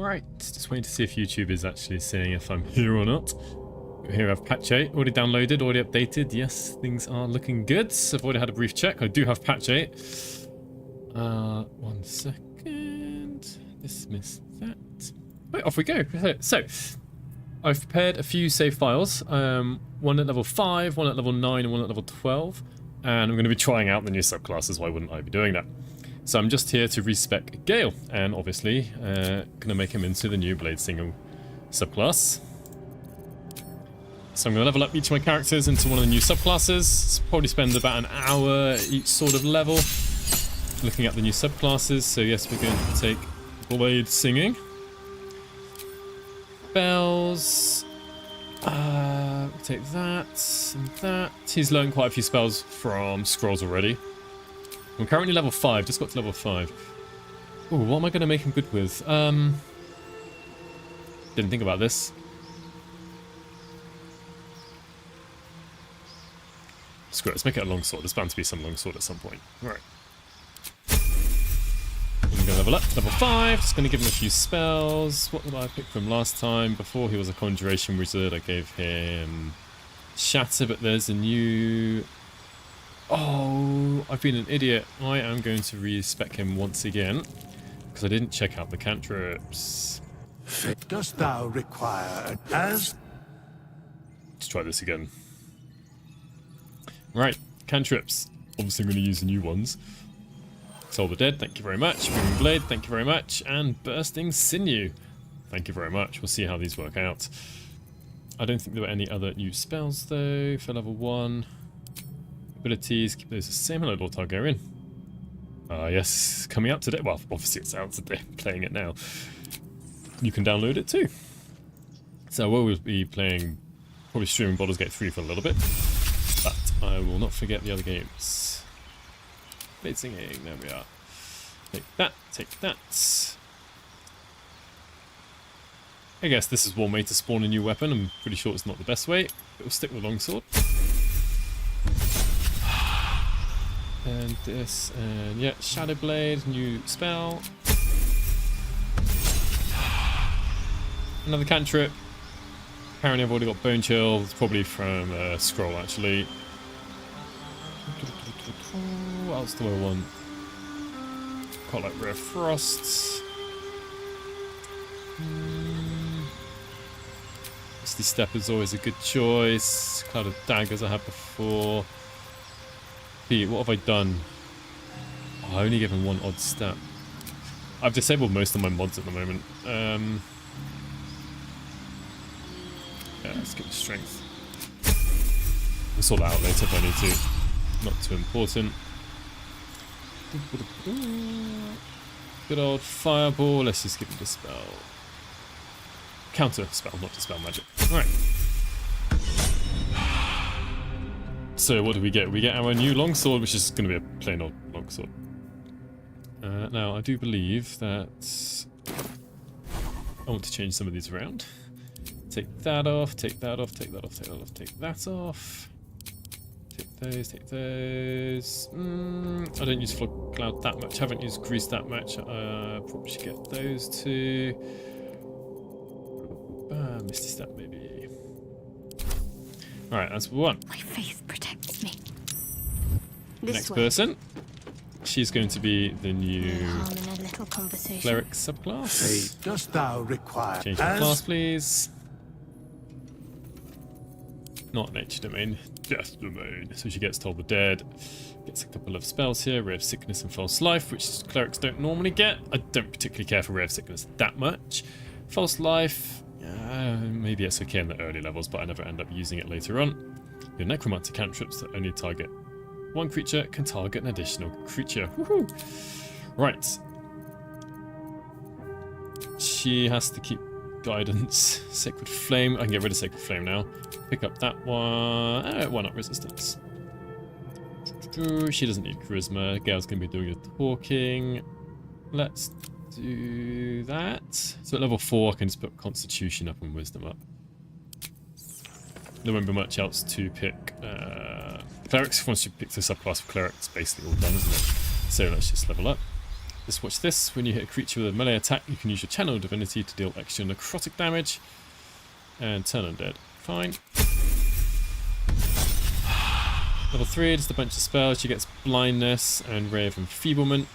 Right, just waiting to see if YouTube is actually saying if I'm here or not. Here I have patch 8, already downloaded, already updated. Yes, things are looking good. So I've already had a brief check. I do have patch 8. 1 second. Dismiss that. Right, off we go. So, I've prepared a few save files. One at level 5, one at level 9, and one at level 12. And I'm going to be trying out the new subclasses. Why wouldn't I be doing that? So I'm just here to respec Gale, and obviously going to make him into the new Blade Singer subclass. So I'm going to level up each of my characters into one of the new subclasses. Probably spend about an hour each sort of level looking at the new subclasses. So yes, we're going to take Blade Singing. Spells. Take that and that. He's learned quite a few spells from scrolls already. I'm currently level 5, just got to level 5. Ooh, what am I going to make him good with? Didn't think about this. Screw it, let's make it a longsword. There's bound to be some longsword at some point. Alright. I'm going to level up to level 5. Just going to give him a few spells. What did I pick from last time? Before he was a conjuration wizard, I gave him Shatter, but there's a new... Oh, I've been an idiot. I am going to respec him once again because I didn't check out the cantrips. Dost thou require as? Let's try this again. Right, cantrips. Obviously, I'm going to use the new ones. Soul the Dead, thank you very much. Booming Blade, thank you very much. And Bursting Sinew, thank you very much. We'll see how these work out. I don't think there were any other new spells though for level 1. Abilities, keep those the same. Hello, Lord Targaryen. Yes, coming out today. Well, obviously it's out today. I'm playing it now. You can download it too. So we'll be playing, probably streaming Baldur's Gate 3 for a little bit. But I will not forget the other games. Blade Singing, there we are. Take that, take that. I guess this is one way to spawn a new weapon. I'm pretty sure it's not the best way. But we'll stick with longsword. And this, and yeah, Shadow Blade, new spell. Another cantrip. Apparently I've already got Bone Chill. It's probably from Scroll, actually. What else do I want? Quite like Rare Frosts. Misty Step is always a good choice. Cloud of Daggers I had before. What have I done? Oh, I only given one odd stat. I've disabled most of my mods at the moment. Yeah, let's give it strength. We'll sort that out later if I need to. Not too important. Good old Fireball. Let's just give it a spell. Counter spell, not dispel magic. Alright. So what do we get? We get our new longsword, which is going to be a plain old longsword. Now, I do believe that I want to change some of these around. Take that off, take that off, take that off, take that off, take that off. Take those, take those. I don't use Fog Cloud that much, haven't used Grease that much. Probably should get those two. Misty Step maybe. Alright, that's one. My faith protects me. Next person. She's going to be the new conversation. Cleric subclass. Dost thou require Change the class, please. Not Nature Domain, Death Domain. So she gets Toll the Dead. Gets a couple of spells here. Ray of Sickness and False Life, which clerics don't normally get. I don't particularly care for Ray of Sickness that much. False Life. Maybe it's okay in the early levels, but I never end up using it later on. Your Necromancer cantrips that only target one creature can target an additional creature. Woohoo! Right. She has to keep Guidance. Sacred Flame. I can get rid of Sacred Flame now. Pick up that one. One up Resistance. She doesn't need Charisma. Gale's going to be doing the talking. Let's do that. So at level 4 I can just put Constitution up and Wisdom up. There won't be much else to pick. Clerics, once you pick the subclass for Clerics, it's basically all done, isn't it? So let's just level up. Just watch this. When you hit a creature with a melee attack, you can use your channel divinity to deal extra necrotic damage. And turn undead. Fine. Level 3, just a bunch of spells. She gets blindness and ray of enfeeblement.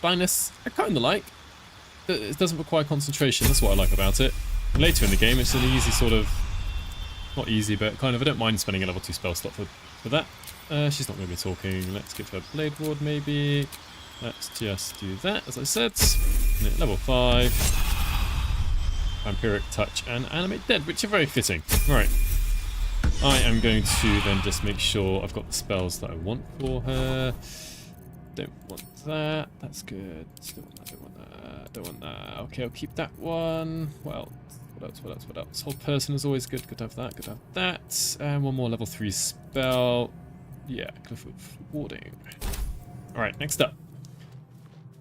Blindness, I kind of like. It doesn't require concentration, that's what I like about it. Later in the game, it's an easy sort of... Not easy, but kind of... I don't mind spending a level 2 spell slot for that. She's not going to be talking. Let's give her Blade Ward, maybe. Let's just do that, as I said. Level 5. Vampiric Touch and Animate Dead, which are very fitting. Right. I am going to then just make sure I've got the spells that I want for her. Don't want that. That's good. Don't want that. Don't want that. Don't want that. Okay, I'll keep that one. Well, what else? What else? What else? Hold Person is always good. Good to have that. Good to have that. And one more level 3 spell. Yeah, Cliff of Warding. Alright, next up.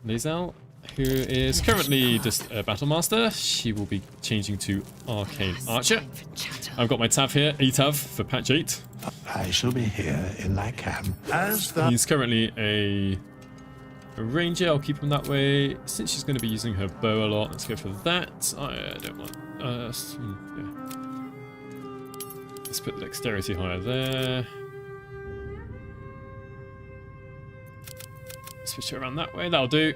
Lae'zel, who is currently just a Battle Master. She will be changing to Arcane Archer. I've got my tab here, ETAV for patch 8. I shall be here in thy camp. As the He's currently a ranger. I'll keep him that way. Since she's going to be using her bow a lot, let's go for that. I don't want... yeah. Let's put the dexterity higher there. Switch her around that way. That'll do.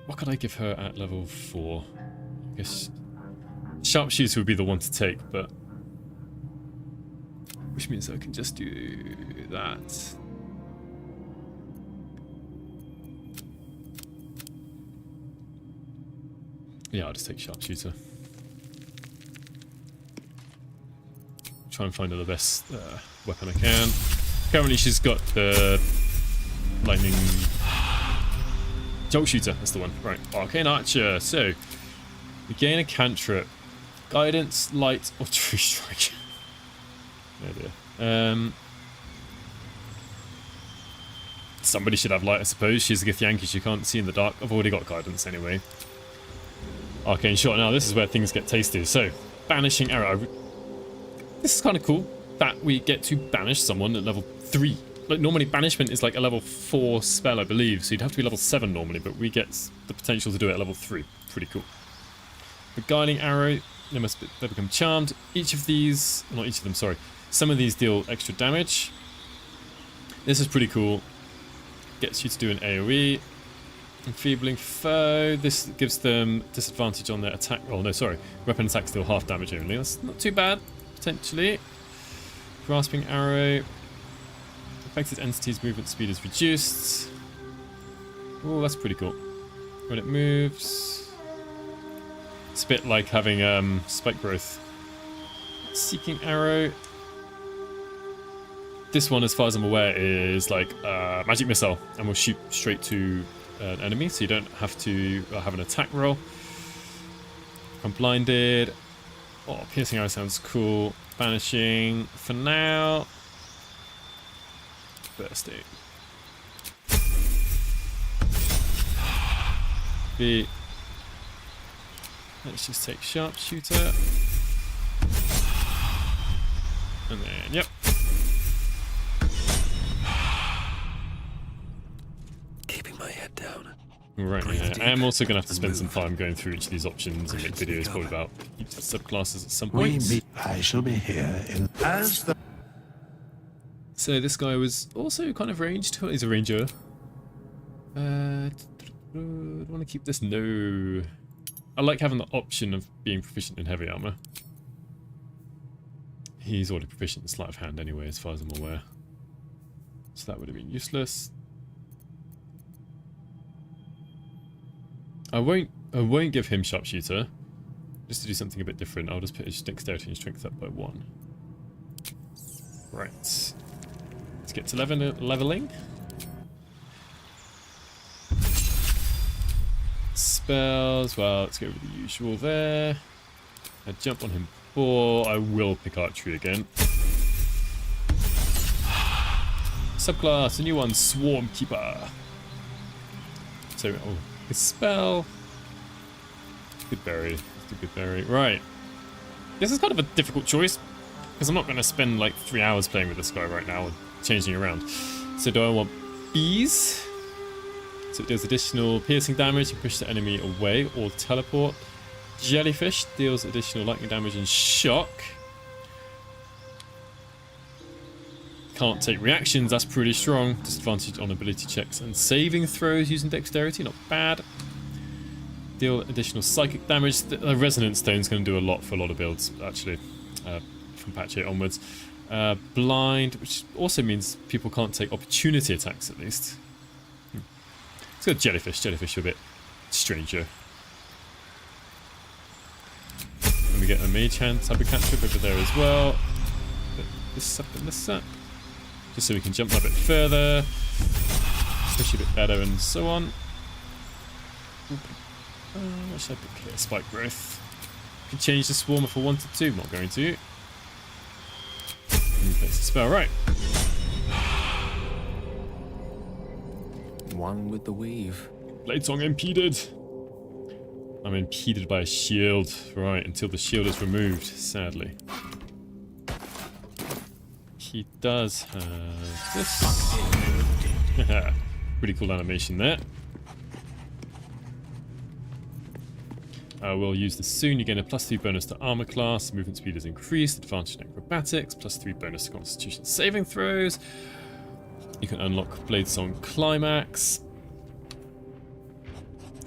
What could I give her at level 4? I guess Sharpshooter would be the one to take, but... Which means I can just do that. Yeah, I'll just take Sharpshooter. Try and find her the best weapon I can. Currently she's got the lightning... Jolt Shooter, that's the one. Right, Arcane Archer. So, you gain a cantrip. Guidance, Light, or True Strike. Oh dear. Somebody should have Light, I suppose. She's a Githyanki, she can't see in the dark. I've already got Guidance anyway. Arcane Shot. Now this is where things get tasty. So, Banishing Arrow. This is kind of cool that we get to banish someone at level 3. Like, normally Banishment is like a level 4 spell, I believe, so you'd have to be level 7 normally, but we get the potential to do it at level 3. Pretty cool. Beguiling Arrow, they become charmed. Each of these, not each of them, sorry. Some of these deal extra damage. This is pretty cool. Gets you to do an AoE. Enfeebling Foe, this gives them disadvantage on their attack roll. No, sorry, weapon attacks deal half damage only. That's not too bad, potentially. Grasping Arrow. Affected entities' movement speed is reduced. Oh, that's pretty cool. When it moves... It's a bit like having spike growth. Seeking Arrow. This one, as far as I'm aware, is like magic missile and will shoot straight to an enemy, so you don't have to have an attack roll. I'm blinded. Oh, piercing arrow sounds cool. Banishing for now. Bursting. B. Let's just take Sharpshooter. And then, yep. keeping my head down. Right, yeah. I'm also going to have to spend some time going through each of these options and make videos probably about each of the subclasses at some point. I shall be here in as the... So this guy was also kind of ranged. He's a ranger. Do I want to keep this? No. I like having the option of being proficient in heavy armor. He's already proficient in sleight of hand anyway, as far as I'm aware. So that would have been useless. I won't give him sharpshooter. Just to do something a bit different, I'll just put his dexterity and strength up by 1. Right. Let's get to leveling. Spells, well, let's go with the usual there. I jump on him 4. I will pick archery again. Subclass, a new one, Swarm Keeper. So, oh, his spell. Good berry. It's a good berry. Right. This is kind of a difficult choice, because I'm not going to spend like 3 hours playing with this guy right now and changing around. So do I want bees. So it deals additional piercing damage and push the enemy away or teleport. Jellyfish deals additional lightning damage and shock. Can't take reactions, that's pretty strong. Disadvantage on ability checks and saving throws using dexterity, not bad. Deal additional psychic damage. The resonance stone's going to do a lot for a lot of builds, actually, from patch 8 onwards. Blind, which also means people can't take opportunity attacks at least. Let's go jellyfish. Jellyfish are a bit stranger. And we get a mage hand type of cantrip over there as well. Put this up and this up. Just so we can jump a bit further, push a bit better, and so on. What should I put here? Spike growth. Can change the swarm if I wanted to. Not going to. Place the spell right. One with the weave. Bladesong impeded. I'm impeded by a shield. Right, until the shield is removed, sadly. He does have this. Pretty cool animation there. We'll use this soon. You gain a +3 bonus to armor class. Movement speed is increased. Advantage in acrobatics. +3 bonus to constitution saving throws. You can unlock Bladesong Climax.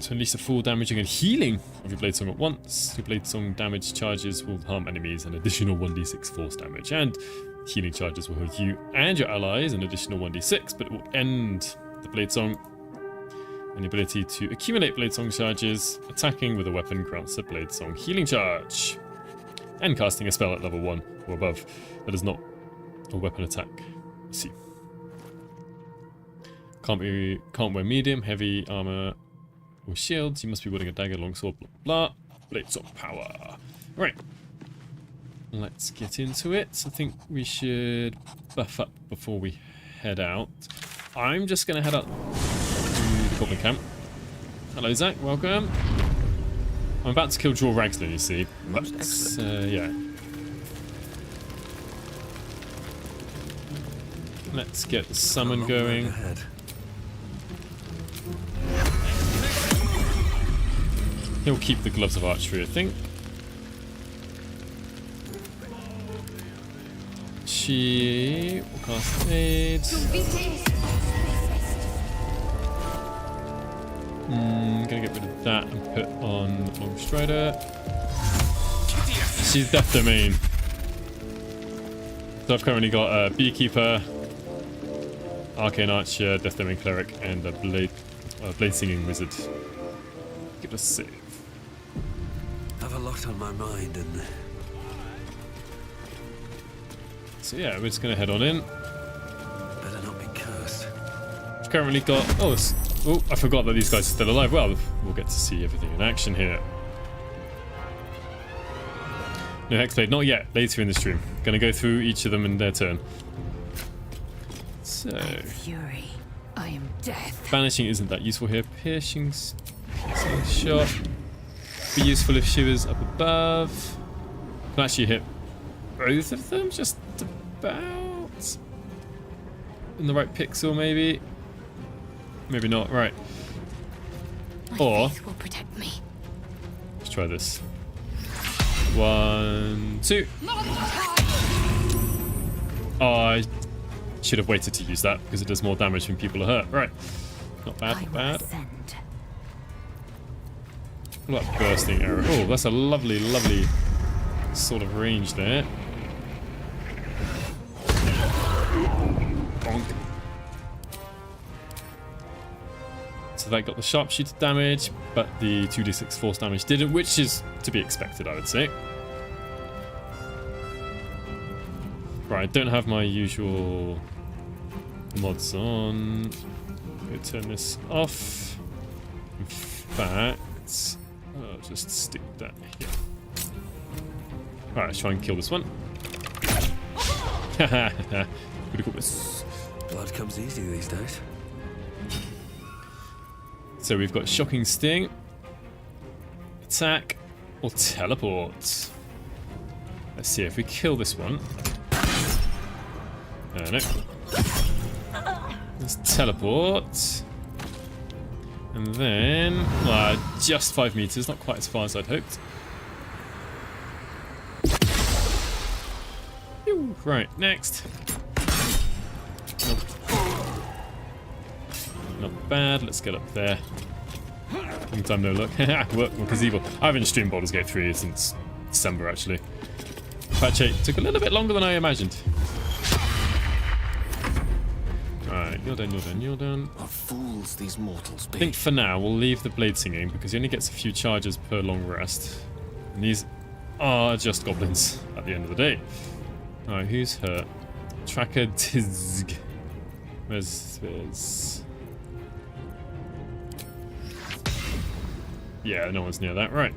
To unleash the full damaging and healing of your Bladesong at once. Your Bladesong damage charges will harm enemies an additional 1d6 force damage. And healing charges will heal you and your allies an additional 1d6, but it will end the Bladesong. And the ability to accumulate Bladesong charges, attacking with a weapon grants a Bladesong healing charge. And casting a spell at level 1 or above that is not a weapon attack. Let's see. Can't wear medium, heavy armor, or shields. You must be wielding a dagger, longsword, blah blah blah. Bladesong power. Right. Let's get into it. I think we should buff up before we head out. I'm just going to head out to the Goblin Camp. Hello, Zach. Welcome. I'm about to kill Draw Ragslin, you see. But, yeah. Let's get the summon going. He'll keep the gloves of archery, I think. She will cast aid. Gonna get rid of that and put on Long Strider. She's Death Domain. So I've currently got a Beekeeper, Arcane Archer, Death Domain Cleric, and a Blade Singing Wizard. Give us a save. I have a lot on my mind, and so yeah, we're just gonna head on in. better not be cursed. I've currently got oh, I forgot that these guys are still alive. Well, we'll get to see everything in action here. No Hexblade, not yet. Later in the stream. Gonna go through each of them in their turn. So, Fury. I am death. banishing isn't that useful here. Piercing shot. Be useful if she was up above. Can actually hit both of them, just about. In the right pixel, maybe. Maybe not. Right. My Or faith will protect me. let's try this. 1, 2. Oh, I should have waited to use that because it does more damage when people are hurt. Right. Not bad, not bad. What about bursting arrow? Oh, that's a lovely, lovely sort of range there. Bonk. So that got the sharpshooter damage, but the 2d6 force damage didn't, which is to be expected, I would say. Right, I don't have my usual mods on. Go turn this off. In fact, I'll just stick that here. Alright, let's try and kill this one. Haha, pretty cool. Blood comes easy these days. So we've got Shocking Sting, Attack, or Teleport. Let's see if we kill this one. No. Let's teleport. And then, just 5 meters, not quite as far as I'd hoped. Phew. Right, next. Nope. Not bad, let's get up there. Long time no look. Work, because evil. I haven't streamed Baldur's Gate 3 since December, actually. Patch 8 took a little bit longer than I imagined. Alright, you're done, you're done, you're done. What fools these mortals be. I think for now we'll leave the blade singing because he only gets a few charges per long rest. And these are just goblins at the end of the day. Alright, who's hurt? Tracker Tizg. Where's... Yeah, no one's near that. Right.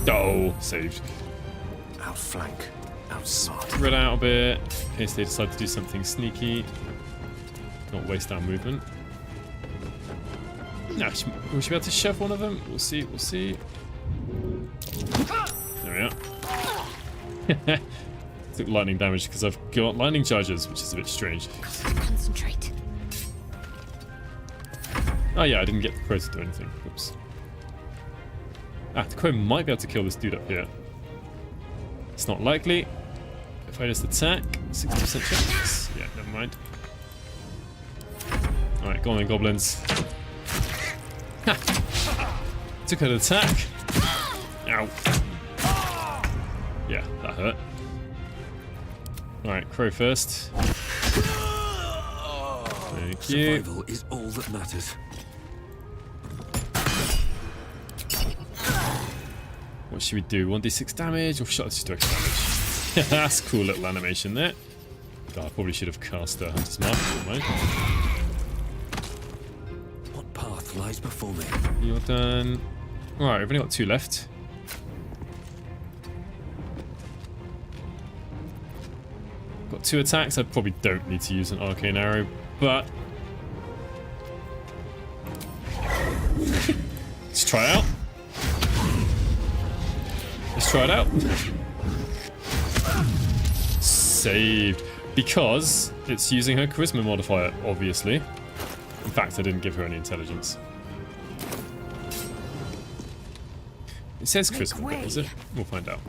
Oh, saved. Outflank. Outsmart. Spread out a bit in case they decide to do something sneaky. Not waste our movement. No, we should be able to shove one of them. We'll see, we'll see. There we are. Took lightning damage because I've got lightning charges, which is a bit strange. Concentrate. Oh yeah, I didn't get the crow to do anything. Oops. The crow might be able to kill this dude up here. It's not likely. If I just attack, 60% chance. Yeah, never mind. Alright, go on then, goblins. Ha! Took an attack. Ow. Yeah, that hurt. Alright, crow first. Thank you. Survival is all that matters. What should we do? 1d6 damage or shot? Let's just do extra damage. That's a cool little animation there. God, I probably should have cast a Hunter's Mark. Never mind. What path lies before me? You're done. Alright, we've only got 2 left. Got 2 attacks. I probably don't need to use an arcane arrow, but let's try it out. Let's try it out. Saved. Because it's using her charisma modifier, obviously. In fact, I didn't give her any intelligence. It says charisma, but is it? We'll find out.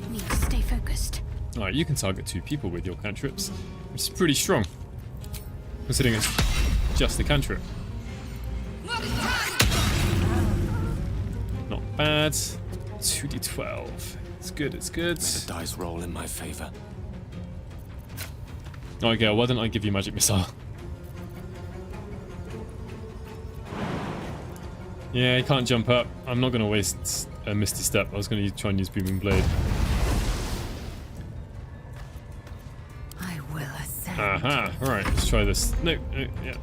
Need to stay focused. Alright, you can target 2 people with your cantrips, which is pretty strong, considering it's just a cantrip. Not bad. 2d12. It's good, it's good. May the dice roll in my favor. Okay, why don't I give you magic missile? Yeah, he can't jump up. I'm not going to waste a misty step. I was going to try and use booming blade. I will ascend. Aha, alright, let's try this. No, yeah.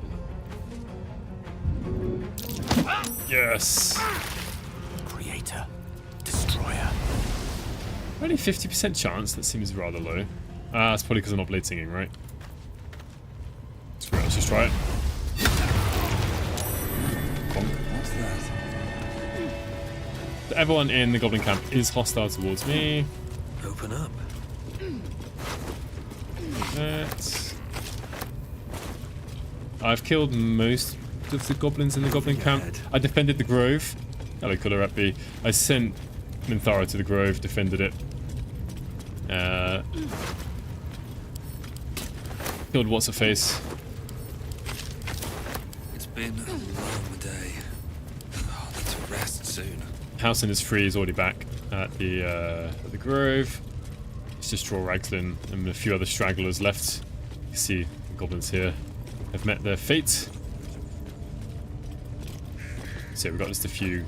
Yes! Creator. Destroyer. Only 50% chance, that seems rather low. That's probably because I'm not blade singing, right? Let's just try it. What's that? Everyone in the goblin camp is hostile towards me. Open up. That. I've killed most of the goblins in the goblin camp. I defended the grove. Hello, Kularatbi. I sent Minthara to the grove, defended it. Killed what's-her-face. It's been a long day. Oh, I need to rest soon. Housen is free, he's already back at the grove. Let's just draw Raglin and a few other stragglers left. You can see the goblins here have met their fate. So we've got just a few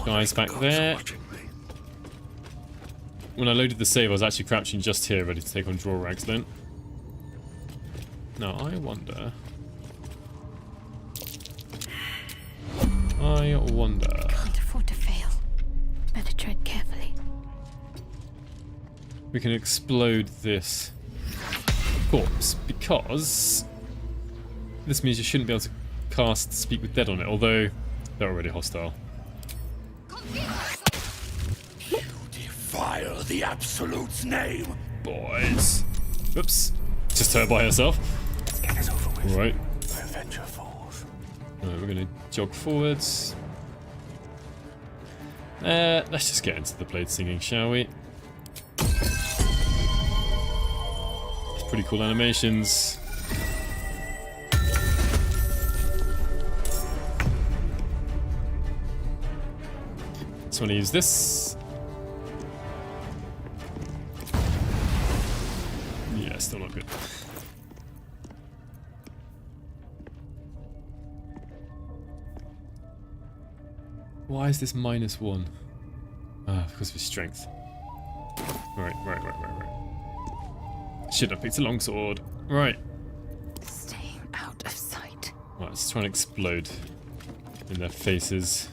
guys back there. When I loaded the save, I was actually crouching just here, ready to take on Draw Raglin. Now I wonder. Can't afford to fail. Better tread carefully. We can explode this corpse because this means you shouldn't be able to cast Speak with Dead on it, although they're already hostile. defile the Absolute's name. Boys. Oops. Just her by herself. Let's get this over with. Right. My adventure falls. Alright, we're gonna jog forwards. Let's just get into the blade singing, shall we? Pretty cool animations. Just want to use this. Yeah, still not good. Why is this -1? Ah, because of his strength. Right. Shouldn't have picked a longsword. Right. Staying out of sight. Right, let's try and explode in their faces.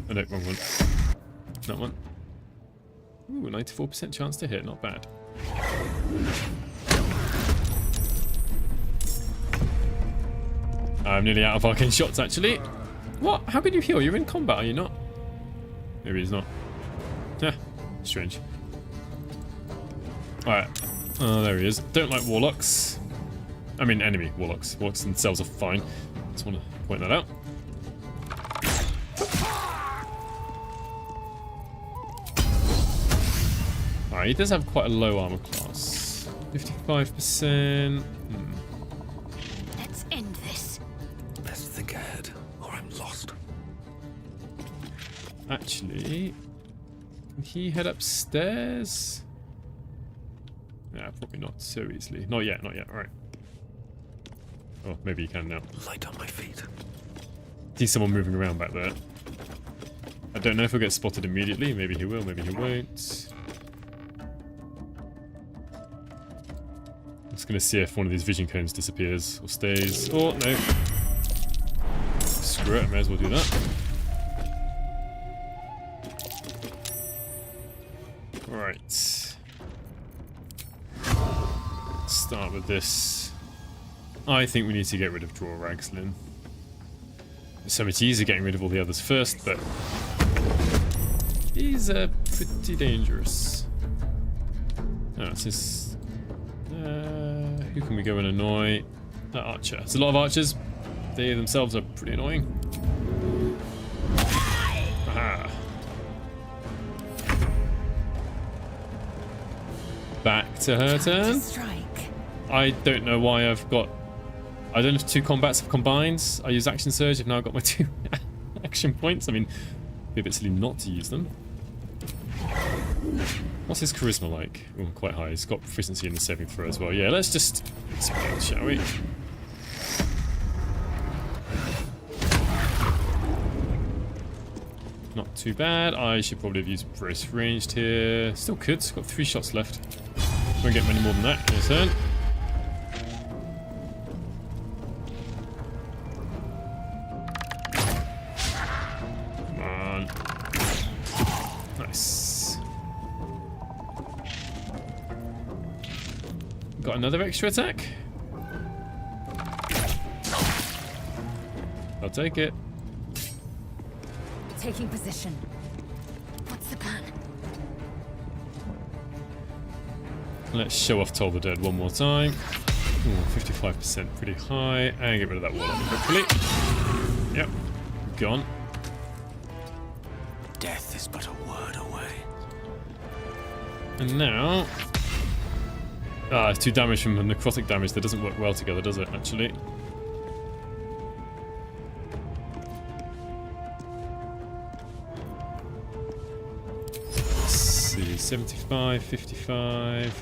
Oh no, wrong one. That one. Ooh, 94% chance to hit, not bad. I'm nearly out of arcane shots, actually. What? How can you heal? You're in combat, are you not? Maybe he's not. Yeah, strange. Alright. Oh, there he is. Don't like warlocks. I mean, enemy warlocks. Warlocks themselves are fine. Just want to point that out. Alright, he does have quite a low armor class. 55%. Let's end this. Best think ahead, or I'm lost. Actually, can he head upstairs? Yeah, probably not so easily. Not yet, alright. Oh, maybe he can now. Light on my feet. See someone moving around back there. I don't know if he'll get spotted immediately. Maybe he will, maybe he won't. I'm just gonna see if one of these vision cones disappears or stays. Oh, no. Screw it, I may as well do that. Right. Start with this. I think we need to get rid of Draw Ragslin. It's so much easier getting rid of all the others first, but he's pretty dangerous. Oh, it's just who can we go and annoy? That archer. There's a lot of archers. They themselves are pretty annoying. Aha. Back to her turn. Strike. I don't know why I've got... I don't know if 2 combats have combined. I use Action Surge. I've now got my 2 action points. I mean, it'd be a bit silly not to use them. What's his charisma like? Oh, quite high. He's got proficiency in the saving throw as well. Yeah, let's just explain, shall we? Not too bad. I should probably have used brace ranged here. Still could. Got 3 shots left. Won't get many more than that in a turn. Come on. Nice. Got another extra attack. I'll take it. Taking position. What's the plan? Let's show off Toll the Dead one more time. Ooh, 55%, pretty high. And get rid of that warlock, hopefully. Yep, gone. Death is but a word away. And now... Ah, it's 2 damage from necrotic damage. That doesn't work well together, does it, actually? Let's see, 75, 55...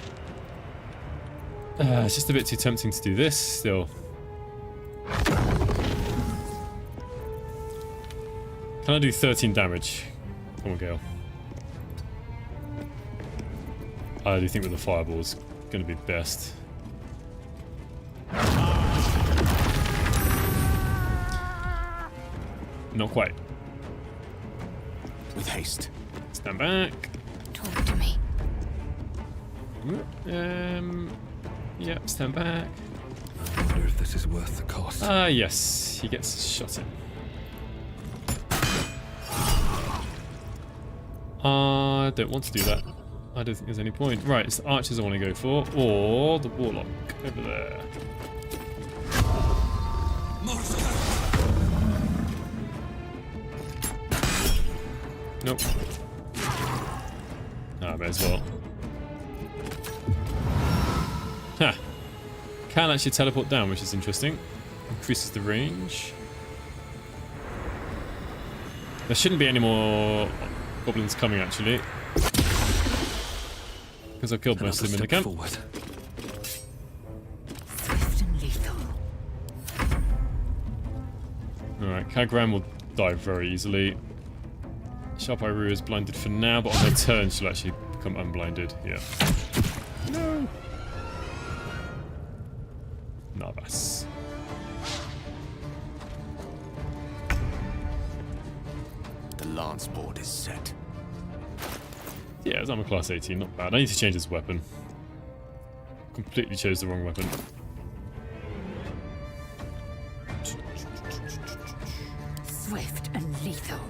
it's just a bit too tempting to do this, still. Can I do 13 damage? Come on, Gale. I do think with the fireball's going to be best. Not quite. With haste. Stand back. Talk to me. Yep, stand back. I wonder if this is worth the cost. Ah, yes. He gets shot in. I don't want to do that. I don't think there's any point. Right, it's the archers I want to go for, or the warlock over there. Nope. Ah, may as well. Ha! Can actually teleport down, which is interesting. Increases the range. There shouldn't be any more goblins coming, actually. Because I've killed most of them in the camp. Forward. Swift and lethal. Alright, Kagran will die very easily. Sharp Eye Rue is blinded for now, but on her turn she'll actually become unblinded. Yeah. No! Navas. The lance board is set. Yeah, his armor class 18, not bad. I need to change his weapon. Completely chose the wrong weapon. Swift and lethal.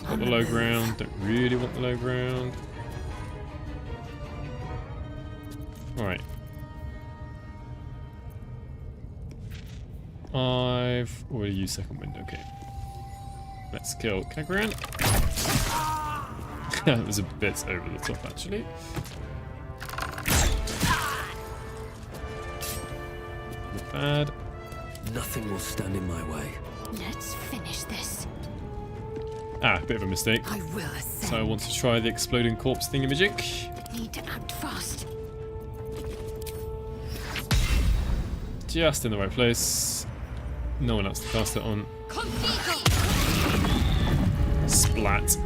Got the low ground. Don't really want the low ground. Alright. I've already used second wind, okay. Let's kill Kagran. That was a bit over the top, actually. Not bad. Nothing will stand in my way. Let's finish this. Ah, bit of a mistake. I will ascend. So I want to try the exploding corpse thingamajig. Need to act fast. Just in the right place. No one else to cast it on. Splat.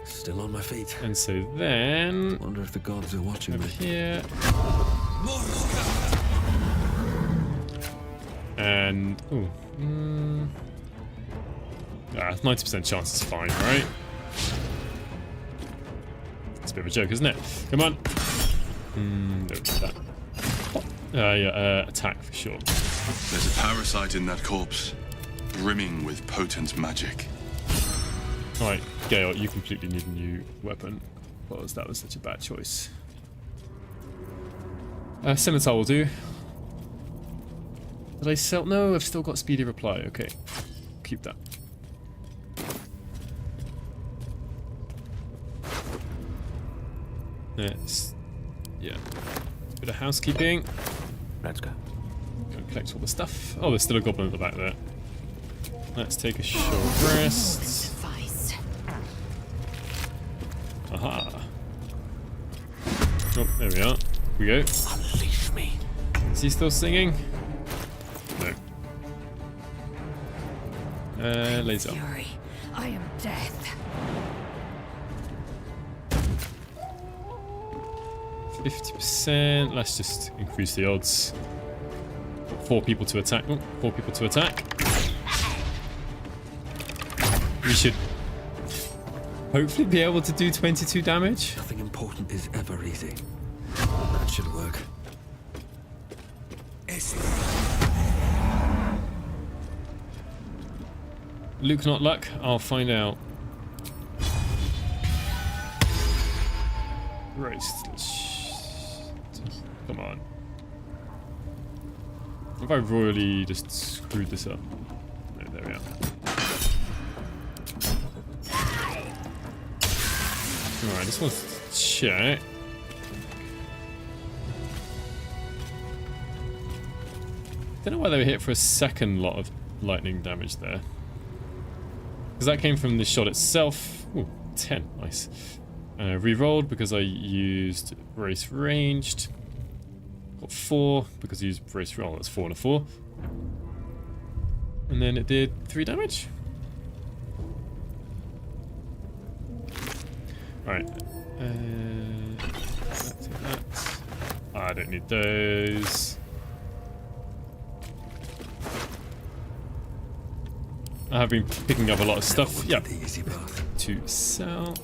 Still on my feet. And so then Wonder if the gods are watching over me. here. And ooh. 90% chance is fine, right? It's a bit of a joke, isn't it? Come on. Don't do that. Yeah, attack for sure. There's a parasite in that corpse, brimming with potent magic. Alright, Gale, you completely need a new weapon. Because that was such a bad choice. Scimitar will do. Did I sell? No, I've still got speedy reply. Okay, keep that. Let's, yeah, bit of housekeeping. Let's go. Go collect all the stuff. Oh, there's still a goblin at the back there. Let's take a short rest. Advice. Aha. Oh, there we are. Here we go. Unleash me. Is he still singing? No. Laser. Fury. I am death. 50%. Let's just increase the odds. 4 people to attack. Oh, 4 people to attack. We should hopefully be able to do 22 damage. Nothing important is ever easy. That should work. Luke, not luck. I'll find out. Right. Come on. Have I royally just screwed this up? No, there we are. Alright, I just want to check. Don't know why they were hit for a second lot of lightning damage there. Because that came from the shot itself. Ooh, 10, nice. Rerolled because I used brace ranged. Got 4 because I used brace roll. That's 4 and a 4. And then it did 3 damage. Alright. Let's take that. I don't need those. I have been picking up a lot of stuff. Yep. The easy path. To sell.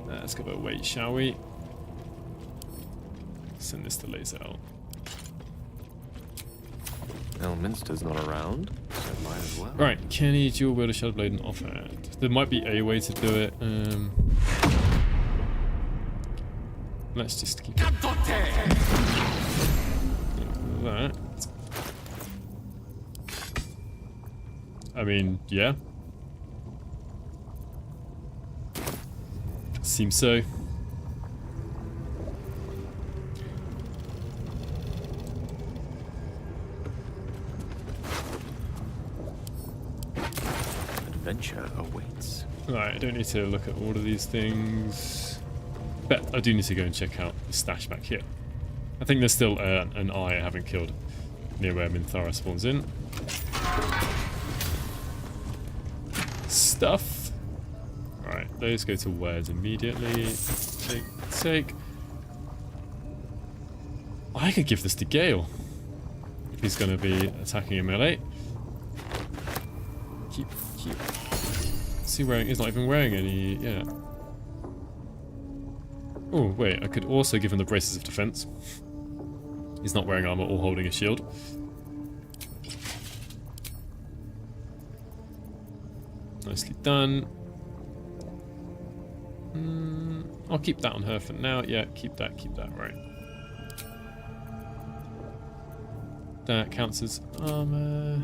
Let's go wait, shall we? Send this to laser out. Elminster's not around, so might as well. Right, can he dual wield a Shadow Blade and offhand? There might be a way to do it. Let's just keep it. That. I mean, yeah. Seems so. Adventure awaits. Right, I don't need to look at all of these things. But I do need to go and check out the stash back here. I think there's still an eye I haven't killed near where Minthara spawns in. Stuff. Right, those go to Wares immediately. Take. I could give this to Gale if he's going to be attacking in melee. Keep. Is he wearing? He's not even wearing any. Yeah. Oh wait, I could also give him the braces of defense. He's not wearing armor or holding a shield. Nicely done. I'll keep that on her for now. Yeah, keep that, right. That counts as armor.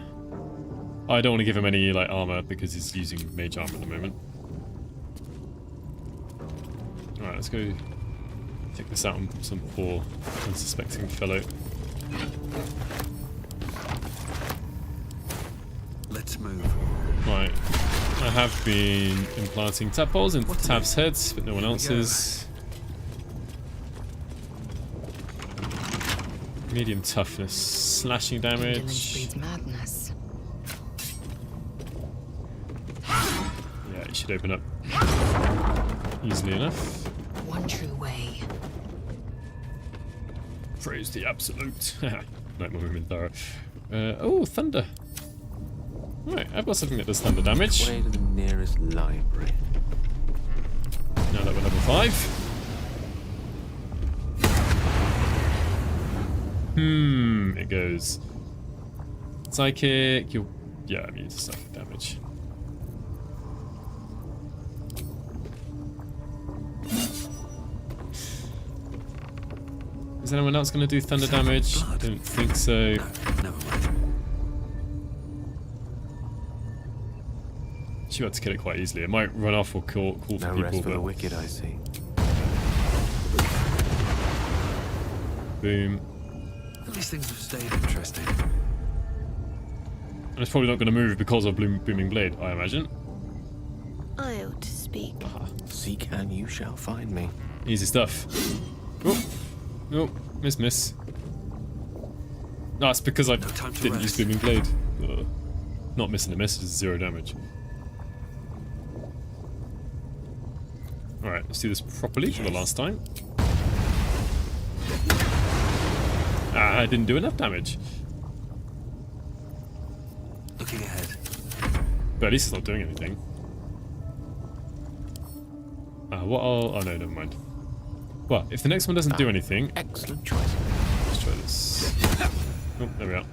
I don't want to give him any like armor because he's using mage armor at the moment. Alright, let's go take this out on some poor unsuspecting fellow. Let's move. Right. I have been implanting tadpoles into Tav's heads, but no one else's. Medium toughness, slashing damage. Breeds madness. Yeah, it should open up easily enough. One true way. Praise the absolute. Nightmare Minthara. Oh, thunder. Right, I've got something that does thunder damage. Way to the nearest library. Now that we're level 5. It goes psychic. Yeah, I'm using psychic damage. Is anyone else going to do thunder damage? I don't think so. Never mind. She got to kill it quite easily. It might run off or call for No people, rest for the but wicked, I see. boom. These things have stayed interesting. And it's probably not going to move because of Booming Blade, I imagine. I ought to speak. Seek and you shall find me. Easy stuff. Oh, oh, miss. No, it's because I time to didn't use rest. Booming Blade. Not missing a miss, it's 0 damage. Alright, let's do this properly for the last time. Ah, I didn't do enough damage. Looking ahead. But at least it's not doing anything. What I'll... Oh no, never mind. Well, if the next one doesn't do anything... Excellent choice. Let's try this. Oh, there we are.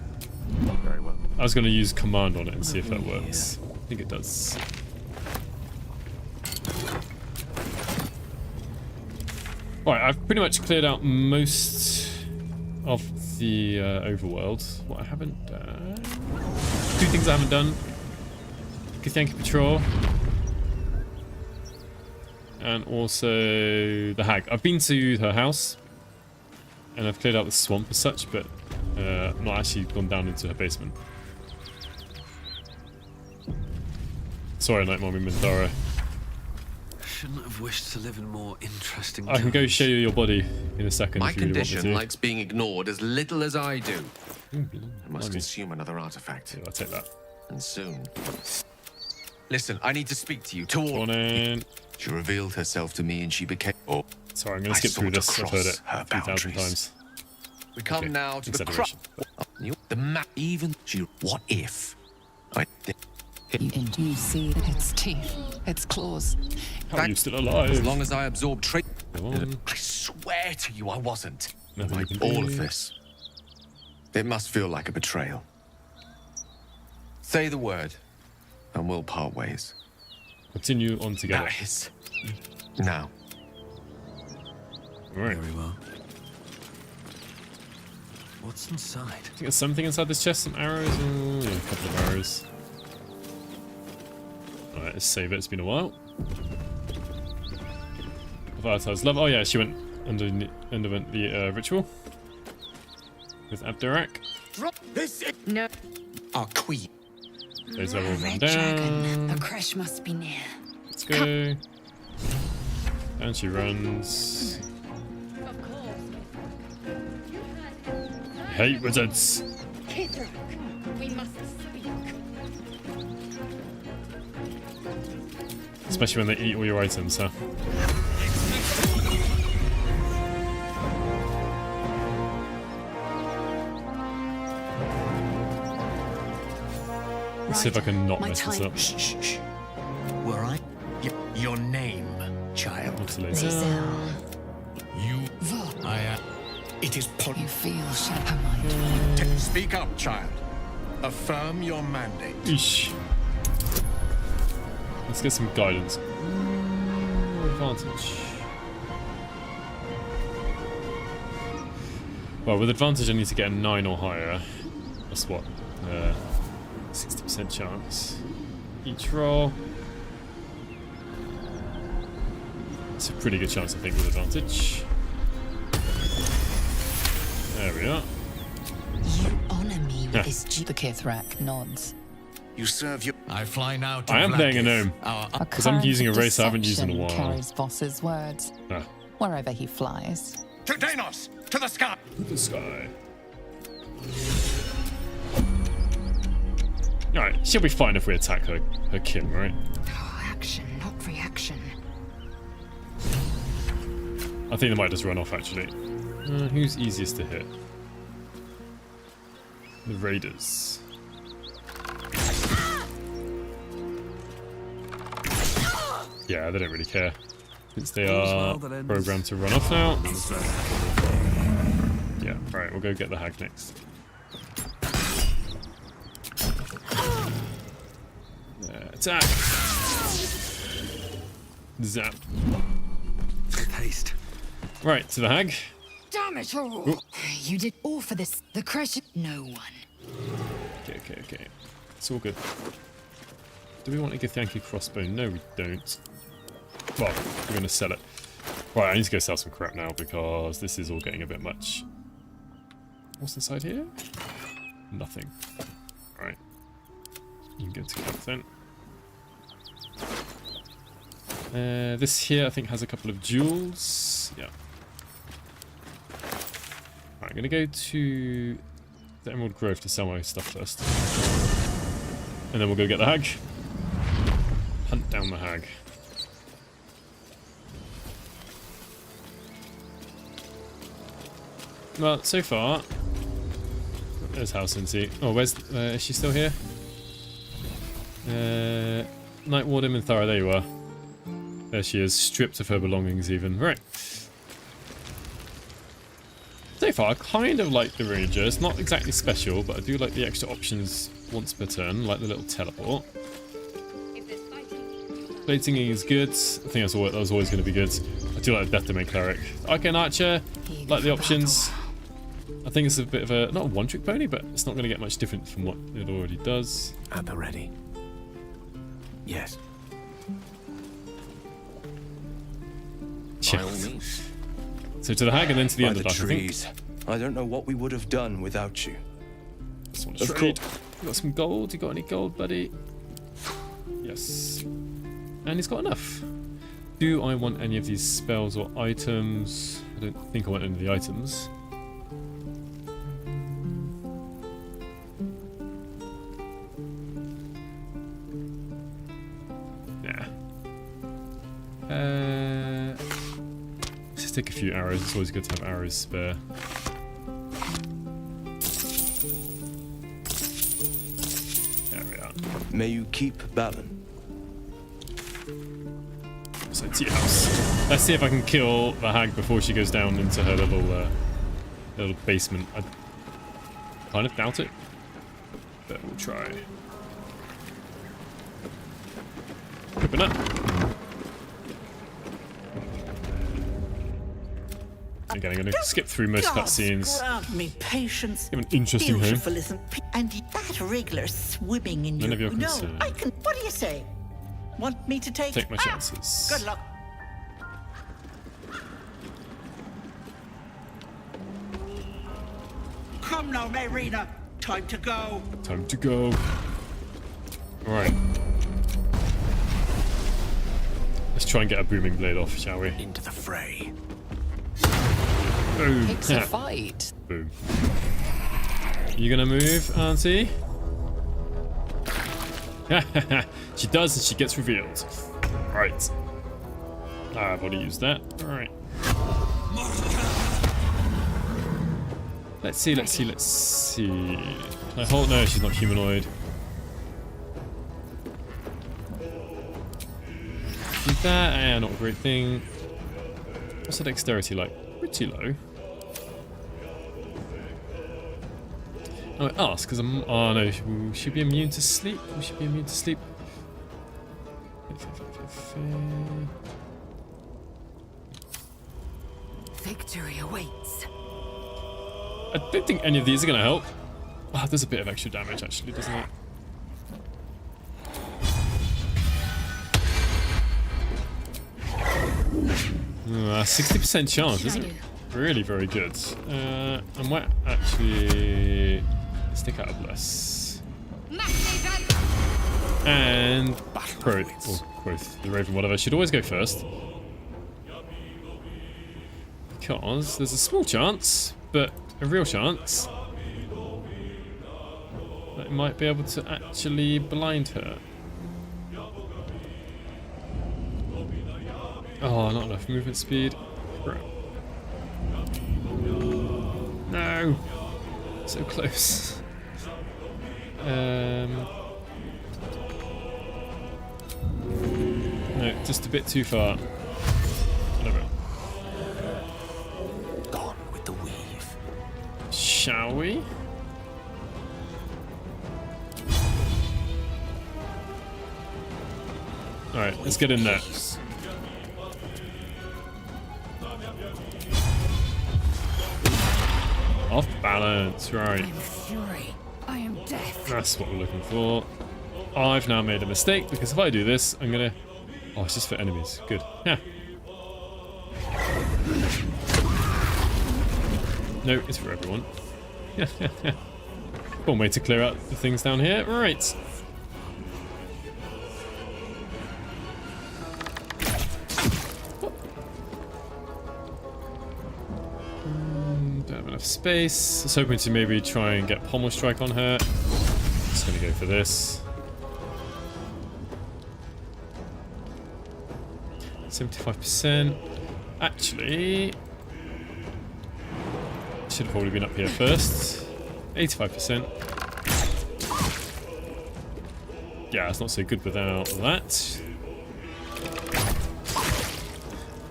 Very well. I was going to use command on it and see if that works. I think it does. Right, I've pretty much cleared out most of the overworld. What I haven't done... 2 things I haven't done. Githyanki Patrol. And also the Hag. I've been to her house. And I've cleared out the swamp as such, but not actually gone down into her basement. Sorry, Nightmare Minthara. Shouldn't have wished to live in more interesting I can go times. show you your body in a second My if you really want me condition to. likes being ignored as little as I do. I must blimey. consume another artifact. Yeah, I'll take that. And soon. Listen, I need to speak to you. To Go all. on in. She revealed herself to me and she became... Oh, Sorry, I'm going I to skip through sought to this. I've heard cross it her 3,000 boundaries. times. we come Okay, now to the consideration. the map. Even she... What if? I... You see its teeth, its claws. How are you still alive? As long as I absorb trait... Go on. I swear to you I wasn't. Nothing Like you can all do. of this. It must feel like a betrayal. Say the word, and we'll part ways. Continue on together. That is. Now. Alright. Very well. What's inside? I think there's something inside this chest, some arrows. Oh, yeah, a couple of arrows. Alright, let's save it. It's been a while. Valentine's love. Oh yeah, she underwent the ritual with Abdurak. Drop this. No. Our queen. Those level run Red down. dragon. A crash must be near. Let's go. And she runs. Of course. I hate wizards. Kithrak, we must speak. Especially when they eat all your items, huh? Let's see if I can not mess this up. Shh, shh, shh. Were I? Your name, child. What's the laser? Lazel. You. Vot. It is You feel her mind. Speak up, child. Affirm your mandate. Eesh. Let's get some guidance. Ooh, advantage. Well, with advantage I need to get a 9 or higher. That's what? 60% chance. Each roll. It's a pretty good chance, I think, with advantage. There we are. You honor me with Yeah. this The Kithrak nods. You serve your. I fly now to I am playing a Vlaakith, gnome. our Because I'm using a race I haven't used in a Deception while. carries Voss's words Ah, wherever he flies. To Danos! To the sky! the sky. Alright, she'll be fine if we attack her kin, right? Oh, action, not reaction. I think they might just run off, actually. Who's easiest to hit? The raiders. Yeah, they don't really care. Since they are programmed to run off now. Yeah, right, we'll go get the hag next. Attack! Zap. With haste. Right, to the hag. Damn it all! You did all for this. The crash. No one. Okay. It's all good. Do we want a Githyanki crossbow? No, we don't. Well, we're going to sell it. Right, I need to go sell some crap now because this is all getting a bit much. What's inside here? Nothing. Right. You can go to camp then. This here, I think, has a couple of jewels. Yeah. Right, I'm going to go to the Emerald Grove to sell my stuff first. And then we'll go get the hag. Hunt down the hag. Well, so far... There's House Cincy. Oh, where's... is she still here? Night Ward Minthara, there you are. There she is, stripped of her belongings even. Right. So far, I kind of like the Ranger. It's not exactly special, but I do like the extra options once per turn, like the little teleport. Plating is good. I think that was always going to be good. I do like the Death Domain Cleric. Arcane Archer, like the options. I think it's a bit of a, not a one-trick pony, but it's not going to get much different from what it already does. At the ready. Yes. Yeah. By all means. So to the hag and then to the By the Underdark, I think. trees. I don't know what we would have done without you. Just want to Of trade. You got some gold? You got any gold, buddy? Yes. And he's got enough. Do I want any of these spells or items? I don't think I want any of the items. Nah. Let's just take a few arrows. It's always good to have arrows spare. There we are. May you keep Balin. So tea house. Let's see if I can kill the hag before she goes down into her little basement. I kind of doubt it, but we'll try. Open up. Again, I'm going to skip through most cutscenes. Grant me patience. Give an interesting home. Beautiful, isn't and that wriggler swimming in None of your No, concern. I can. What do you say? Want me to take? Take my chances. Good luck. Come now, Marina. Time to go. Time to go. Alright. Let's try and get a booming blade off, shall we? Into the fray. Boom. It's a fight. Boom. You gonna move, Auntie? She does, and she gets revealed. Right. I've already used that. Alright. Let's see. Can I hold? No, she's not humanoid. Need that? Yeah, not a great thing. What's her dexterity like? Pretty low. Oh, I ask because I'm. Oh no, will she be immune to sleep? Will she be immune to sleep? Victory awaits. I don't think any of these are going to help. Oh, there's a bit of extra damage actually, doesn't it? 60% chance, isn't it? Really very good. I might actually stick out a bless. And Quoth, the Raven, whatever, should always go first. Because there's a small chance, but a real chance, that it might be able to actually blind her. Oh, not enough movement speed. Crap. No! So close. No, just a bit too far. Whatever. Gone with the weave. Shall we? Alright, let's get in there. Off balance, right. I am fury. I am death. That's what we're looking for. I've now made a mistake because if I do this, I'm gonna. Oh, it's just for enemies. Good. Yeah. No, it's for everyone. One way to clear out the things down here. Right. Don't have enough space. I was hoping to maybe try and get pommel strike on her. Just gonna go for this. 75%. Actually, should have probably been up here first. 85%. Yeah, it's not so good without that.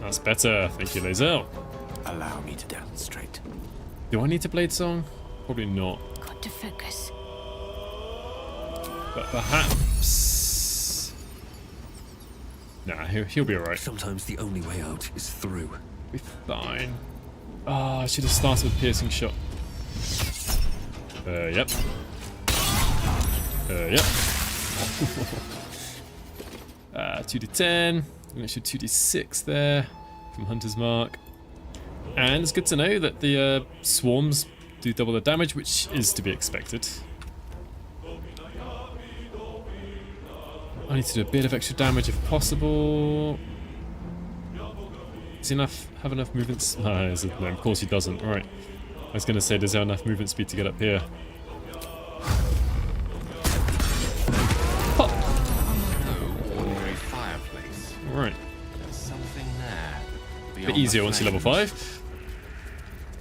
That's better. Thank you, Lazel. Allow me to demonstrate. Do I need to blade song? Probably not. Got to focus. But perhaps. Nah, he'll be alright. Sometimes the only way out is through. Be fine. Oh, I should have started with piercing shot. Yep. Yep. 2d10. And actually 2d6 there from Hunter's Mark. And it's good to know that the swarms do double the damage, which is to be expected. I need to do a bit of extra damage if possible. Does he have enough movement? No, of course he doesn't. Alright. I was going to say, does he have enough movement speed to get up here? Ordinary fireplace. Alright. There's something there. A bit easier once you're level 5.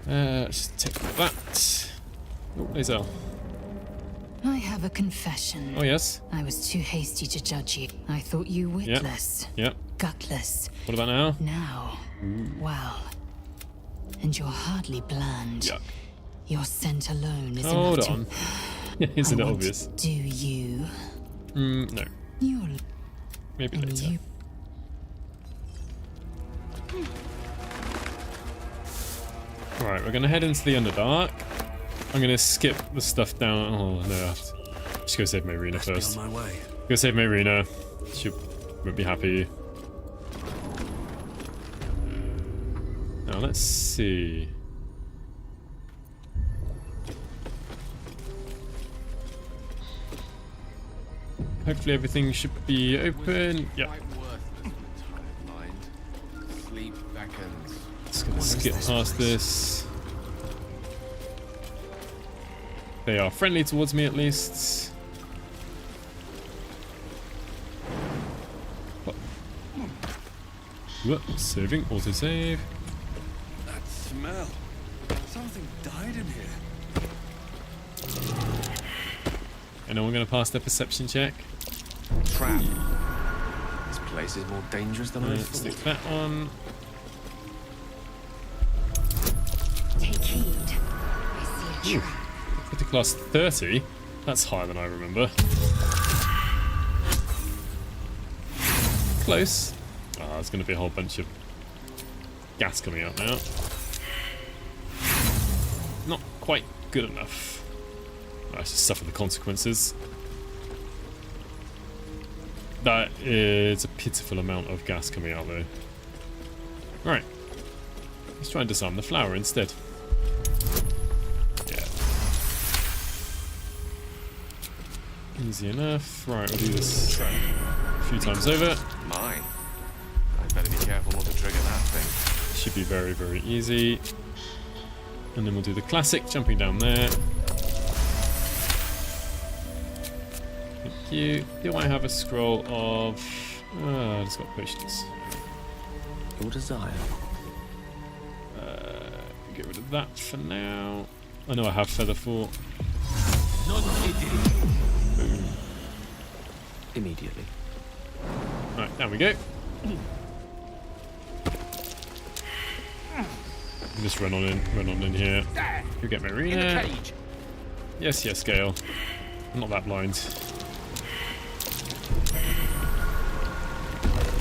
Let's just take that. Oh, Lazel. I have a confession. Oh, yes. I was too hasty to judge you. I thought you witless, Yep. gutless. What about now? Now, well, and you're hardly bland. Yuck. Your scent alone is Hold enough on. to. Isn't I it want obvious? Do you? No. You're. Maybe And later. you. Right, we're gonna head into the Underdark. I'm gonna skip the stuff down. Oh no, I have to just go save Mayrina Must be first. on my way. Go save Mayrina. She won't be happy. Now let's see. Hopefully everything should be open. Yeah. Sleep beckons. Just gonna skip past this. They are friendly towards me at least. Whoop, saving, autosave. That smell. Something died in here. Anyone gonna pass their perception check? Trap. This place is more dangerous than I Let's stick thought. that on. Take heed. I see a trap. Put class 30. That's higher than I remember. Close. Ah, there's gonna be a whole bunch of gas coming out now. Not quite good enough. I should suffer the consequences. That is a pitiful amount of gas coming out though. Right. Let's try and disarm the flower instead. Yeah. Easy enough. Right, we'll do this a few times over. Mine. I'd better be careful not to trigger that thing. Should be very, very easy. And then we'll do the classic, jumping down there. Thank you. Do I have a scroll of... I just got potions. Your desire. Get rid of that for now. I know I have Featherfall. Boom. Immediately. Right, there we go. Just run on in here. You get Mayrina. Yes, yes, Gale. I'm not that blind.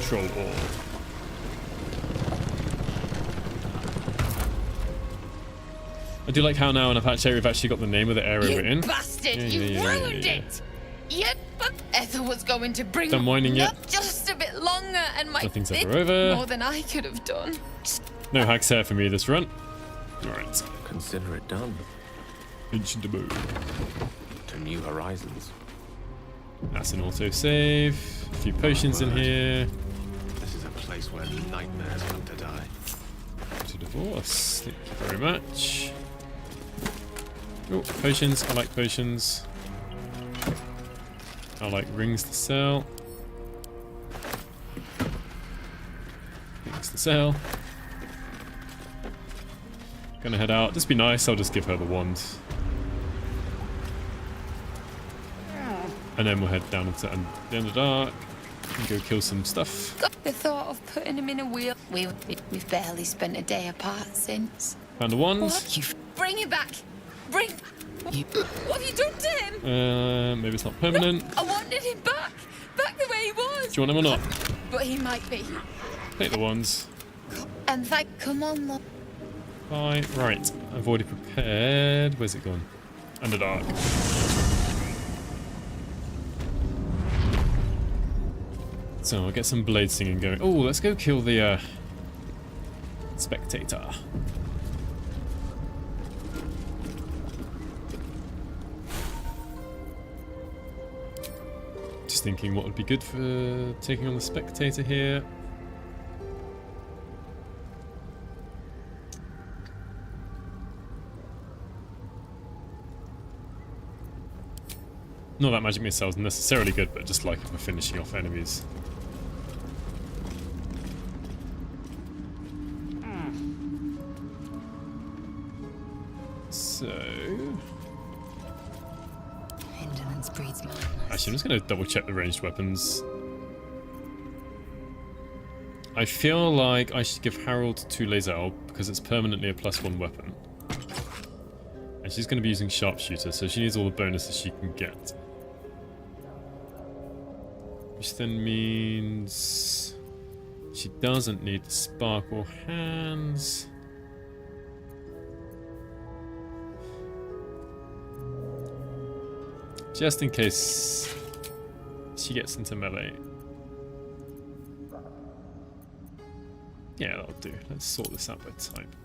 Troll orb. I do like how now in Apache we've actually got the name of the area we're in. Bastard! Yeah, You yeah, yeah, ruined yeah. it! Yet, but Ethel was going to bring Done whining yet? up just a bit longer, and my Nothing's bit ever over. more than I could have done. No hacks here for me this run. Alright. Consider it done. Ancient abode. To new horizons. That's an autosave. A few potions in here. This is a place where nightmares come to die. To divorce. Thank you very much. Oh, potions. I like potions. I like rings to sell. Rings to sell. Gonna head out. Just be nice. I'll just give her the wand. And then we'll head down into the Underdark and go kill some stuff. The thought of putting him in a wheel. We've barely spent a day apart since. Found a wand. What? Bring him back! Bring... What have you done to him? Maybe it's not permanent. I wanted him back! Back the way he was! Do you want him or not? But he might be. Take the wands. And come on, love. Bye. Right. I've already prepared. Where's it gone? Underdark. So I'll get some blade singing going. Oh, let's go kill the spectator. Just thinking what would be good for taking on the spectator here. Not that magic missile is necessarily good, but just like for finishing off enemies. So... Indolence breeds madness. Actually, I'm just going to double check the ranged weapons. I feel like I should give Harold 2 laser orb because it's permanently a +1 weapon. And she's going to be using sharpshooter, so she needs all the bonuses she can get. Which then means she doesn't need the sparkle hands. Just in case she gets into melee. Yeah, that'll do. Let's sort this out by type.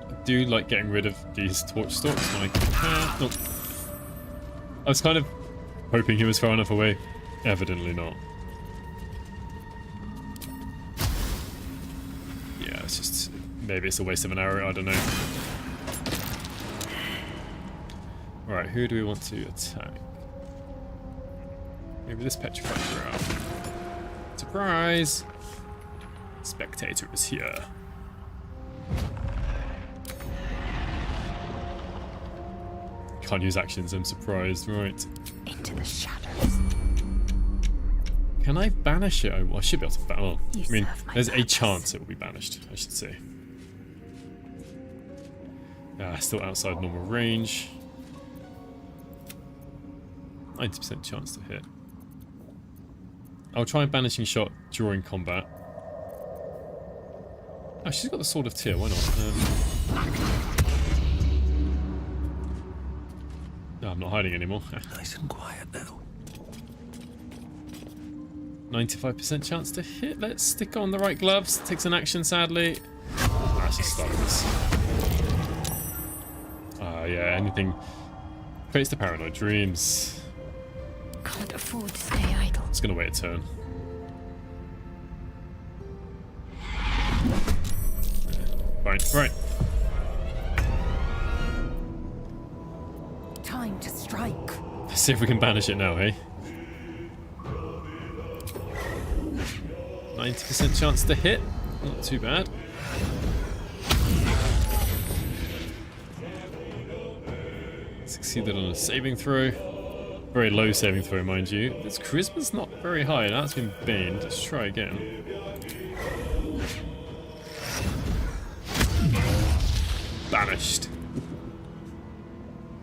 I do like getting rid of these torch stalks when I can. Nope. I was kind of hoping he was far enough away. Evidently not. Yeah, it's just... maybe it's a waste of an arrow, I don't know. Right, who do we want to attack? Maybe this petrifier out. Surprise! Spectator is here. Can't use actions, I'm surprised. Right. Into the shadows. Can I banish it? I should be able to banish. Well, You I mean, serve my there's a purpose. chance it will be banished, I should say. Still outside normal range. 90% chance to hit. I'll try a banishing shot during combat. Oh, she's got the Sword of Tyr, why not? No, I'm not hiding anymore. Nice and quiet now. 95% chance to hit. Let's stick on the right gloves. Takes an action, sadly. She's starting this. Yeah, anything creates the paranoid dreams. Can't afford to stay idle. It's gonna wait a turn. Fine, right. Time to strike. Let's see if we can banish it now, hey? 90% chance to hit. Not too bad. Succeeded on a saving throw. Very low saving throw, mind you. Its charisma's not very high. That's been banned. Let's try again. Banished.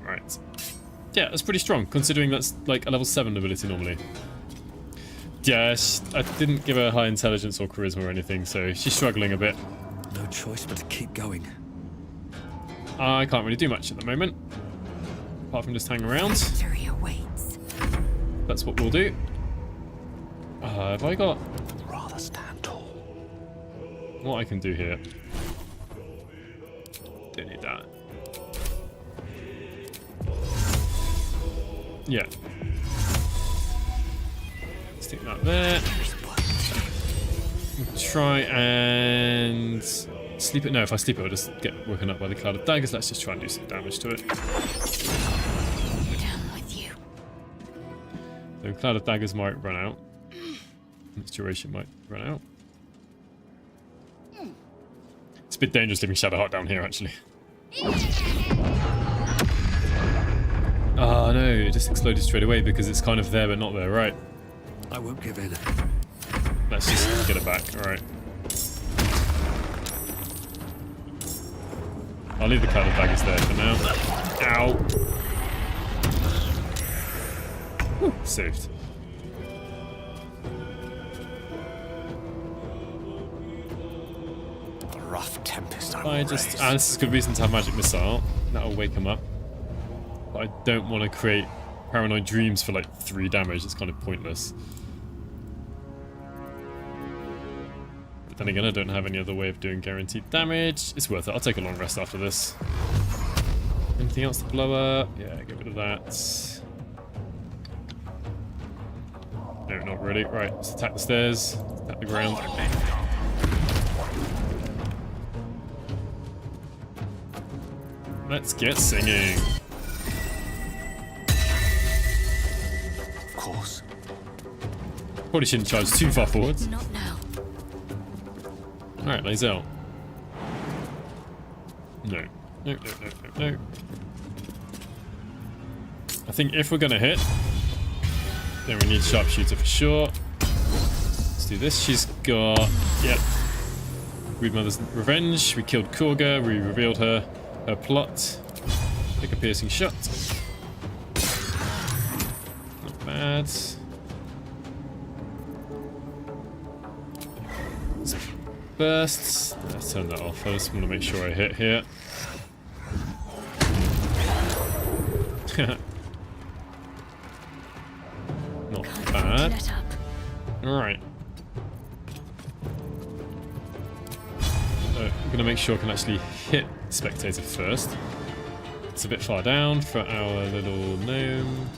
Right. Yeah, that's pretty strong, considering that's like a level 7 ability normally. Yeah, I didn't give her high intelligence or charisma or anything, so she's struggling a bit. No choice but to keep going. I can't really do much at the moment. Apart from just hang around. Victory awaits. That's what we'll do. Have I got... Rather stand tall. what I can do here? Don't need that. Yeah. Stick that there. Try and sleep it. No, if I sleep it, I'll just get woken up by the cloud of daggers. Let's just try and do some damage to it. Down with you. The cloud of daggers might run out. Its duration might run out. It's a bit dangerous leaving Shadowheart down here, actually. Oh no, it just exploded straight away because it's kind of there but not there, right? I won't give in. Let's just get it back, alright. I'll leave the cloud of daggers there for now. Ow! Whew, saved. A rough tempest I I will just... raise. this is a good reason to have Magic Missile. That'll wake him up. But I don't want to create Paranoid Dreams for like 3 damage. It's kind of pointless. But then again, I don't have any other way of doing guaranteed damage. It's worth it. I'll take a long rest after this. Anything else to blow up? Yeah, get rid of that. No, not really. Right, let's attack the stairs. Attack the ground. Let's get singing. Of course. Probably shouldn't charge too far forwards. Not now. Alright, lays out. No. No, no, no, no, no. I think if we're gonna hit, then we need sharpshooter for sure. Let's do this. She's got... Yep. Broodmother's revenge. We killed Kurga. We revealed her plot. Take a piercing shot. Not bad. Bursts. Let's turn that off. I just want to make sure I hit here. Not bad. Alright. I'm going to make sure I can actually hit Spectator first. It's a bit far down for our little gnome.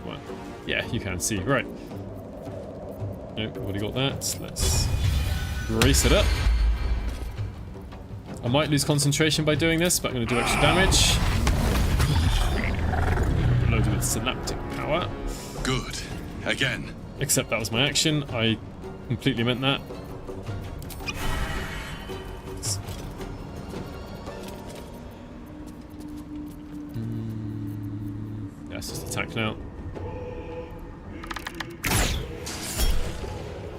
What? Yeah, you can see. Right. Nope, already got that. Let's brace it up. I might lose concentration by doing this, but I'm going to do extra damage. Loaded with synaptic power. Good. Again. Except that was my action. I completely meant that. Let's just attack now.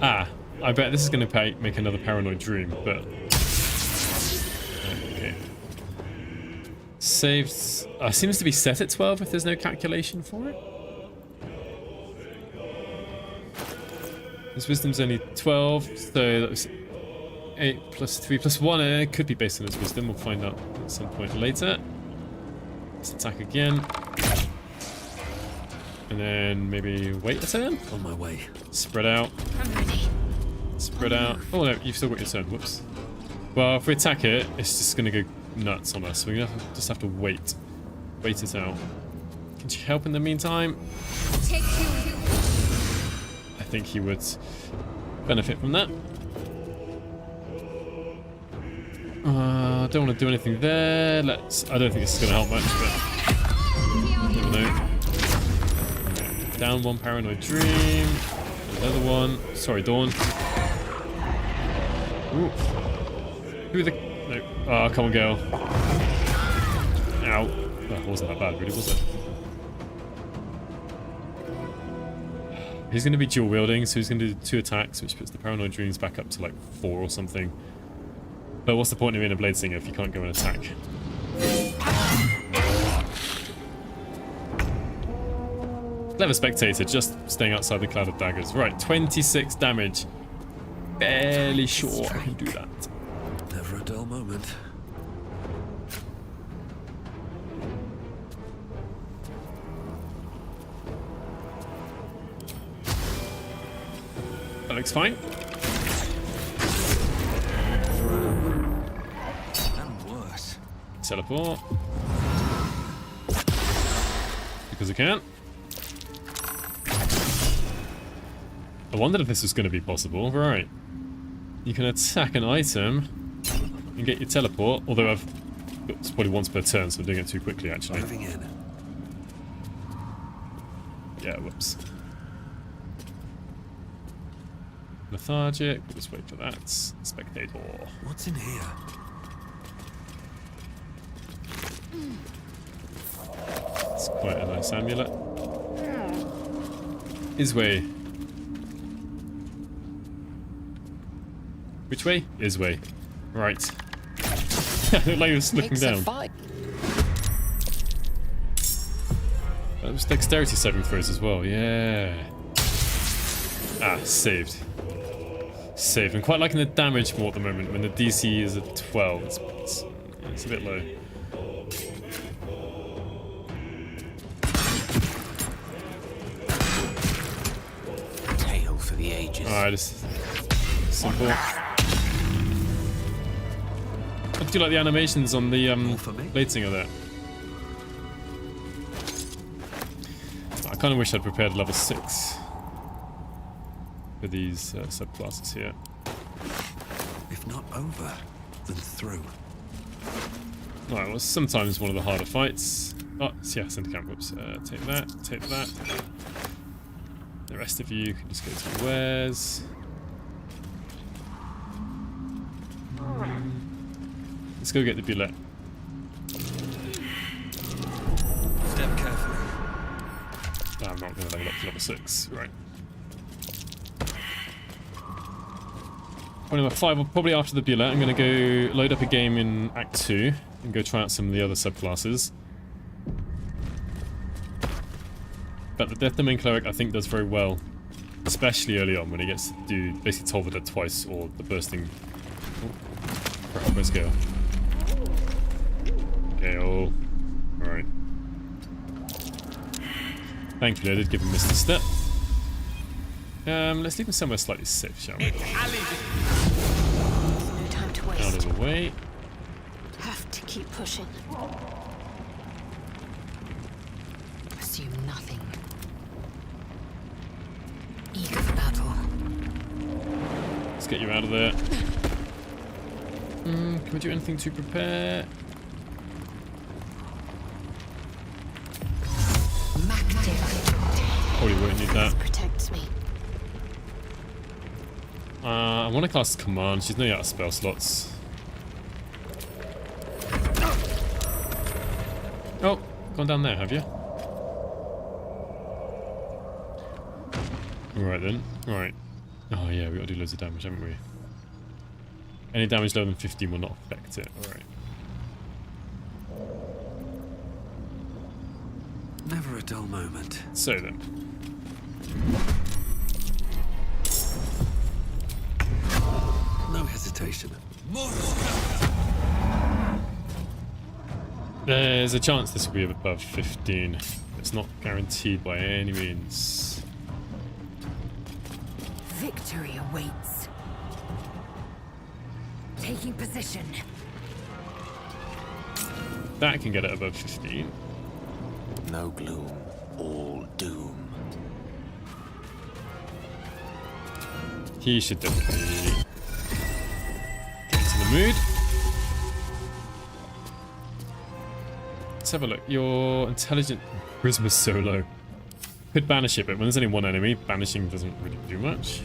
Ah, I bet this is going to make another paranoid dream, but... Okay. Saved... seems to be set at 12 if there's no calculation for it. His wisdom's only 12, so that was 8 plus 3 plus 1. It could be based on his wisdom. We'll find out at some point later. Let's attack again. And then maybe wait a turn? On my way. Spread out. I'm ready. Spread out. Oh no, you've still got your turn. Whoops. Well, if we attack it, it's just going to go nuts on us. We're going to just have to wait. Wait it out. Can you help in the meantime? Take you. I think he would benefit from that. I don't want to do anything there. I don't think this is going to help much, but never know. Down one paranoid dream. Another one. Sorry, Dawn. Ooh. Who the... No. Oh, come on, girl. Ow. That wasn't that bad, really, was it? He's going to be dual wielding, so he's going to do 2 attacks, which puts the paranoid dreams back up to like 4 or something. But what's the point of being a blade singer if you can't go and attack? Clever Spectator, just staying outside the cloud of daggers. Right, 26 damage. Barely sure I can do that. Never a dull moment. That looks fine. And worse. Teleport. Because I can. I wondered if this was going to be possible. Right. You can attack an item and get your teleport, although it's probably once per turn, so I'm doing it too quickly, actually. Diving in. Yeah, whoops. Lethargic. We'll just wait for that. Spectator. What's in here? It's quite a nice amulet. His way. Which way? His way. Right. Looked like he was looking down. That was dexterity saving throws as well. Yeah. Ah, saved. Saved. I'm quite liking the damage more at the moment when the DC is at 12. It's a bit low. Tale for the ages. Alright, just simple. I do like the animations on the blade singer there. I kind of wish I'd prepared level 6 for these subclasses here. If not over, then through. Alright, well, sometimes one of the harder fights. Oh, yeah, send to camp. Whoops. Take that, take that. The rest of you can just go to wares. Let's go get the billet. Step carefully. No, I'm not going to level up to level 6. Right. Point number 5, probably after the Beulah, I'm going to go load up a game in Act 2 and go try out some of the other subclasses. But the Death Domain Cleric I think does very well, especially early on when it gets to do basically Toll the Dead twice or the bursting. Oh, crap, let's go. Gale. Alright. Thankfully I did give him Mr. Step. Let's leave him somewhere slightly safe, shall we? No time to waste. Out of the way. Have to keep pushing. Assume nothing. Eager for battle. Let's get you out of there. Can we do anything to prepare? Probably won't need that. Protects me. I want to cast Command. She's nearly out of spell slots. Oh, gone down there, have you? Alright then. Alright. Oh yeah, we got to do loads of damage, haven't we? Any damage lower than 15 will not affect it. Alright. Never a dull moment. So then. No hesitation. There's a chance this will be above 15. It's not guaranteed by any means. Victory awaits. Taking position. That can get it above 15. No gloom, all doom. He should definitely get into the mood. Let's have a look. Your intelligent charisma so low. Could banish it, but when there's only one enemy, banishing doesn't really do much.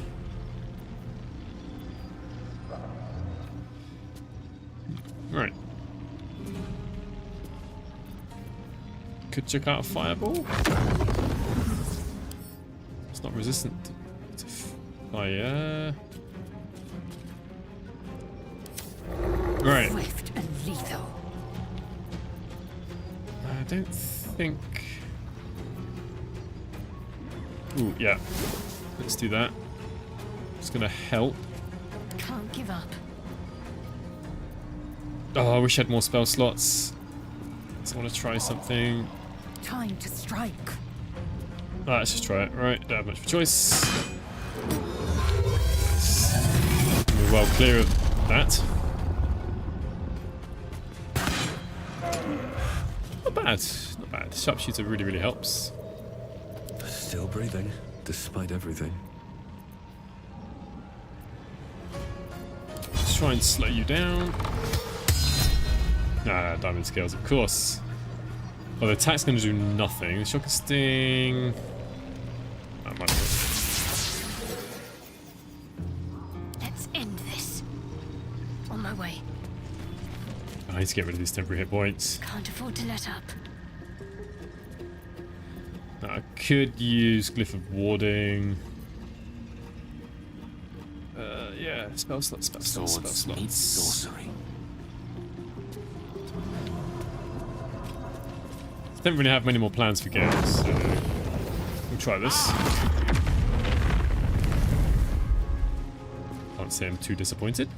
Right. Could check out a fireball. It's not resistant to fire. Right. Swift and lethal. I don't think. Ooh, yeah. Let's do that. It's gonna help. Can't give up. Oh, I wish I had more spell slots. So I want to try something. Time to strike. Ah, let's just try it. Right, don't have much of a choice. We're well clear of that. Not bad. Not bad. Sharpshooter really, really helps. Still breathing, despite everything. Let's try and slow you down. Ah, diamond scales, of course. Oh, the attack's going to do nothing. The shock and sting. That might work. Let's end this. On my way. I need to get rid of these temporary hit points. Can't afford to let up. I could use Glyph of Warding. Yeah, spell slots, spell slots, spell Swords meet slots. sorcery. Don't really have many more plans for games, so we'll try this. Can't say I'm too disappointed.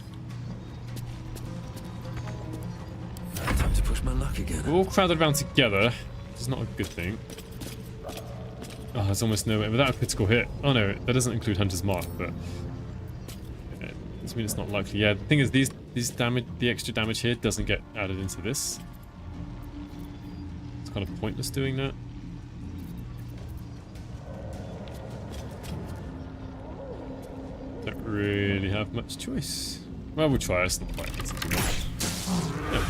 Time to push my luck again. We're all crowded around together, which is not a good thing. Oh, there's almost no way. Without a critical hit. Oh no, that doesn't include Hunter's Mark, but doesn't mean it's not likely. Yeah, the thing is, these damage, the extra damage here doesn't get added into this. It's kind of pointless doing that. Don't really have much choice. Well, we'll try. It's not quite too much. Yeah,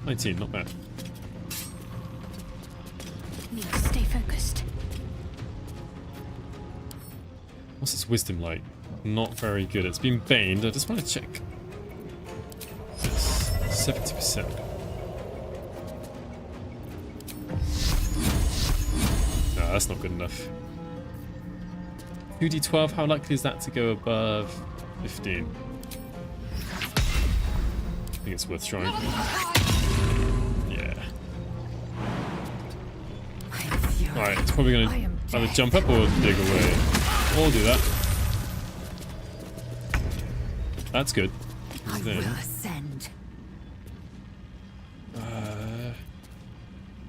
19, not bad. Need to stay focused. What's its wisdom like? Not very good. It's been baned. I just want to check. 70%. No, that's not good enough. 2d12, how likely is that to go above 15? think it's worth trying. Yeah. Alright, it's probably going to either jump up or dig away. Or do that. That's good. I will ascend.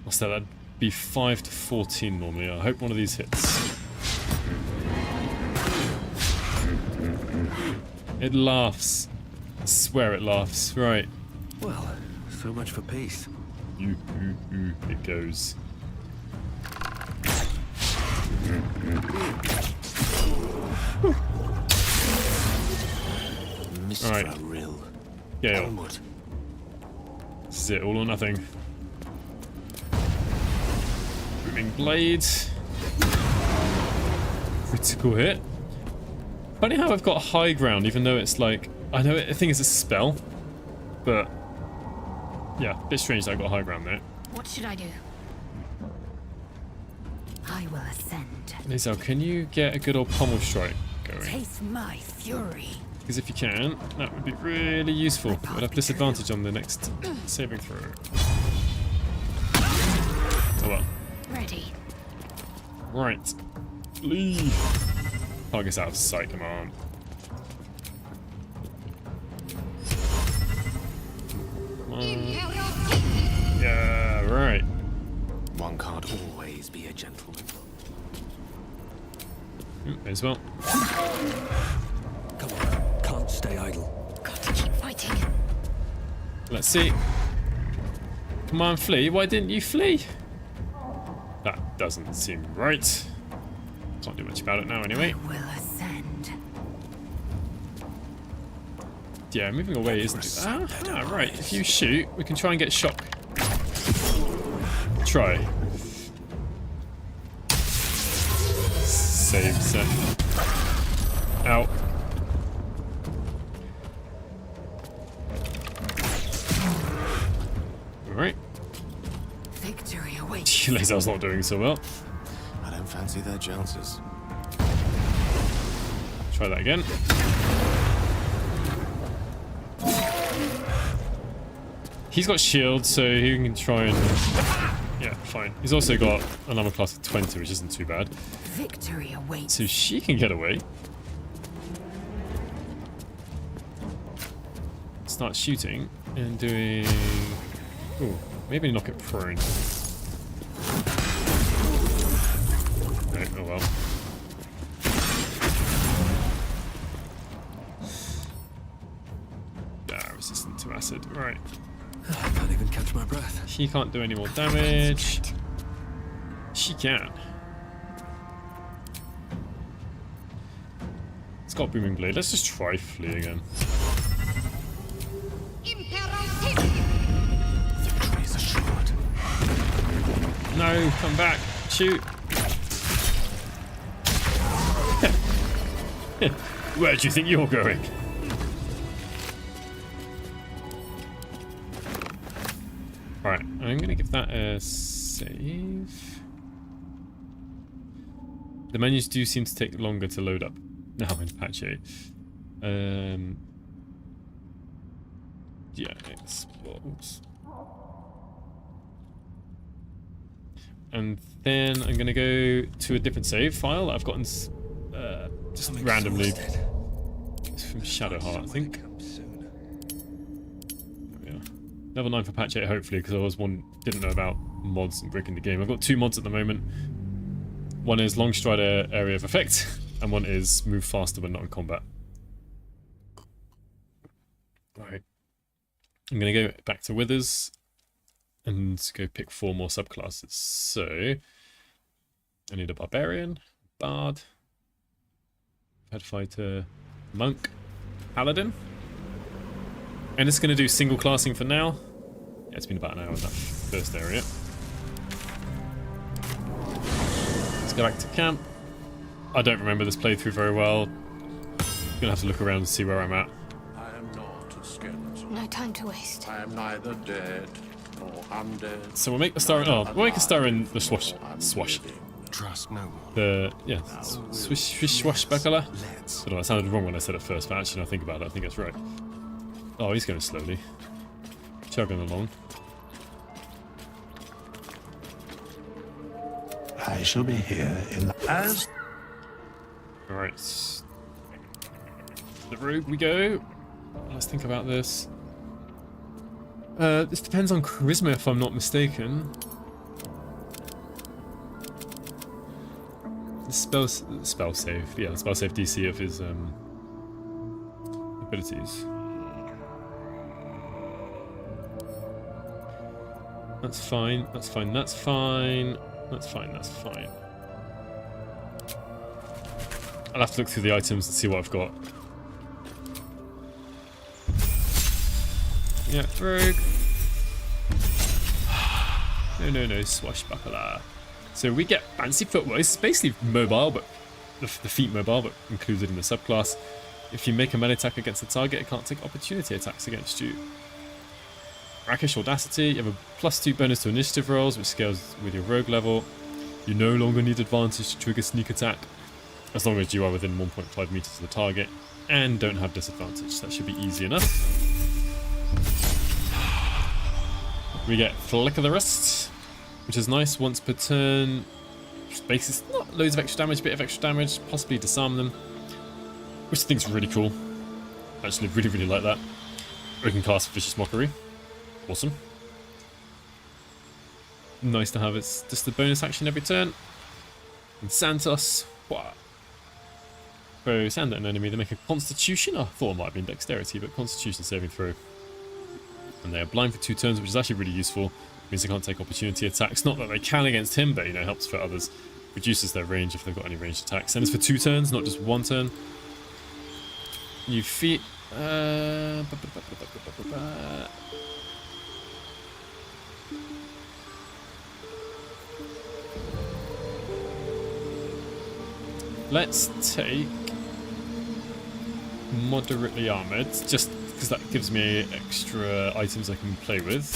What's that? That'd be 5 to 14 normally. I hope one of these hits. It laughs. I swear it laughs. Right. Well, so much for peace. It goes. Alright. Yeah. Onward. This is it, all or nothing. Booming blade. Critical hit. Funny how I've got high ground, even though it's like... I think it's a spell. But... yeah, a bit strange that I got high ground there. What should I do? I will ascend. Lizelle, can you get a good old pommel strike going? Taste my fury. Because if you can, that would be really useful. I'd have disadvantage on the next saving throw. Oh well. Ready. Right. Leave. Target's out of sight, come on. Come on. Yeah, right. One can't always be a gentleman. May as well. Come on, can't stay idle. Got to keep fighting. Let's see. Come on, flee. Why didn't you flee? That doesn't seem right. Can't do much about it now anyway. I will ascend. Yeah, moving away isn't... right. If you shoot, we can try and get shock. Try. Save set. Out. Alright. Victory awaits. Lizelle's not doing so well. I don't fancy their chances. Try that again. He's got shield, so he can try and... yeah, fine. He's also got an armor class of 20, which isn't too bad. Victory awaits. So she can get away. Start shooting and doing... ooh, maybe knock it prone. Right, oh well. Resistant to acid. Right. I can't even catch my breath. She can't do any more damage. She can. It's got Booming Blade. Let's just try flee again. Victory's assured. No, come back. Shoot. Where do you think you're going? Alright, I'm going to give that a save. The menus do seem to take longer to load up now in patch 8. Yeah, explodes. And then I'm going to go to a different save file that I've gotten just randomly. It's from Shadowheart, I think. Level 9 for patch 8, hopefully, because I didn't know about mods and breaking the game. I've got 2 mods at the moment. One is Long Strider Area of Effect, and one is Move Faster when not in combat. Right. I'm going to go back to Withers and go pick 4 more subclasses. So, I need a Barbarian, Bard, Headfighter, Monk, Paladin. And it's going to do single classing for now. Yeah, it's been about an hour in that first area. Let's go back to camp. I don't remember this playthrough very well. I'm going to have to look around and see where I'm at. I am not a skeleton. No time to waste. I am neither dead nor undead. So we'll make the star in... oh, we'll make a star in the swash. Trust no one. The... yeah. Swish swashbuckler. I don't know, it sounded wrong when I said it first, but actually, now I think about it, I think that's right. Oh, he's going slowly. chugging along. I shall be here in as Alright. The rogue we go. Let's think about this. This depends on charisma if I'm not mistaken. The spell save. Yeah, the spell save DC of his abilities. That's fine, that's fine, that's fine. That's fine, that's fine. I'll have to look through the items and see what I've got. Yeah, rogue. No, swashbuckler. So we get fancy footwear. It's basically mobile, but the feet mobile, but included in the subclass. If you make a melee attack against the target, it can't take opportunity attacks against you. Rakish Audacity. You have a +2 bonus to initiative rolls, which scales with your rogue level. You no longer need advantage to trigger sneak attack, as long as you are within 1.5 meters of the target and don't have disadvantage. That should be easy enough. We get Flick of the Wrist, which is nice. Once per turn, basis not loads of extra damage, bit of extra damage, possibly disarm them, which I think is really cool. Actually, really like that. We can cast Vicious Mockery. Awesome. Nice to have. It's just a bonus action every turn. And Santos. What? Throw sand at an enemy. They make a Constitution. I thought it might have been Dexterity, but Constitution saving throw. And they are blind for 2 turns, which is actually really useful. Means they can't take opportunity attacks. Not that they can against him, but helps for others. Reduces their range if they've got any ranged attacks. And it's for 2 turns, not just 1 turn. New feat. Let's take moderately armored, just because that gives me extra items I can play with.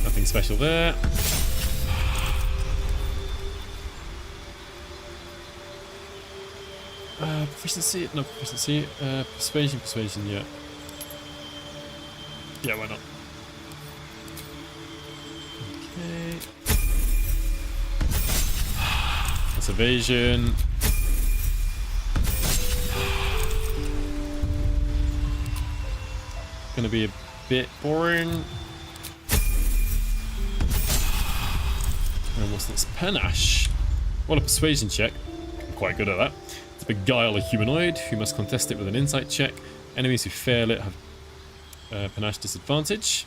Nothing special there. Proficiency? No proficiency. Persuasion, yeah. Yeah, why not? Okay. That's evasion. Gonna be a bit boring. And what's this? Panache. Well, a persuasion check. I'm quite good at that. It's a beguile a humanoid who must contest it with an insight check. Enemies who fail it have panache disadvantage.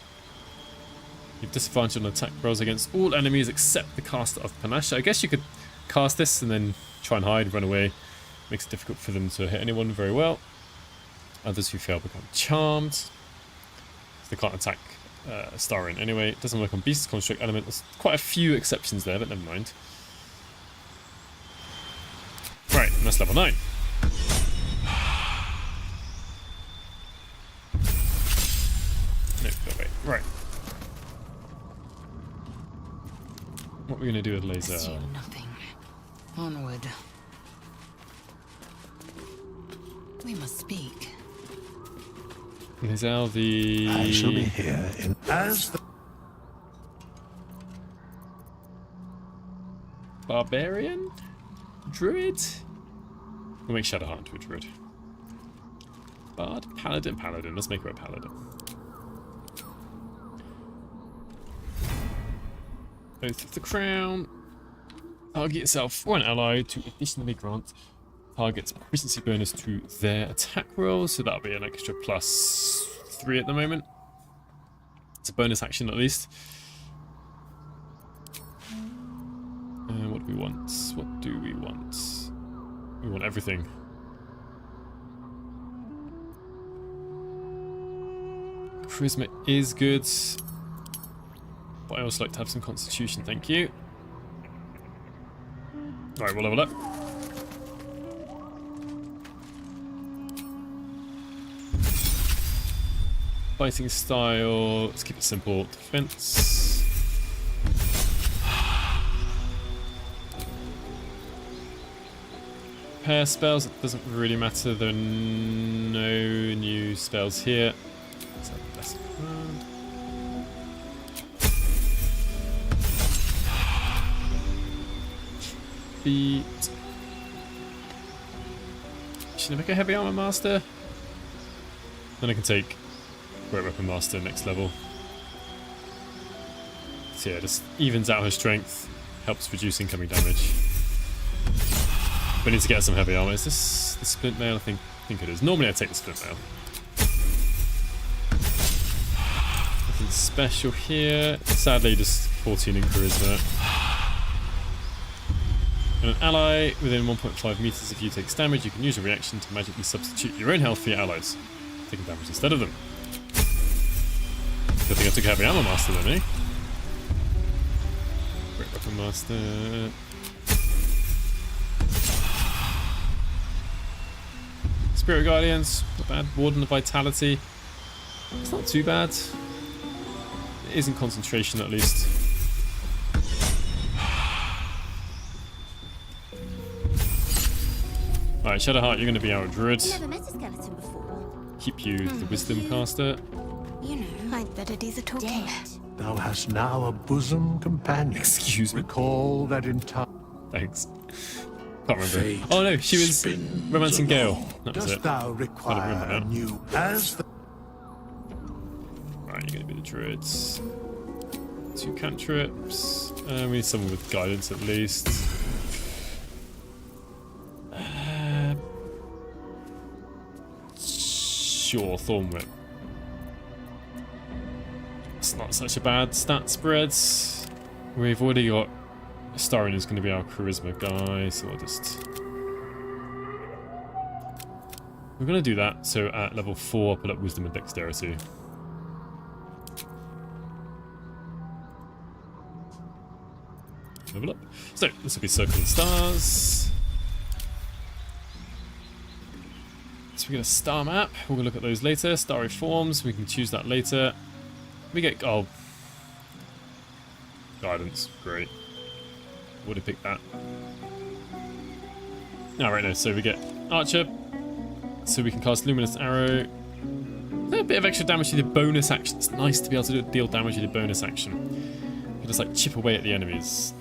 You have disadvantage on attack rolls against all enemies except the caster of panache. I guess you could cast this and then try and hide, run away. Makes it difficult for them to hit anyone very well. Others who fail become charmed. So they can't attack Starian anyway. It doesn't work on Beast Construct Element. There's quite a few exceptions there, but never mind. Right, and that's level 9. No, wait. Right. What are we going to do with laser? Assume nothing. Onward. We must speak. Laser, the... I shall be here in as the Barbarian? Druid? We'll make Shadowheart into a druid. Bard? Paladin. Let's make her a paladin. Oath of the Crown. Target yourself or an ally to additionally grant targets proficiency bonus to their attack rolls, so that'll be an extra +3 at the moment. It's a bonus action at least. What do we want? What do we want? We want everything. Charisma is good, but I also like to have some constitution, thank you. Alright, we'll level up. Fighting style, let's keep it simple. Defense. repair spells. It doesn't really matter. There are no new spells here. Let's have the best command. Feet. Should I make a heavy armor master? Then I can take great weapon master next level. So yeah, just evens out her strength, helps reduce incoming damage. We need to get some heavy armor. Is this the splint mail? I think it is. Normally I take the splint mail. Nothing special here. Sadly, just 14 in charisma. And an ally within 1.5 meters, if you take damage, you can use a reaction to magically substitute your own health for your allies, taking damage instead of them. Good thing I took heavy armor master then, eh? Great weapon master. Spirit Guardians, not bad. Warden of Vitality. It's not too bad. It is in concentration at least. Alright, Shadowheart, you're going to be our druid. Never met a skeleton before. Keep you the wisdom caster. You know, I'd better do the talking. Thou hast now a bosom companion. Excuse me. Recall that in time. Thanks. Can't remember. Oh no, she was romancing Gale. That was Dost it. thou require a new as the Right, you're going to be the druids. 2 cantrips. We need someone with guidance at least. Sure, Thorn Whip. It's not such a bad stat spread. We've already got Starion is going to be our charisma guy, so we'll just... We're going to do that, so at level 4 put up wisdom and dexterity. Level up. So, this will be Circle and Stars. So we get a star map. We'll look at those later. Starry forms. We can choose that later. We get guidance. Great. Would have picked that. Right now. So we get Archer. So we can cast Luminous Arrow. A bit of extra damage to the bonus action. It's nice to be able to deal damage with the bonus action. You can just like chip away at the enemies.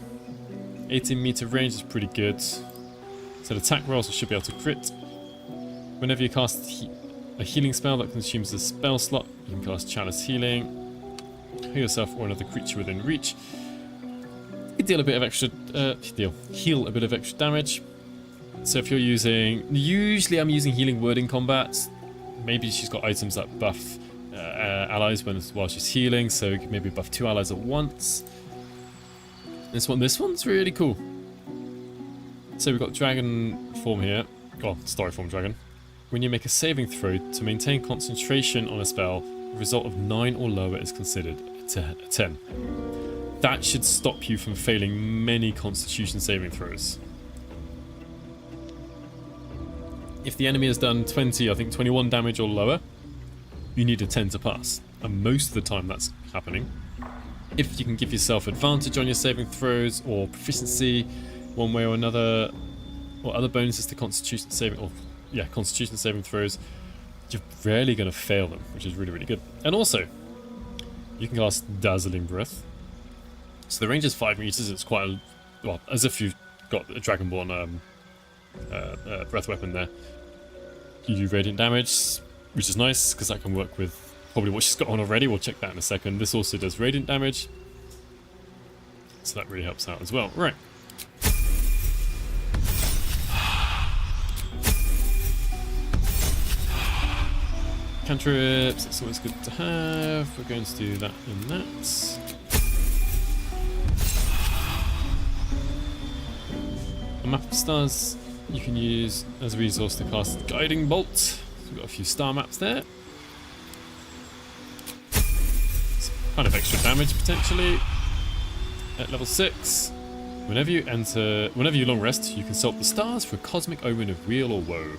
18-meter range is pretty good. So attack rolls we should be able to crit. Whenever you cast a healing spell that consumes a spell slot, you can cast Chalice Healing. Heal yourself or another creature within reach. You deal a bit of extra, heal a bit of extra damage. So if you're using, usually I'm using Healing Word in combat. Maybe she's got items that buff allies while she's healing, so you can maybe buff 2 allies at once. This one's really cool. So we've got Dragon form here, Starry form Dragon. When you make a saving throw to maintain concentration on a spell, a result of 9 or lower is considered a 10. That should stop you from failing many Constitution saving throws. If the enemy has done 20, I think 21 damage or lower, you need a 10 to pass. And most of the time that's happening. If you can give yourself advantage on your saving throws or proficiency one way or another, or other bonuses to Constitution saving, Constitution saving throws, you're rarely going to fail them, which is really, really good. And also, you can cast Dazzling Breath. So the range is 5 meters. It's quite as if you've got a Dragonborn breath weapon there. You do radiant damage, which is nice because that can work with probably what she's got on already. We'll check that in a second. This also does radiant damage, so that really helps out as well. Right. Cantrips, it's always good to have. We're going to do that and that. A map of stars you can use as a resource to cast Guiding Bolt. So we've got a few star maps there. Some kind of extra damage potentially. At level 6, whenever you long rest, you consult the stars for a cosmic omen of weal or woe.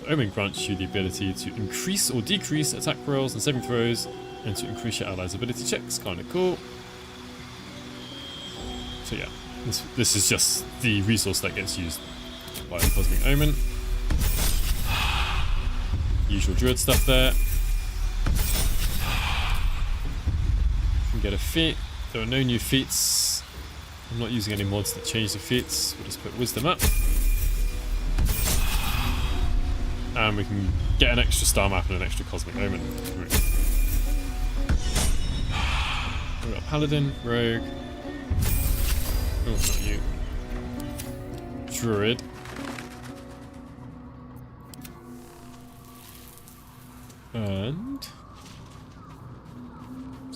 The omen grants you the ability to increase or decrease attack rolls and saving throws, and to increase your allies' ability checks. Kind of cool. So yeah, this is just the resource that gets used By the Cosmic Omen. Usual druid stuff there. Can get a feat. There are no new feats. I'm not using any mods that change the feats. We'll just put wisdom up. And we can get an extra star map and an extra Cosmic Omen. We've got Paladin, Rogue. Oh, not you. Druid. And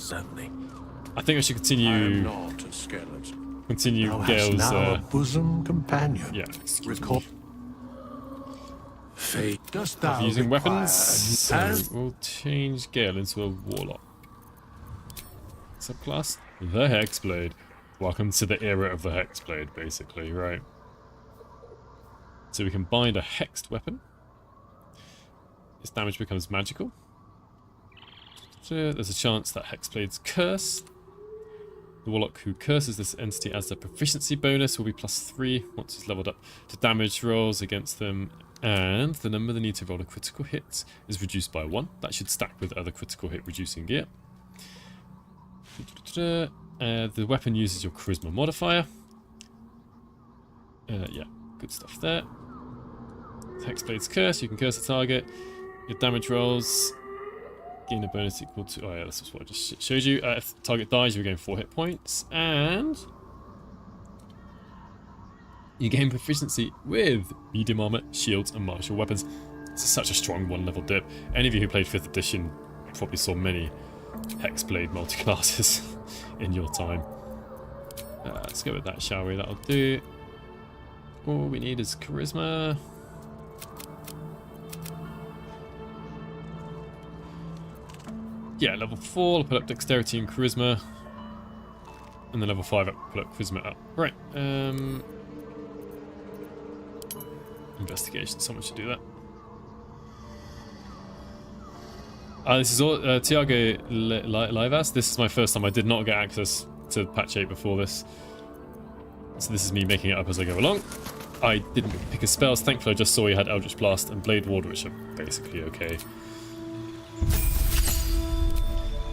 Certainly. I think I should I am continue. not a skeleton. Continue Thou hast Gale's. now a bosom companion. Yeah. Recall. Fate. Dost Of thou using require weapons, so as we'll change Gale into a warlock. Subclass? The Hexblade. Welcome to the era of the Hexblade, basically, right? So we can bind a hexed weapon. Its damage becomes magical. So there's a chance that Hexblade's curse. The warlock who curses this entity as a proficiency bonus will be +3 once it's leveled up to damage rolls against them. And the number they need to roll a critical hit is reduced by 1. That should stack with other critical hit reducing gear. The weapon uses your charisma modifier. Yeah, good stuff there. Hexblade's curse, you can curse a target. Your damage rolls gain a bonus equal to... Oh yeah, this is what I just showed you. If the target dies, you gain 4 hit points. And you gain proficiency with medium armor, shields, and martial weapons. It's such a strong 1-level dip. Any of you who played 5th edition probably saw many Hexblade multi-classes in your time. Let's go with that, shall we? That'll do. All we need is charisma. Yeah, level 4, I'll put up dexterity and charisma. And then level 5, I'll put up charisma up. Right, investigation, someone should do that. This is all Tiago Livas. This is my first time. I did not get access to patch 8 before this. So this is me making it up as I go along. I didn't pick his spells. Thankfully, I just saw he had Eldritch Blast and Blade Ward, which are basically okay.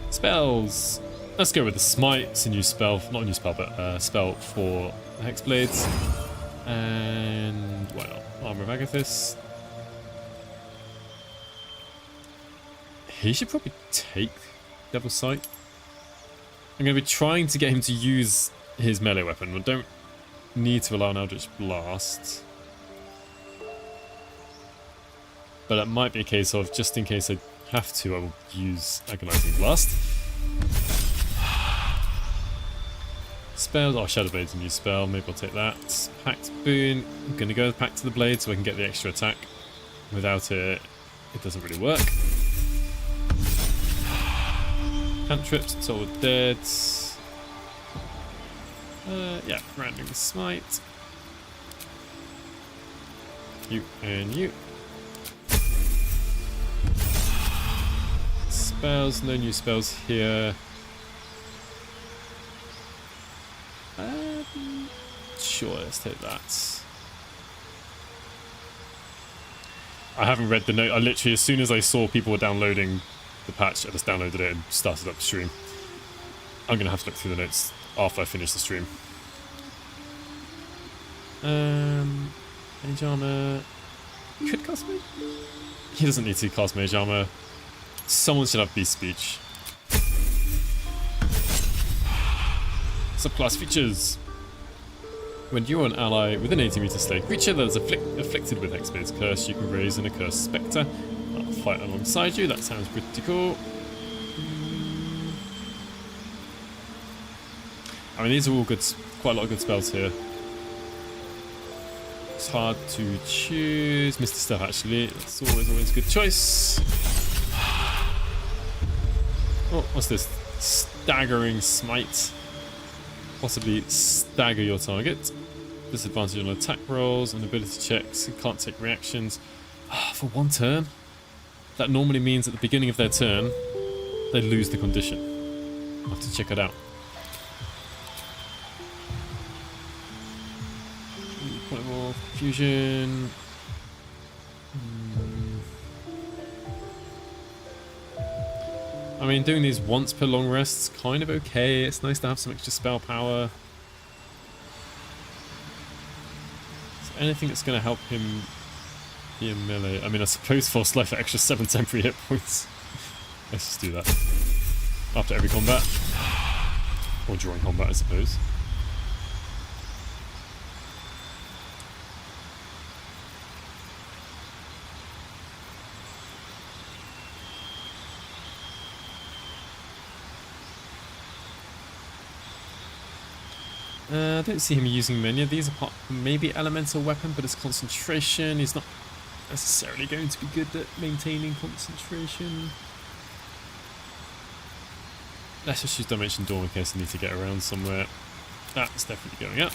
Spells. Let's go with the Smite. It's a new spell. Not a new spell, but a spell for the Hexblades. And why not? Armor of Agathis. He should probably take Devil's Sight. I'm going to be trying to get him to use his melee weapon. We don't need to allow an Eldritch Blast. But it might be a case of, just in case I have to, I will use Agonizing Blast. Spells. Oh, Shadow Blade's a new spell. Maybe I'll take that. Pact Boon. I'm going to go back to the blade so I can get the extra attack. Without it, it doesn't really work. Cantrips, Soul of Dead. Yeah, Random Smite. You and you. Spells, no new spells here. Sure, let's take that. I haven't read the note. I literally, as soon as I saw people were downloading the patch, I just downloaded it and started up the stream. I'm going to have to look through the notes after I finish the stream. Mage Armor. He could cast Mage? He doesn't need to cast Mage Armor. Someone should have Beast Speech. Subclass features. When you or an ally with an 80-meter slay creature that is afflicted with Hexblade's curse, you can raise an accursed spectre. I'll fight alongside you. That sounds pretty cool. I mean, these are all good, quite a lot of good spells here. It's hard to choose. Misty Step, actually. That's always a good choice. Oh, what's this? Staggering Smite. Possibly stagger your target. Disadvantage on attack rolls and ability checks. You can't take reactions. For 1 turn? That normally means at the beginning of their turn, they lose the condition. I'll have to check it out. Fusion. I mean, doing these once per long rest's kind of okay. It's nice to have some extra spell power. So anything that's going to help him be a melee. I mean, I suppose False Life for extra 7 temporary hit points. Let's just do that. After every combat. Or during combat, I suppose. I don't see him using many of these apart from maybe elemental weapon, but his concentration, he's not necessarily going to be good at maintaining concentration. Let's just use Dimension Dawn in case I need to get around somewhere. That's definitely going up.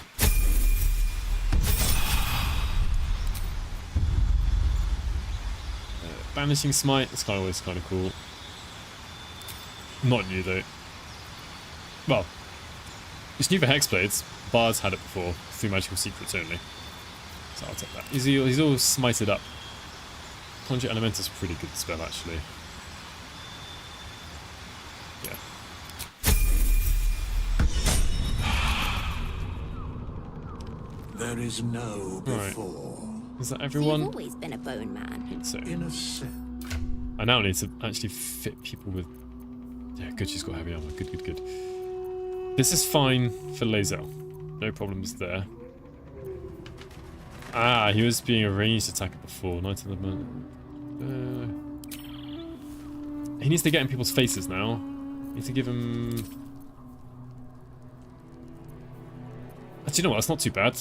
Banishing Smite, that's always kind of cool. Not new though. Well, it's new for Hexblades. Bards had it before, through Magical Secrets only. So I'll take that. He's all smited up. Conjure Elemental's a pretty good spell actually. Yeah. There is no before. Is that everyone? You've always been a bone man. I think so. In a sense. I now need to actually fit people with... Yeah, good, she's got heavy armor. Good, good, good. This is fine for Lae'zel. No problems there. Ah, he was being a ranged attacker before. Knight of the Moon. He needs to get in people's faces now. Need to give him... Actually, you know what? That's not too bad.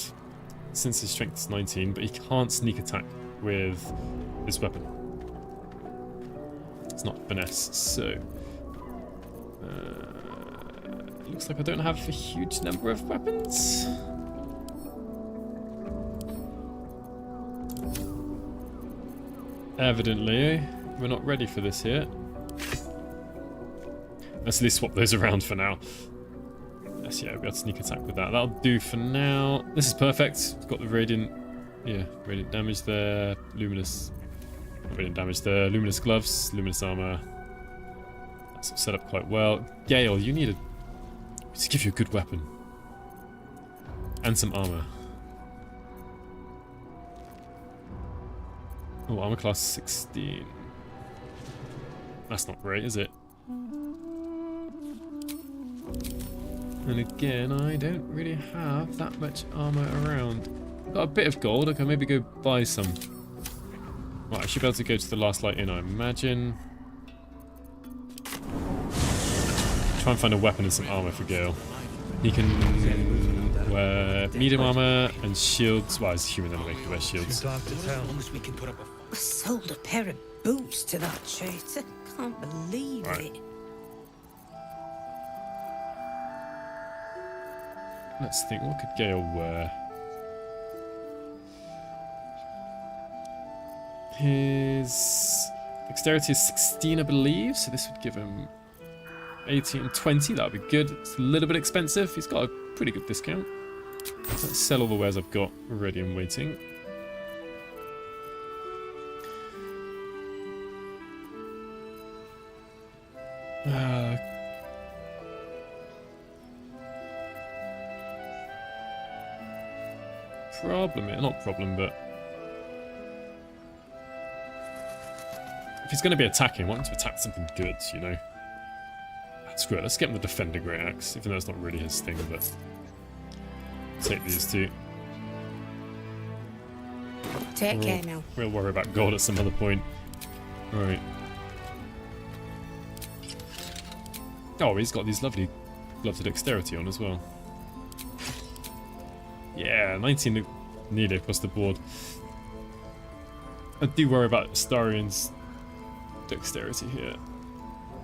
Since his strength is 19, but he can't sneak attack with this weapon. It's not finesse, so... looks like I don't have a huge number of weapons. Evidently, we're not ready for this yet. Let's at least swap those around for now. Yes, yeah, we'll be able to sneak attack with that. That'll do for now. This is perfect. We've got the radiant, yeah, radiant damage there. Luminous, not radiant damage there. Luminous gloves, luminous armor. That's set up quite well. Gale, you need to give you a good weapon and some armor. Oh, armor class 16. That's not great, is it? And again, I don't really have that much armor around. Got a bit of gold. I can maybe go buy some. Right, I should be able to go to the Last Light Inn, I imagine. Try and find a weapon and some armor for Gale. He can wear medium armor and shields. Well, he's human anyway, he wears shields. I sold a pair of boots to that traitor. Can't believe it. Let's think, what could Gale wear? His dexterity is 16, I believe, so this would give him 18 and 20, that would be good. It's a little bit expensive, he's got a pretty good discount. Let's sell all the wares I've got ready and waiting. Not problem, but if he's going to be attacking, I want him to attack something good, you know. Screw it, let's get him the Defender Great Axe, even though it's not really his thing, but take these two. Take care now. We'll worry about gold at some other point. Alright. Oh, he's got these lovely gloves of dexterity on as well. Yeah, 19 nearly across the board. I do worry about Astarian's dexterity here.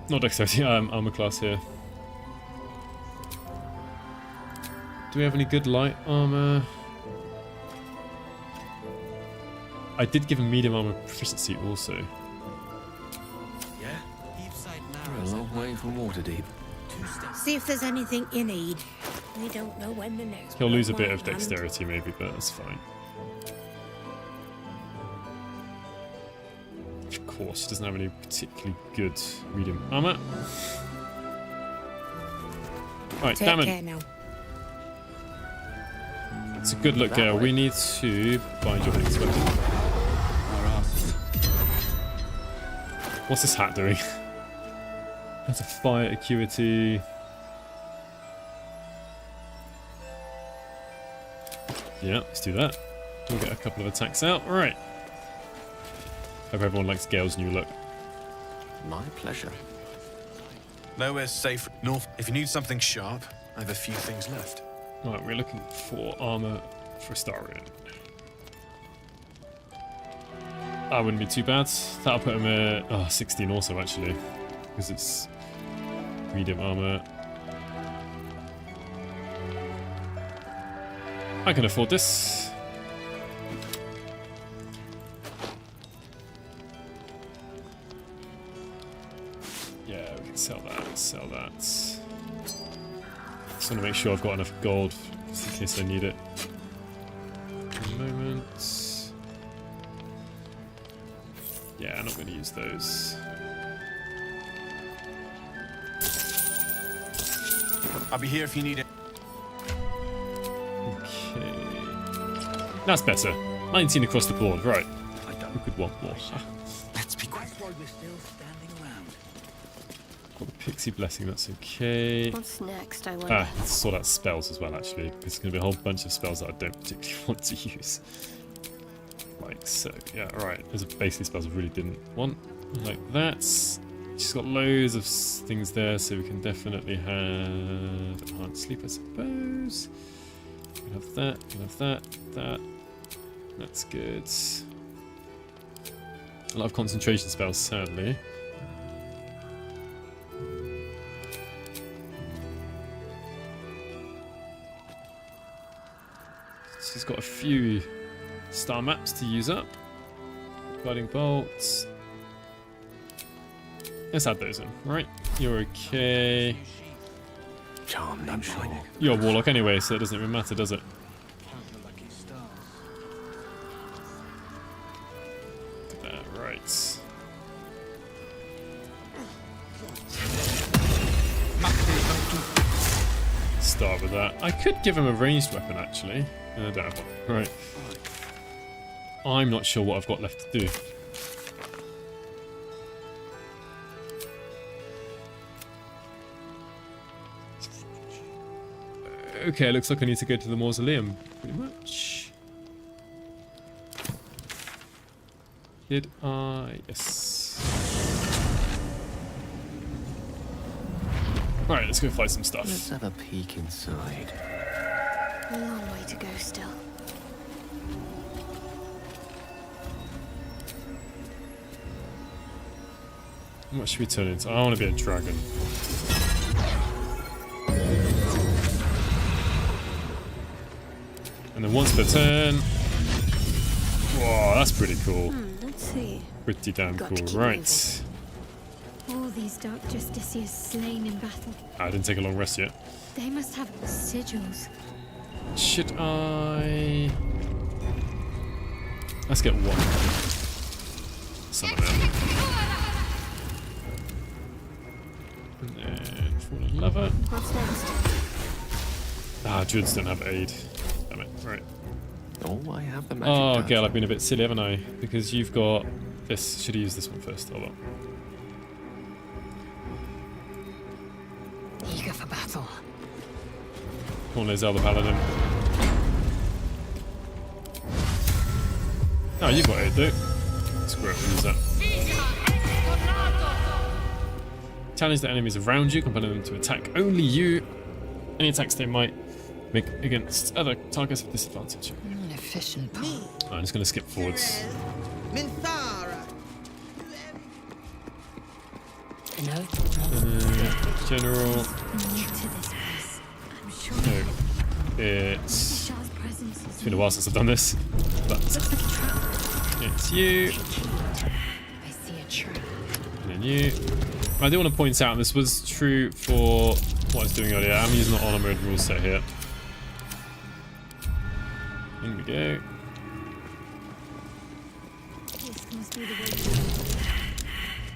Not dexterity, armor class here. Do we have any good light armor? I did give him medium armor proficiency also. Yeah? We're a long way from Waterdeep. See if there's anything you need. We don't know when the next. He'll lose a bit of dexterity maybe, but that's fine. course. She doesn't have any particularly good medium armor. Right, damn it. It's a good look, girl. We need to find your next weapon. What's this hat doing? That's a fire acuity. Yeah, let's do that. We'll get a couple of attacks out. All right. Hope everyone likes Gale's new look. My pleasure. Nowhere's safe north. If you need something sharp, I have a few things left. Right, we're looking for armor for Larian. That wouldn't be too bad. That'll put him at 16 also, actually, because it's medium armor. I can afford this. Yeah, we can sell that, sell that. Just want to make sure I've got enough gold just in case I need it. For a moment. Yeah, I'm not going to use those. I'll be here if you need it. Okay. That's better. 19 across the board, right. We could want more. Let's be quick. Got the Pixie Blessing, that's okay. What's next, I wonder? Let's sort out spells as well, actually. There's going to be a whole bunch of spells that I don't particularly want to use. Like so. Yeah, alright. Those are basically spells I really didn't want. Like that. She's got loads of things there, so we can definitely have enhanced sleep, I suppose. We can have that, we can have that, that. That's good. A lot of concentration spells, sadly. She's got a few star maps to use up. Guiding bolts. Let's add those in, right? You're okay. Charm name shining. You're a warlock anyway, so it doesn't even matter, does it? Right. Start with that. I could give him a ranged weapon, actually. No doubt. Right. I'm not sure what I've got left to do. Okay, looks like I need to go to the mausoleum, pretty much. Did I? Yes. Alright, let's go fight some stuff. Let's have a peek inside. A long way to go still. What should we turn into? I want to be a dragon. And then once per turn. Whoa, that's pretty cool. Let's see. Pretty damn Got to cool. keep Right. All these dark justiciars slain in battle. I didn't take a long rest yet. They must have sigils. Should I? Let's get one. Summon them. And then Fallen Lover. What's next? Druids don't have aid. Damn it. Right. Oh, I have the magic. Oh, girl, I've been a bit silly, haven't I? Because you've got this. Should have used this one first. Hold on. Eager for battle. Come on, Zelda Paladin. Oh, you've got aid, though. Screw it, we'll use that. Challenge the enemies around you, compelling them to attack only you. Any attacks they might make against other targets with disadvantage. An efficient path. I'm just going to skip forwards. General. No, it's been a while since I've done this, but it's you. I see a trap. And then you. I do want to point out, this was true for what I was doing earlier. I'm using the honor mode rule set here. In we go. This must be the way.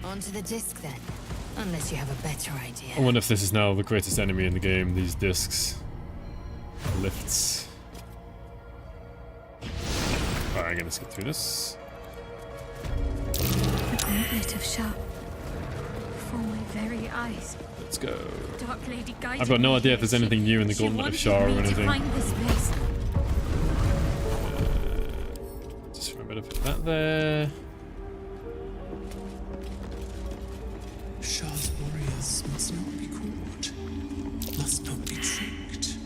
Onto the disc then. Unless you have a better idea. I wonder if this is now the greatest enemy in the game, these discs. Lifts. Alright, I'm gonna skip through this. A gauntlet of sharp for my very eyes. Let's go. Dark Lady guided I've got no me idea if here. there's anything new in the She Gauntlet of wanted Shar or me to anything. find this place. Just remember to put that there. Shar's warriors must not be caught, must not be tricked.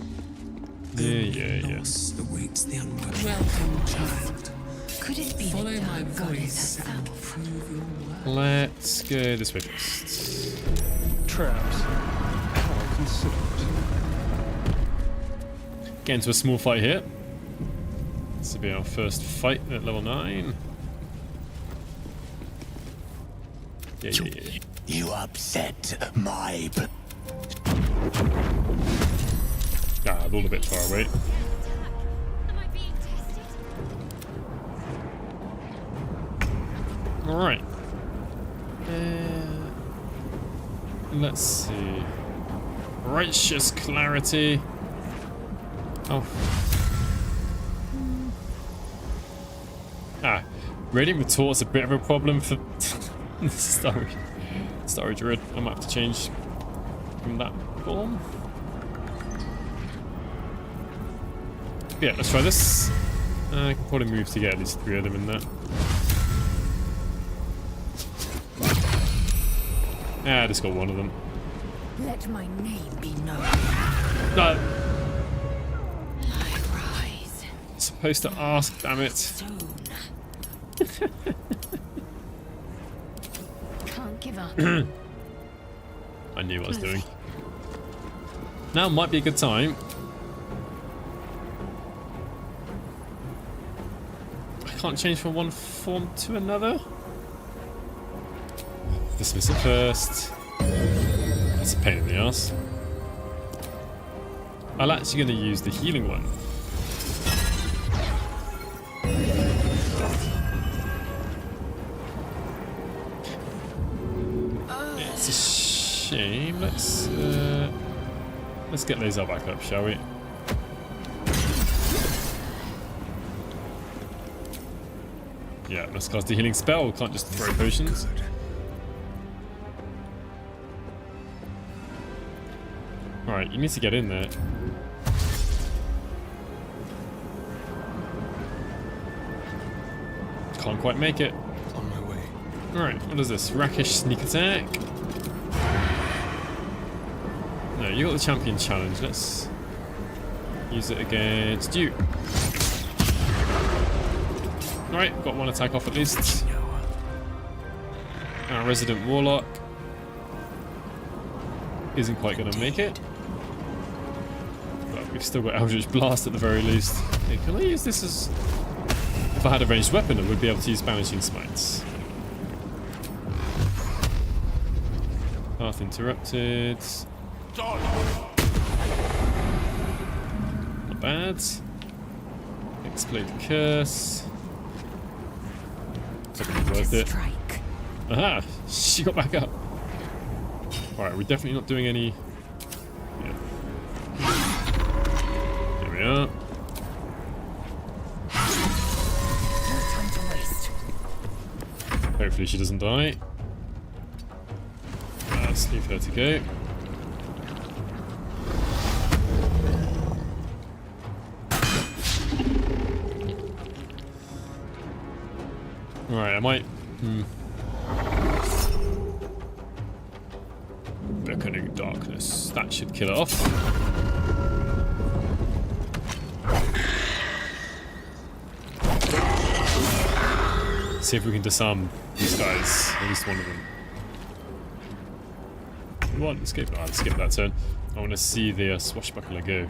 Yeah. Loss awaits the unwary. Welcome, child. Could it be Follow the my dark goddess voice and herself? prove your worth. Let's go this way first. Traps. How considerate. Get into a small fight here. This will be our first fight at level 9. Yeah. You upset my... Ah, a little bit far away. Am I being tested? Alright. Let's see. Righteous clarity. Oh. Raiding with Tort's a bit of a problem for Starry Druid. I might have to change from that form. Yeah, let's try this. I can probably move to get at least 3 of them in there. I just got 1 of them. Let my name be known. No. I rise Supposed to ask, damn it. soon. Can't give up. I knew what I was doing. Now might be a good time. I can't change from one form to another. Dismiss it first. That's a pain in the ass. I'm actually going to use the healing one. It's a shame. Let's get Laser back up, shall we? Yeah, let's cast the healing spell. Can't just throw potions. Alright, you need to get in there. Can't quite make it. On my way. Alright, what is this? Rakish sneak attack? No, you got the champion challenge. Let's use it against you. Alright, got 1 attack off at least. Our resident warlock isn't quite going to make it. But we've still got Eldritch Blast at the very least. Okay, can I use this as... If I had a ranged weapon, I would be able to use Banishing Smites. Path interrupted. Not bad. Explode Curse. Probably worth it. Aha! She got back up. Alright, we're definitely not doing any... Yeah. Here we are. No time to waste. Hopefully she doesn't die. Let's leave her to go. Alright, I might... Beckoning Darkness. That should kill it off. See if we can disarm these guys. At least one of them. Come on, escape. Oh, let's skip that turn. I want to see the swashbuckler go.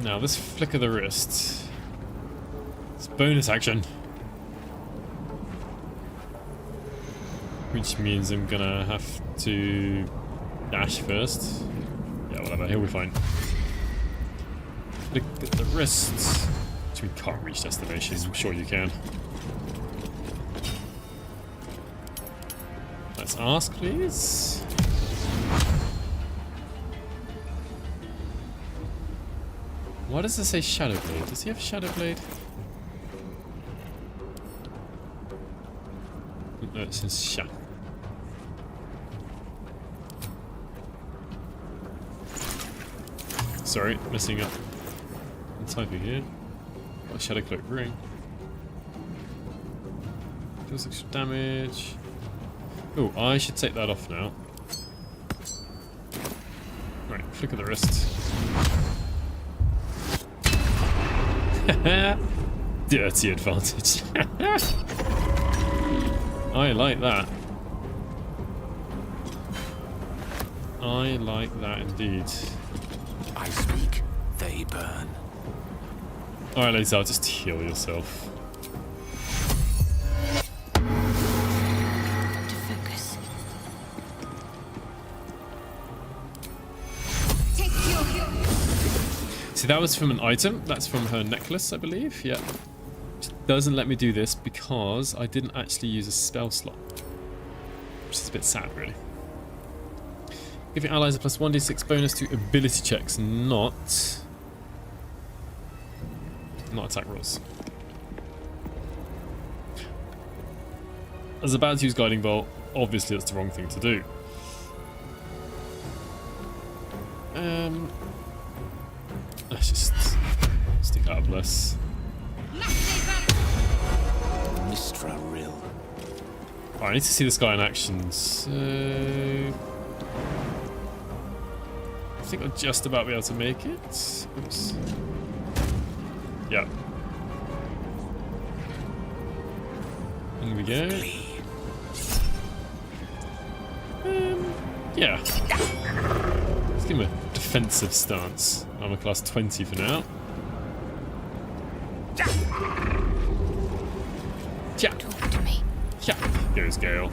Now, this flick of the wrist. It's bonus action. Which means I'm gonna have to dash first. Yeah, whatever, he'll be fine. Look at the wrists. So we can't reach destination. I'm sure you can. Let's ask, please. Why does it say Shadow Blade? Does he have Shadow Blade? No, it says Shadow. Sorry, messing up. I'm typing here. Got a Shadow Cloak ring. Deals extra damage. Oh, I should take that off now. Right, flick of the wrist. Dirty advantage. I like that. I like that indeed. I speak, they burn. Alright, ladies, I'll just heal yourself. To focus. Take your See, that was from an item. That's from her necklace, I believe. Yeah. It doesn't let me do this because I didn't actually use a spell slot. Which is a bit sad, really. Give your allies a plus 1d6 bonus to ability checks, not attack rolls. As about to use Guiding Bolt, obviously that's the wrong thing to do. Let's just stick out of bless. Mistra Rill. I need to see this guy in action, so I think I'll just about be able to make it. Oops. Yeah. In we go. Yeah. Let's give him a defensive stance. I'm a class 20 for now. Yeah. talk to me. Yeah. Goes Gale.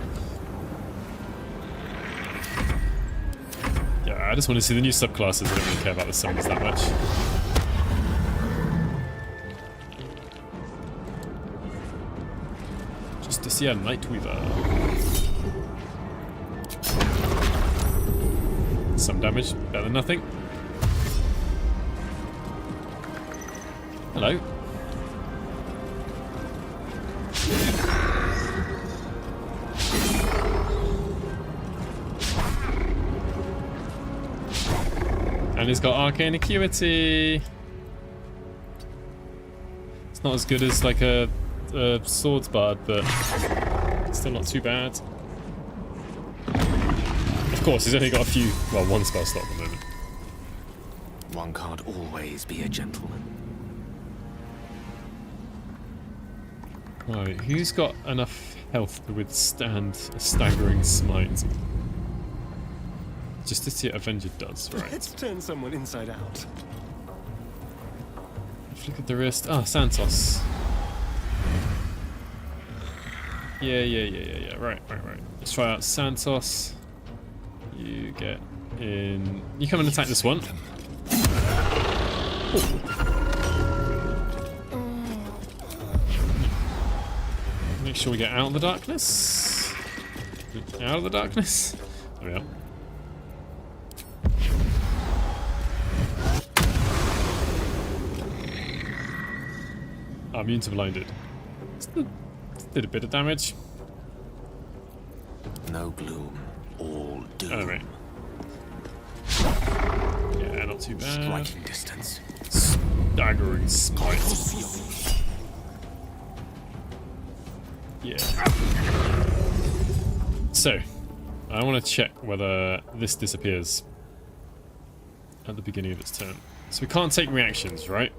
Yeah, I just want to see the new subclasses. I don't really care about the summons that much. Just to see a Nightweaver. Some damage, better than nothing. Hello. And he's got arcane acuity. It's not as good as like a swords bard, but it's still not too bad. Of course, he's only got a few, well, one spell slot at the moment. One can't always be a gentleman. Right, who's got enough health to withstand a staggering smite? Just to see what Avenger does, right? Let's turn someone inside out. Look at the wrist. Ah, Santos. Yeah. Right. Let's try out Santos. You get in. You come and attack this one. Ooh. Make sure we get out of the darkness. Out of the darkness. There we are. I'm immune to blinded. Did a bit of damage. No gloom, all doom. Oh, right. Yeah, not too bad. Striking distance. Staggering smite. Yeah. So, I want to check whether this disappears at the beginning of its turn. So we can't take reactions, right?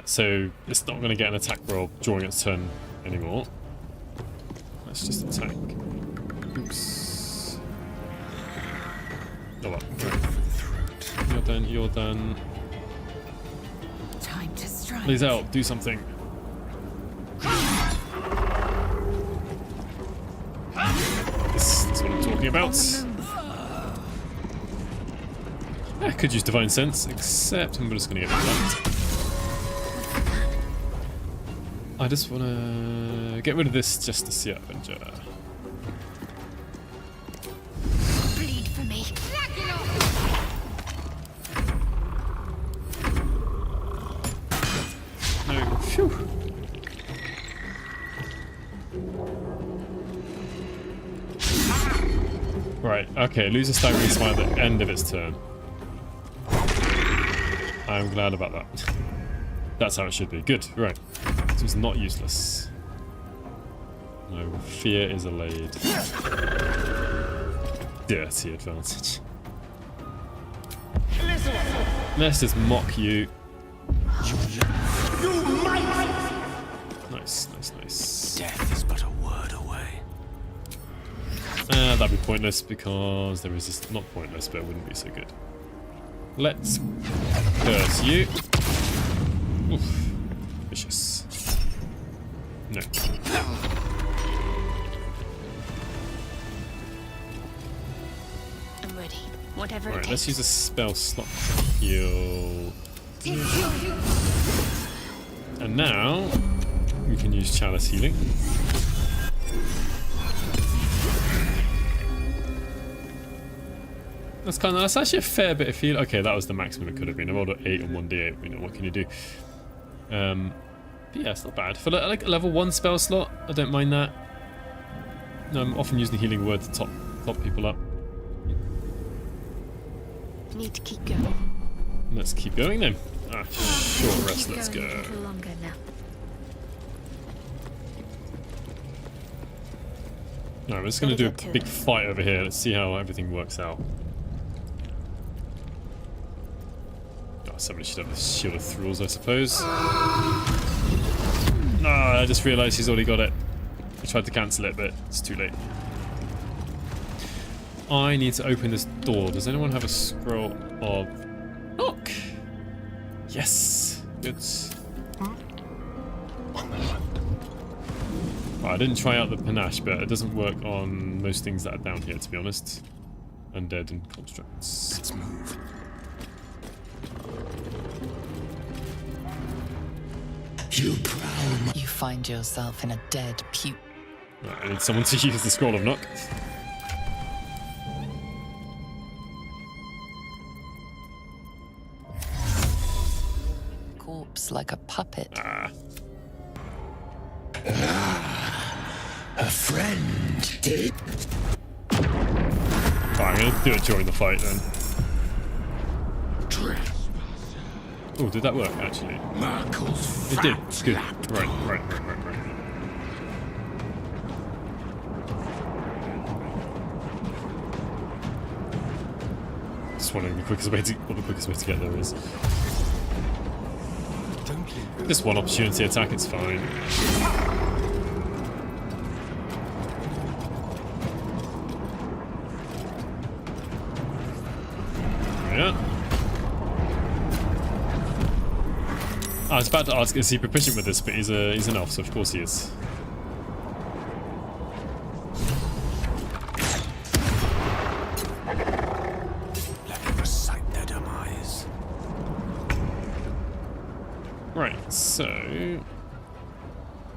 So it's not going to get an attack roll during its turn anymore. Let's just attack. Oops. Oh well. Right. You're done. Time to strike. Please help, do something. This is what I'm talking about. I could use Divine Sense, except I'm just going to get that. I just want to get rid of this Justicia Avenger. Bleed for me. No. Phew. Right, okay, lose a staggering smite at the end of its turn. I'm glad about that. That's how it should be. Good, right. This was not useless. No, fear is allayed. Dirty advantage. Let's just mock you. Nice, nice, nice. Death is but a word away. That'd be pointless because there is this, not pointless, but it wouldn't be so good. Let's curse you. Oof. Vicious. No. I'm ready. Whatever Right, it let's takes. use a spell slot to heal. And now we can use Chalice Healing. That's actually a fair bit of heal. Okay, that was the maximum it could have been. I rolled an 8 on 1d8. You know, what can you do? But yeah, it's not bad. For like a level 1 spell slot, I don't mind that. I'm often using the healing word to top people up. Need to keep going. Let's keep going then. Short rest, let's go. A little longer now. Alright, we're just going to do a big fight over here. Let's see how everything works out. Oh, somebody should have a Shield of Thralls, I suppose. No, I just realised he's already got it. I tried to cancel it, but it's too late. I need to open this door. Does anyone have a scroll of knock? Yes. Good. I didn't try out the panache, but it doesn't work on most things that are down here, to be honest. Undead and constructs. Let's move. You find yourself in a dead puke. Right, I need someone to use the scroll of knock. Corpse like a puppet. A friend did. Right, I'm gonna do it during the fight then. Oh, did that work actually? It did. It's good. Right. Just wondering what the quickest way to get there is. Just one opportunity attack, it's fine. Yeah. I was about to ask, is he proficient with this? But he's an elf, so of course he is. Let me recite their demise. Right, so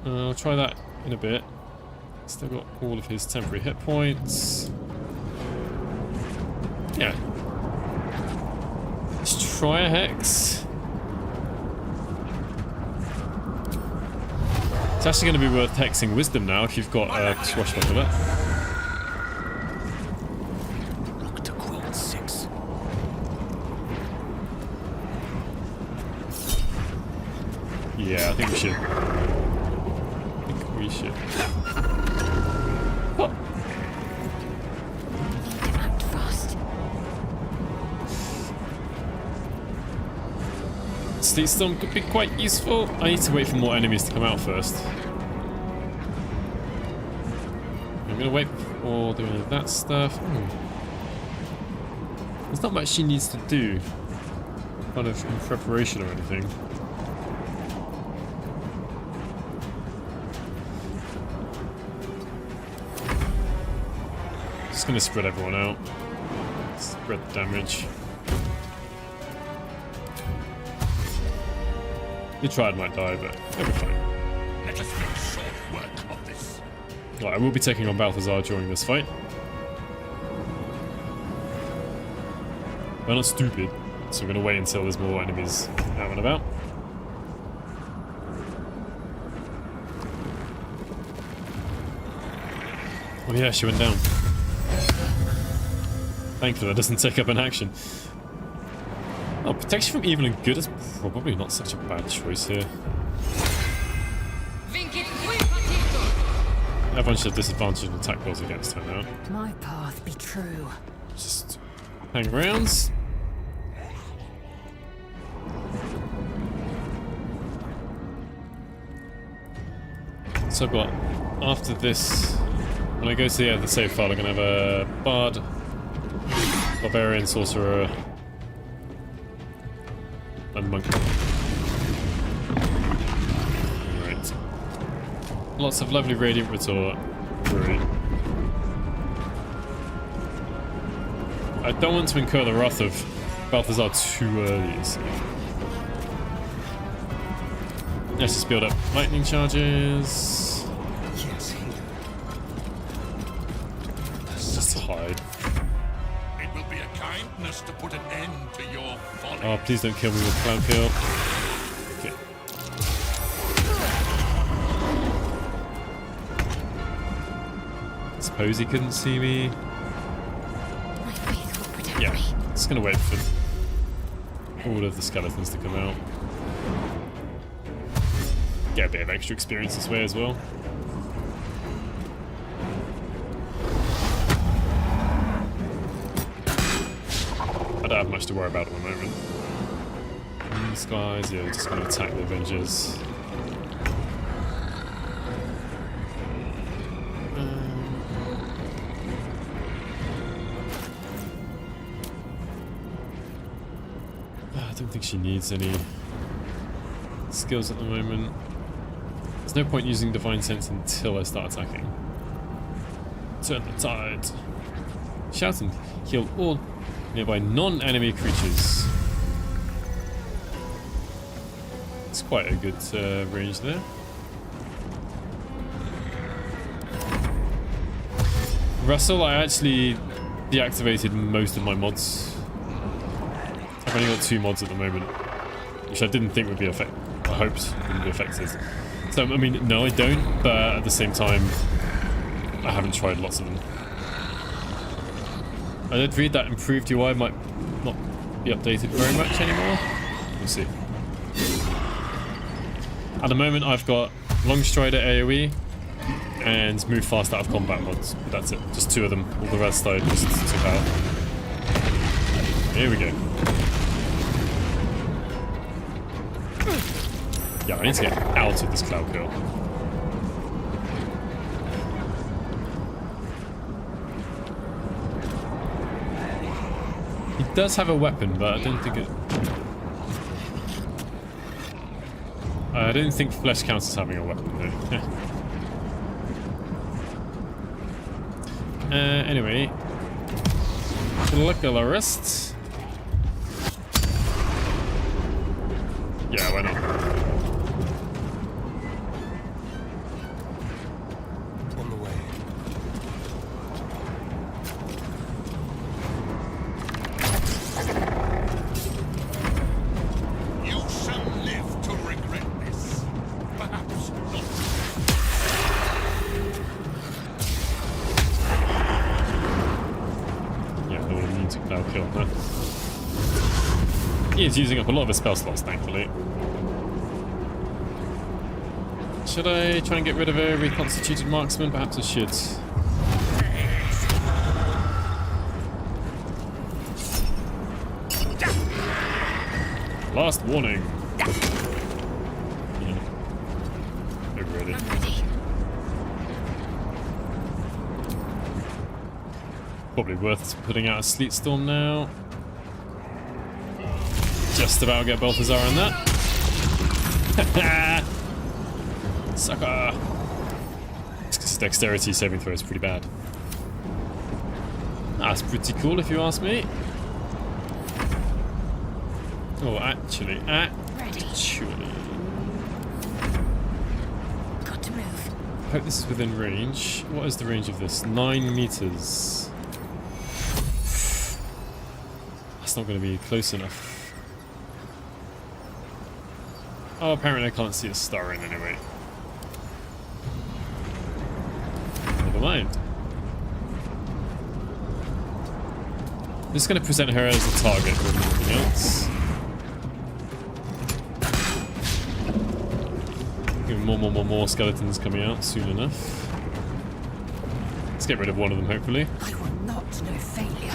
I'll try that in a bit. Still got all of his temporary hit points. Yeah. Let's try a hex. It's actually going to be worth hexing wisdom now if you've got a swashbuckler. Look to Queen 6. Yeah, I think we should. Oh. Need to act fast. Sleet Storm could be quite useful. I need to wait for more enemies to come out first. I'm going to wait for doing that stuff. There's not much she needs to do, kind of in preparation or anything. Just going to spread everyone out. Spread the damage. The Triad might die, but they'll be fine. Let us make short work of this. Right, I will be taking on Balthazar during this fight. We're not stupid, so we're going to wait until there's more enemies out and about. Oh yeah, she went down. Thankfully that doesn't take up an action. Oh, protection from evil and good is probably not such a bad choice here. Everyone should have disadvantage on attack rolls against her now. My path be true. Just hang around. So I've got, after this, when I go to the save file, I'm going to have a Bard, Barbarian, Sorcerer, and Monk. Right. Lots of lovely Radiant Retort. Right. I don't want to incur the wrath of Balthazar too early, so. Let's just build up lightning charges. Yes, here. Just hide. It will be a kindness to put an end to your folly. Oh, please don't kill me with Cloud Kill. Okay. Suppose he couldn't see me. My faith will protect me. Yeah, just gonna wait for all of the skeletons to come out. Get a bit of extra experience this way as well. I don't have much to worry about at the moment. These guys, yeah, just gonna attack the Avengers. I don't think she needs any skills at the moment. There's no point using Divine Sense until I start attacking. Turn the tide. Shout and heal all nearby non-enemy creatures. It's quite a good range there. Russell, I actually deactivated most of my mods. I've only got 2 mods at the moment, which I didn't think would be I hoped wouldn't be affected. So, I mean, no, I don't, but at the same time, I haven't tried lots of them. I did read that improved UI might not be updated very much anymore. We'll see. At the moment, I've got Long Strider AoE and Move Fast Out of Combat mods. But that's it. Just 2 of them. All the rest I just took out. Here we go. Yeah, I need to get out of this Cloud Kill. He does have a weapon, but I don't think it... I don't think flesh counts as having a weapon, though. Anyway. Look at the wrist. Yeah, why not? He is using up a lot of his spell slots, thankfully. Should I try and get rid of a reconstituted marksman? Perhaps I should. Last warning. Oh, really? Probably worth putting out a Sleet Storm now. Just about get Balthazar on that. Sucker! This dexterity saving throw is pretty bad. That's pretty cool if you ask me. Oh, actually. not to move. I hope this is within range. What is the range of this? 9 meters. That's not going to be close enough. Oh, apparently I can't see a star in anyway. Never mind. I'm just going to present her as a target more than anything else. More skeletons coming out soon enough. Let's get rid of one of them, hopefully. I will not know failure.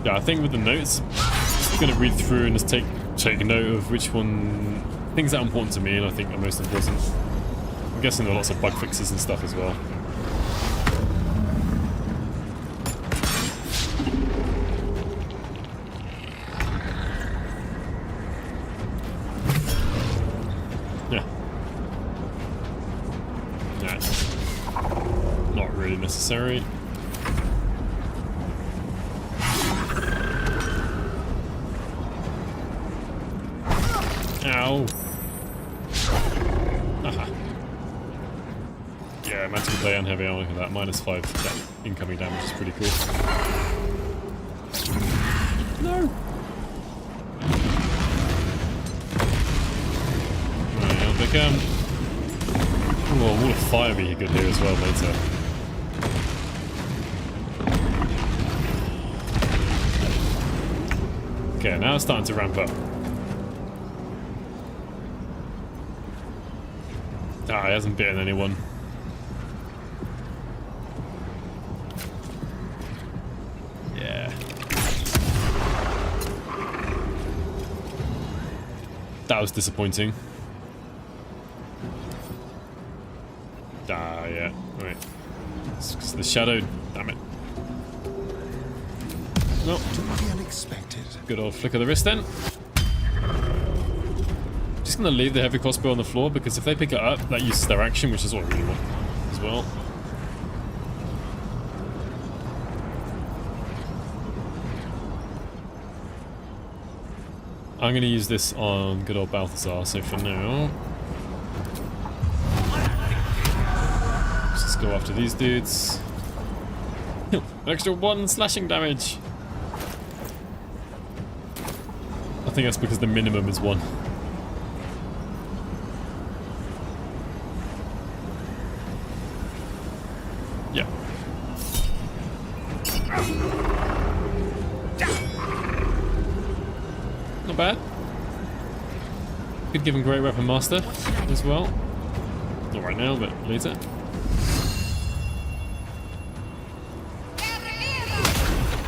Yeah, I think with the notes, I'm going to read through and just take note of which one things that are important to me and I think are most important. I'm guessing there are lots of bug fixes and stuff as well. Necessary. Ow. Haha. Yeah, magic play and heavy armor for that. -5 incoming damage is pretty cool. No. Right, I'll pick oh, a wall of fire be good here as well later. Okay, now it's starting to ramp up. Ah, he hasn't bitten anyone. Yeah. That was disappointing. Ah, yeah. Right. It's 'cause the shadow. Damn it. Nope. Unexpected. Good old flick of the wrist then. Just gonna leave the heavy crossbow on the floor because if they pick it up, that uses their action, which is what I really want as well. I'm gonna use this on good old Balthazar, so for now, let's just go after these dudes. Extra 1 slashing damage. I think that's because the minimum is 1. Yeah. Not bad. Could give him Great Weapon Master as well. Not right now, but later.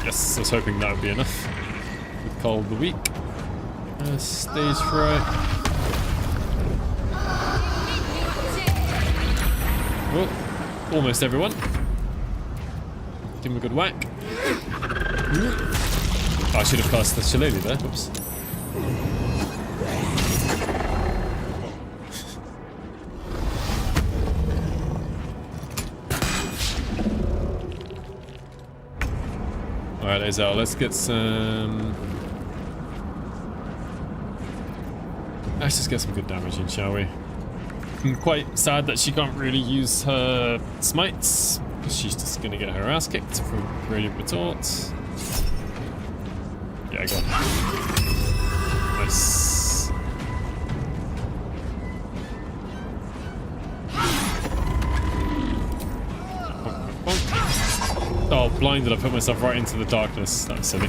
Yes, I was hoping that would be enough. With Cold the Weak. Stage fright. Oh, almost everyone. Give him a good whack. Oh, I should have cast the shillelagh there. Whoops. Alright, Azal, let's get some... Let's just get some good damage in, shall we? I'm quite sad that she can't really use her smites. She's just gonna get her ass kicked from Radiant Retort. Yeah, I got it. Nice. Oh, blinded, I put myself right into the darkness. That was silly.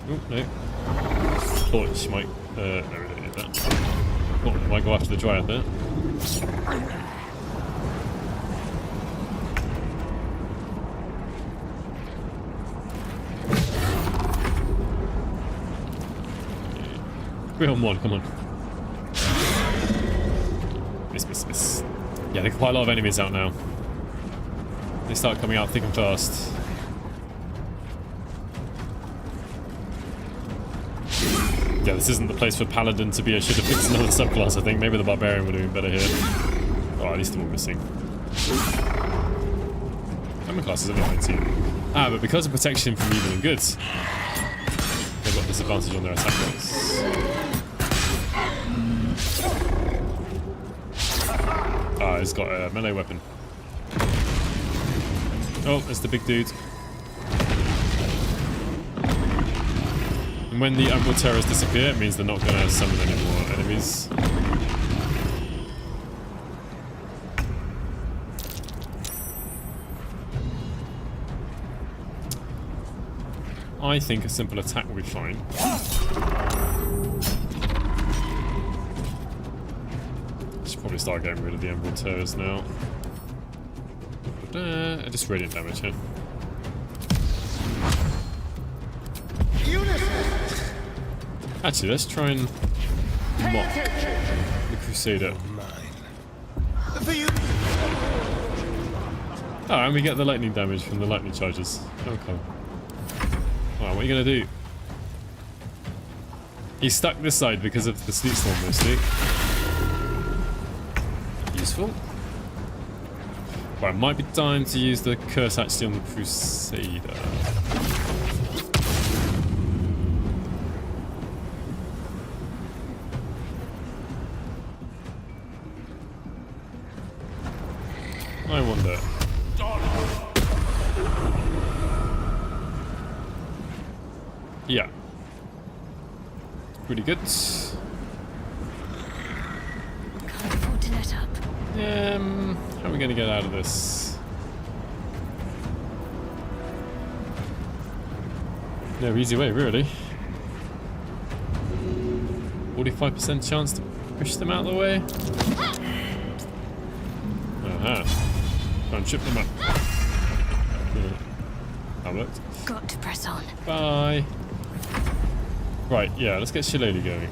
Oh, no. Thought she might... no, we don't need that. Oh, might go after the Dryad there. We're on 1, come on. Miss. Yeah, there are quite a lot of enemies out now. They start coming out thick and fast. Yeah, this isn't the place for Paladin to be. I should have picked another subclass, I think. Maybe the Barbarian would have been better here. Oh, at least the one missing. armor class is only 19. Ah, but because of protection from evil and good, they've got disadvantage on their attack rolls. Ah, he's got a melee weapon. Oh, there's the big dude. And when the Umbral Terrors disappear, it means they're not going to summon any more enemies. I think a simple attack will be fine. Should probably start getting rid of the Umbral Terrors now. Just radiant damage here. Actually, let's try and mock the Crusader. Oh, and we get the lightning damage from the lightning charges. Okay. Wow, what are you gonna do? He's stuck this side because of the sleep storm mostly. Useful. Right, might be time to use the curse actually on the Crusader. I wonder. Yeah. Pretty good. Can't afford to let up. How are we going to get out of this? No easy way, really. 45% chance to push them out of the way. Try and chip them up. Yeah. That worked. Got to press on. Bye. Right, yeah, let's get Shillelagh going.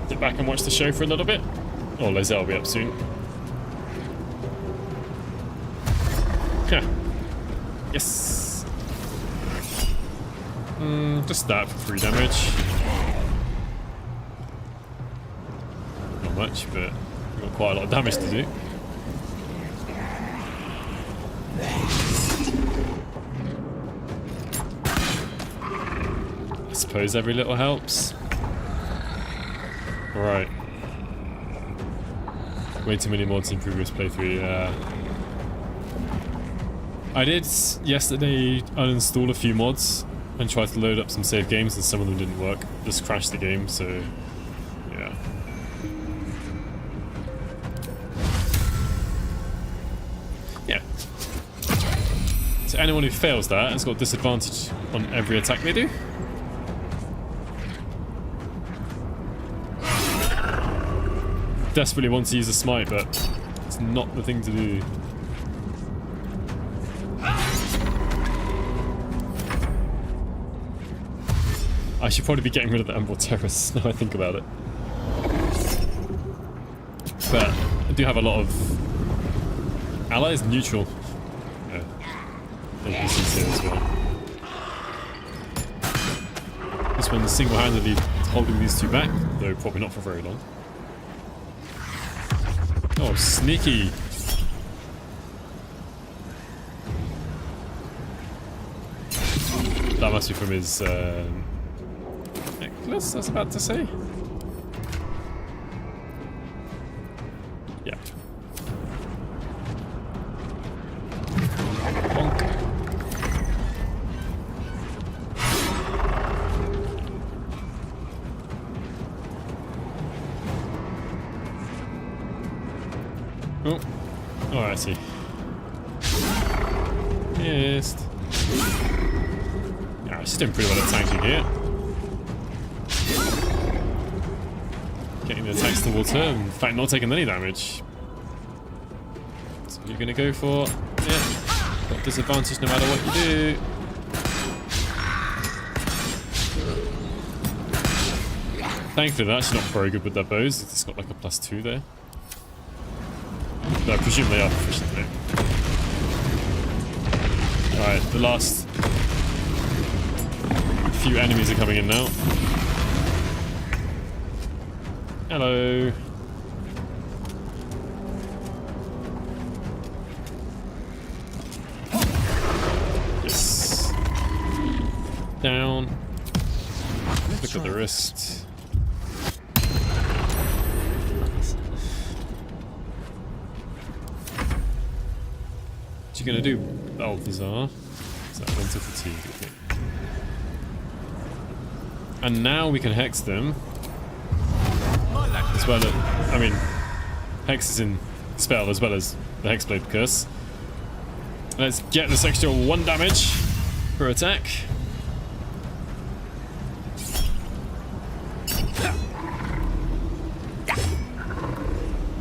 Sit back and watch the show for a little bit. Oh, Lizelle will be up soon. Yeah. Yes. Just that for 3 damage. Not much, but we've got quite a lot of damage to do. I suppose every little helps. Right. Way too many mods in previous playthrough, yeah. I did yesterday uninstall a few mods and tried to load up some save games and some of them didn't work. Just crashed the game, so yeah. Yeah. So anyone who fails that has got disadvantage on every attack they do. Desperately want to use a smite, but it's not the thing to do. I should probably be getting rid of the Umbral Terrors now I think about it. But I do have a lot of allies neutral. Yeah. NPCs here as well. This one's single-handedly holding these two back, though probably not for very long. Oh, sneaky! That must be from his necklace, I was about to say. Yeah. Bonk. Oh, I see. Missed. Yeah, she's doing pretty well at tanking here. Getting the attacks towards her, and in fact not taking any damage. So you're gonna go for, yeah, got disadvantage no matter what you do. Thankfully they're actually not very good with their bows, it's got like a +2 there. But I presume they are proficient though. Alright, the last few enemies are coming in now. Hello. Yes. Down. Look at the wrist. What you gonna do, Balthazar? Is that mental fatigue? Okay. And now we can hex them. As well as, I mean, hex is in spell as well as the hexblade curse. Let's get this extra 1 damage per attack.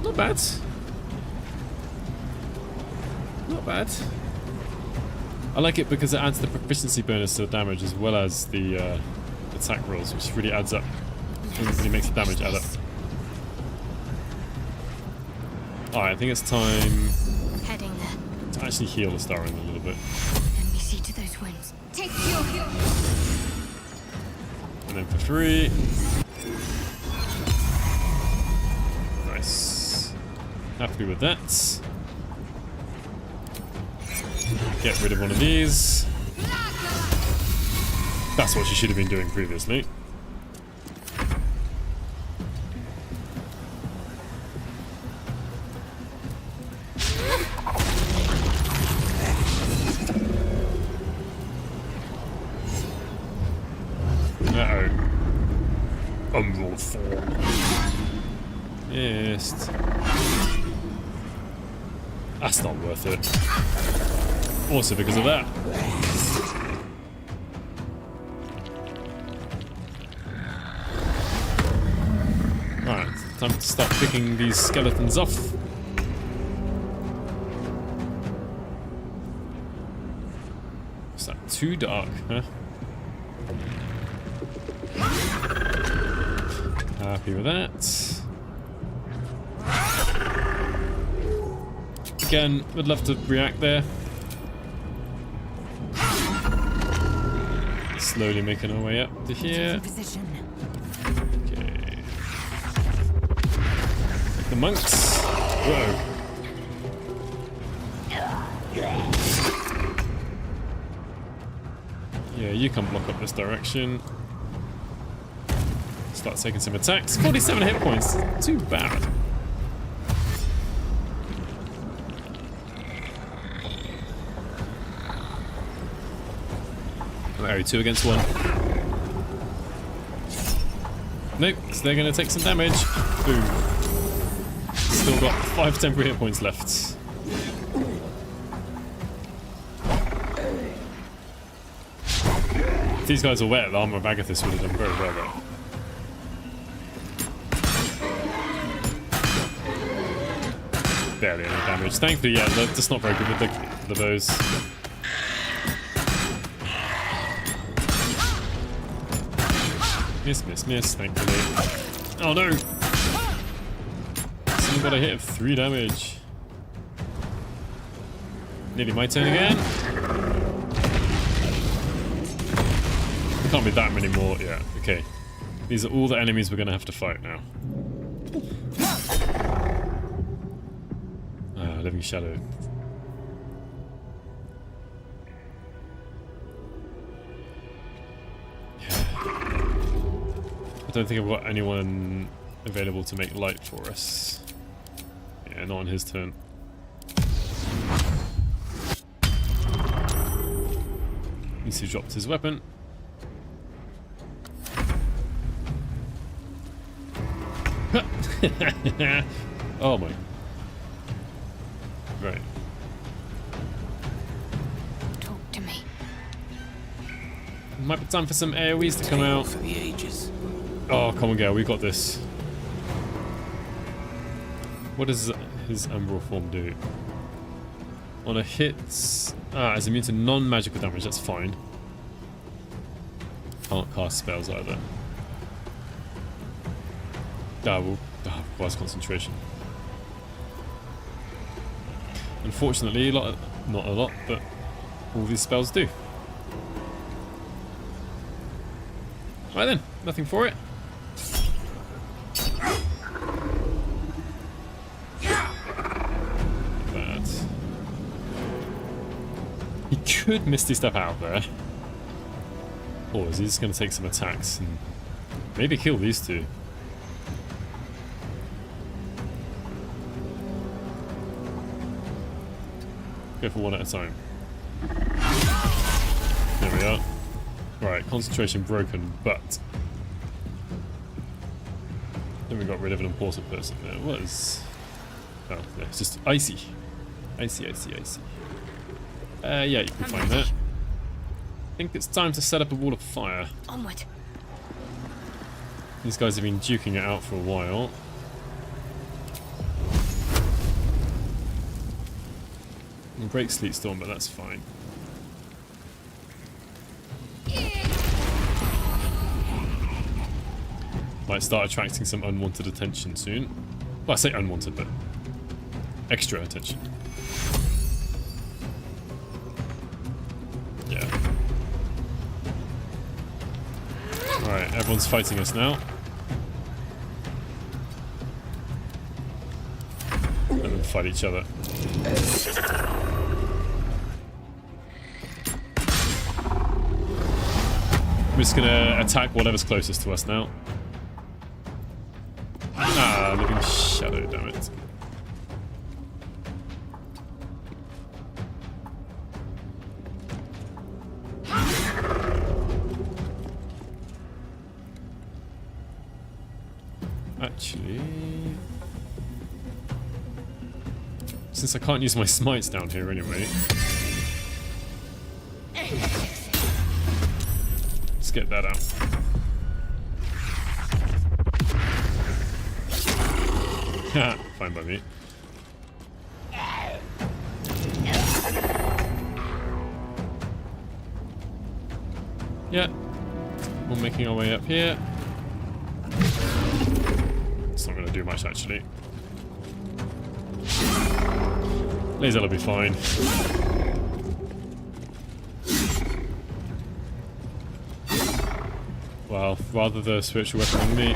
Not bad. Not bad. I like it because it adds the proficiency bonus to the damage as well as the attack rolls, which really adds up. It really makes the damage add up. Alright, I think it's time Heading there. to actually heal the Larian a little bit. Let me see to those wounds. Take your heal. And then for 3. Nice. Happy with that. Get rid of one of these. That's what she should have been doing previously. Uh-oh. Umbral form. Yes. That's not worth it. Also because of that. Right, time to start picking these skeletons off. Is that too dark, huh? Happy with that. Again, would love to react there. Slowly making our way up to here. Okay. The monks. Whoa. Yeah, you can block up this direction. Start taking some attacks. 47 hit points. Too bad. Larry, 2 against 1. Nope, so they're going to take some damage. Boom. Still got 5 temporary hit points left. If these guys are wet, the armor of Agathis would have done very well though. Barely any damage. Thankfully, yeah, they're just not very good with the bows. Miss, miss, miss, thankfully. Oh no! Someone got a hit of 3 damage. Nearly my turn again. There can't be that many more. Yeah, okay. These are all the enemies we're going to have to fight now. Living Shadow. I don't think I've got anyone available to make light for us. Yeah, not on his turn. He's dropped his weapon. Oh my. Right. Talk to me. Might be time for some AoEs to come out. For the ages. Oh, come on, girl, we got this. What does his Umbral form do? On a hit, it's immune to non-magical damage. That's fine. Can't cast spells either. Requires concentration. Unfortunately, not a lot, but all these spells do. Right then, nothing for it. Bad. He could Misty Step out there. Or is he just going to take some attacks and maybe kill these two? Go for one at a time. There we are. Right, concentration broken, but then we got rid of an important person. There was. Oh, yeah, it's just icy. Icy. Yeah, you can find that. I think it's time to set up a wall of fire. Onward. These guys have been duking it out for a while. And break Sleet Storm, but that's fine. Might start attracting some unwanted attention soon. Well, I say unwanted, but extra attention. Yeah. Alright, everyone's fighting us now. And then fight each other. I'm just gonna attack whatever's closest to us now. Ah, living shadow, damn it. Actually, since I can't use my smites down here anyway, let's get that out. Fine by me. Yeah, we're making our way up here. It's not going to do much actually. Laser will be fine. Well, rather the spiritual weapon than me.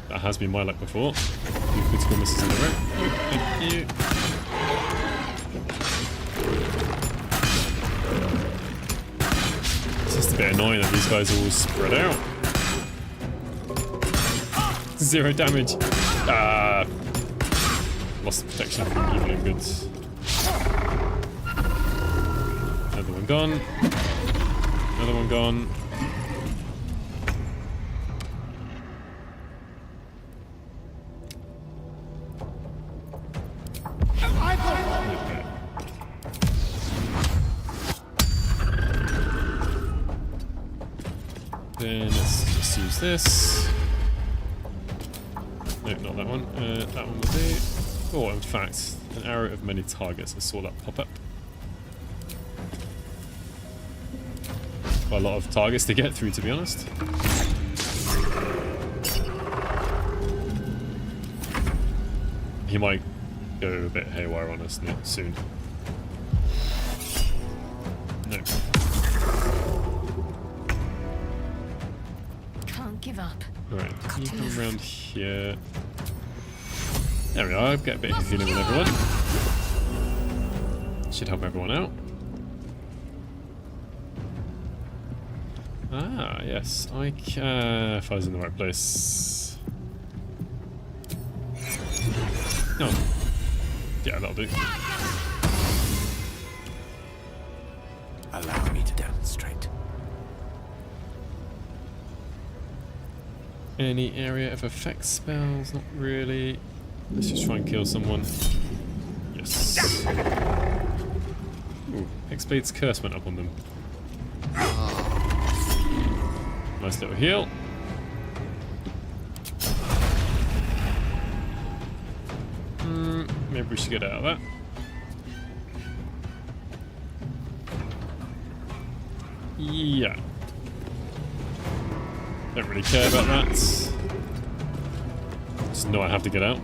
That has been my luck before. A few critical misses in a row. Thank you. It's just a bit annoying that these guys are all spread out. 0 damage. Ah, lost protection from evil and good. Another one gone. Another one gone. Then let's just use this. No, not that one. That one will do. Oh, in fact, an arrow of many targets. I saw that pop up. Quite a lot of targets to get through, to be honest. He might go a bit haywire on us soon. No. Give up. Right, you come around here. There we are, get a bit of healing on everyone. Should help everyone out. Ah, yes, if I was in the right place. No. Yeah, that'll do. Allow me to demonstrate. Any area of effect spells? Not really. Let's just try and kill someone. Yes. Ooh, Hexblade's curse went up on them. Nice little heal. Maybe we should get out of that. Yeah. Don't really care about that. Just know I have to get out.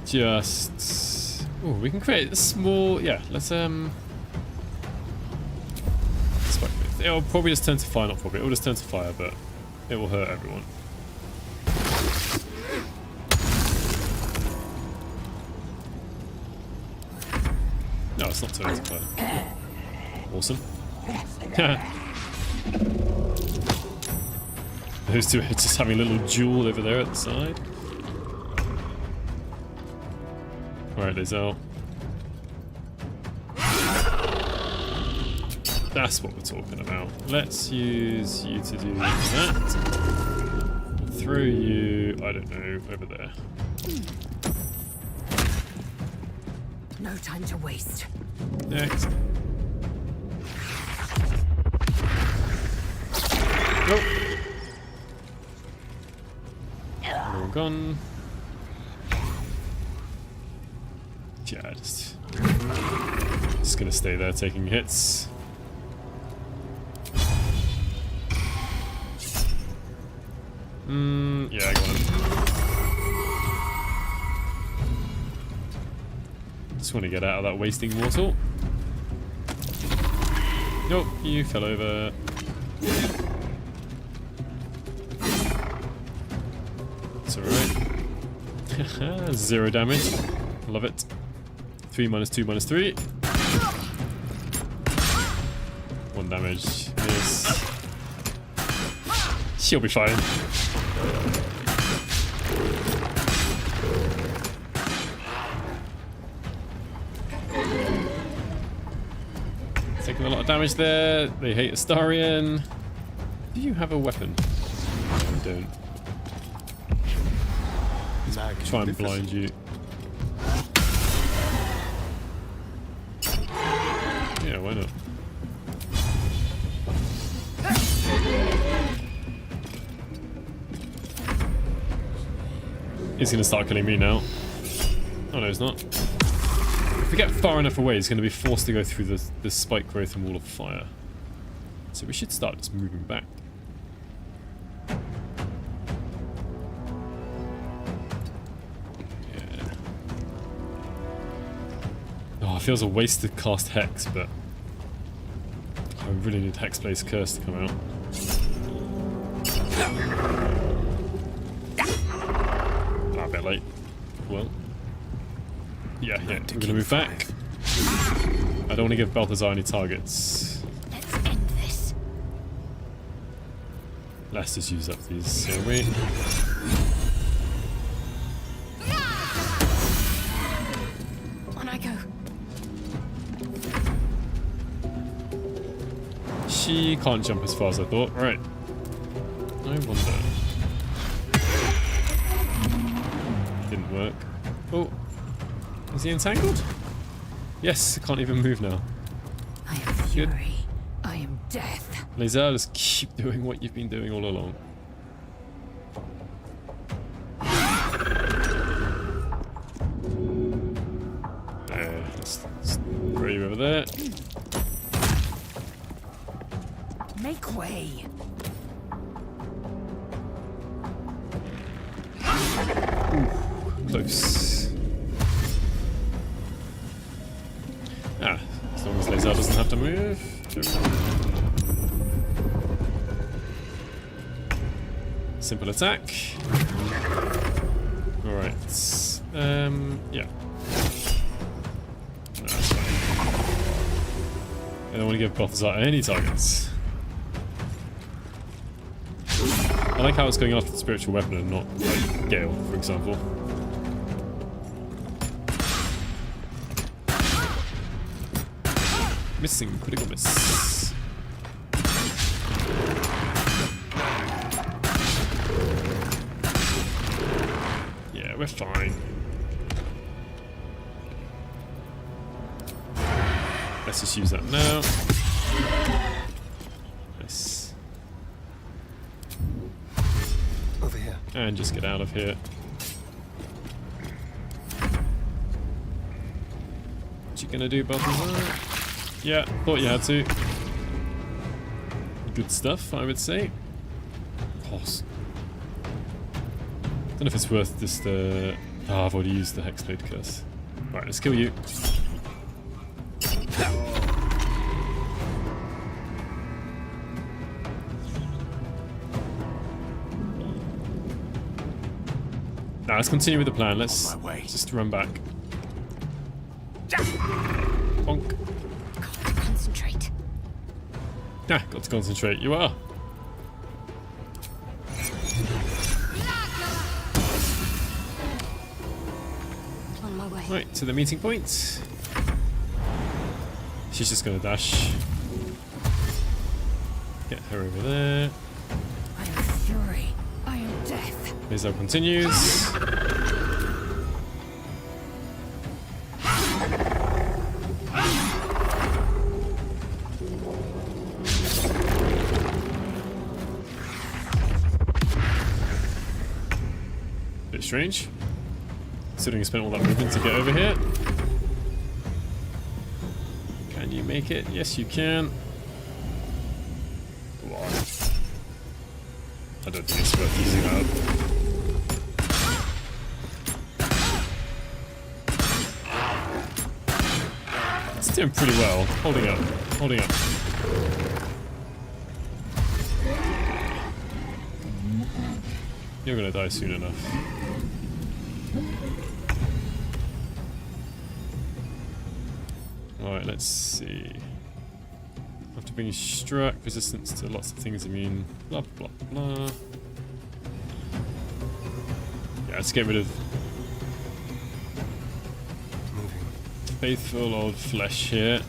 Just... Oh, we can create a small... Yeah, let's... It'll probably just turn to fire, not probably. It'll just turn to fire, but it will hurt everyone. No, it's not turning to fire. Awesome. Those two are just having a little duel over there at the side. Alright, Lizelle. That's what we're talking about. Let's use you to do that. Throw you, I don't know, over there. No time to waste. Next. Nope. They're all gone. Yeah, just gonna stay there taking hits. Yeah, I got him. Just want to get out of that wasting mortal. Nope, you fell over. It's alright. 0 damage. Love it. 3 minus 2 minus 3. 1 damage. Miss. She'll be fine. Taking a lot of damage there. They hate Astarion. Do you have a weapon? I don't. Let's try and blind you. Yeah, why not? He's going to start killing me now. Oh no, he's not. If we get far enough away, he's going to be forced to go through the spike growth and wall of fire. So we should start just moving back. Yeah. Oh, it feels a waste to cast Hex, but I really need Hexblade's Curse to come out. A bit late. Well. Yeah, we're gonna move back. I don't want to give Balthazar any targets. Let's end this. Let's just use up these, shall we? On I go. She can't jump as far as I thought. Right. I wonder. Didn't work. Oh. Is he entangled? Yes, I can't even move now. I am fury. I am death. Lae'zel, just keep doing what you've been doing all along. Let's throw you over there. Make way. Ooh, close. Ah, as long as Lae'zel doesn't have to move. Simple attack. Alright. Yeah. No, that's fine. I don't want to give Balthazar any targets. I like how it's going after the spiritual weapon and not, like, Gale, for example. Missing, critical miss. Yeah, we're fine. Let's just use that now. Nice. Over here. And just get out of here. What you gonna do, Balthazar? Yeah, thought you had to. Good stuff, I would say. Pause. Don't know if it's worth just I've already used the Hexblade Curse. Right, let's kill you. Now let's continue with the plan. Let's just run back. Bonk. Got to concentrate. Yeah, got to concentrate. You are. On my way. Right, to the meeting point. She's just gonna dash. Get her over there. I am fury. I am death. Mizzo continues. Bit strange. Considering you spent all that movement to get over here. Can you make it? Yes, you can. Come on. I don't think it's worth using that. It's doing pretty well. Holding up. Holding up. You're gonna die soon enough. Alright, let's see. After being struck, resistance to lots of things immune, blah blah blah. Yeah, let's get rid of faithful old flesh here.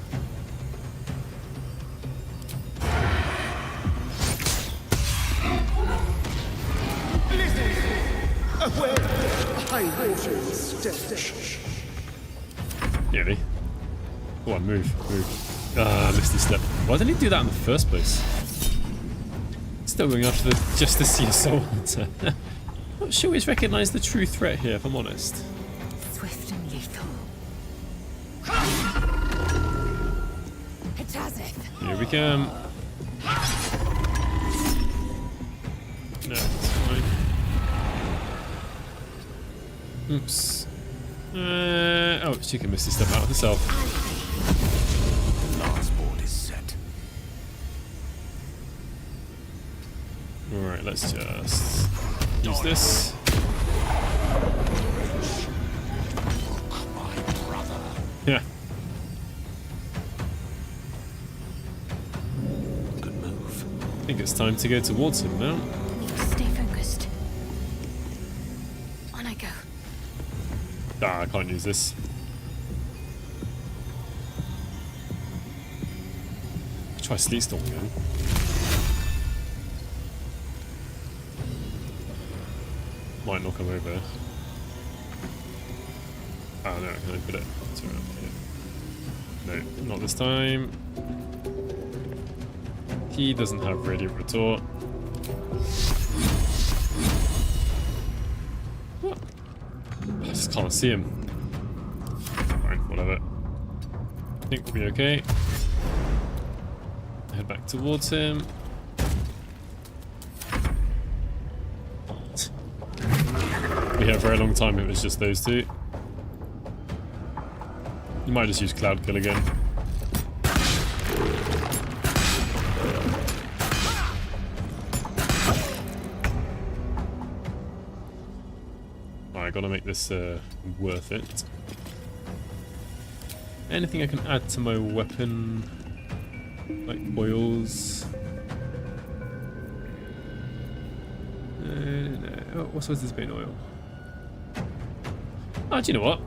Nearly. Go on, move, move. Ah, misty step. Why didn't he do that in the first place? Still going after the just to see a soul hunter. Not sure he's recognised the true threat here, if I'm honest. Swift and lethal. It has it. Here we come. No, it's fine. Oops. Oh, she can misty step out of herself. Last board is set. Alright, let's just use this. Yeah. Good move. I think it's time to go towards him now. Need to stay focused. On I go. Ah, I can't use this. Try Sleet Storm again. Might knock him over. Ah, no, can I put it around here? No, not this time. He doesn't have Radiant Retort. What? I just can't see him. Fine, whatever. I think we'll be okay. Head back towards him. We had a very long time it was just those two. You might just use Cloud Kill again. Alright, gotta make this worth it. Anything I can add to my weapon? Like oils. No. Oh, what's this been oil? Oh, do you know what?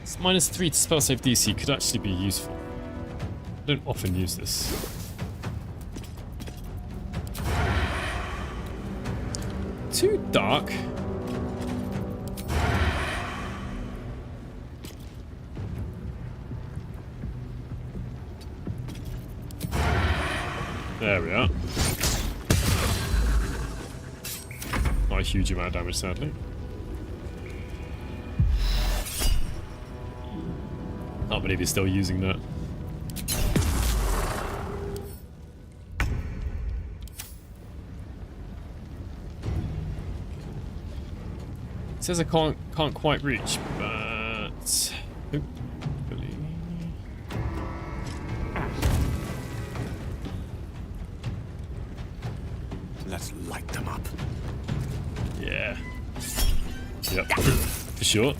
It's -3 to spell save DC could actually be useful. I don't often use this. Too dark. There we are. Not a huge amount of damage, sadly. Can't believe he's still using that. It says I can't quite reach, but Hopefully. Let's light them up. Yeah. Yep. For sure.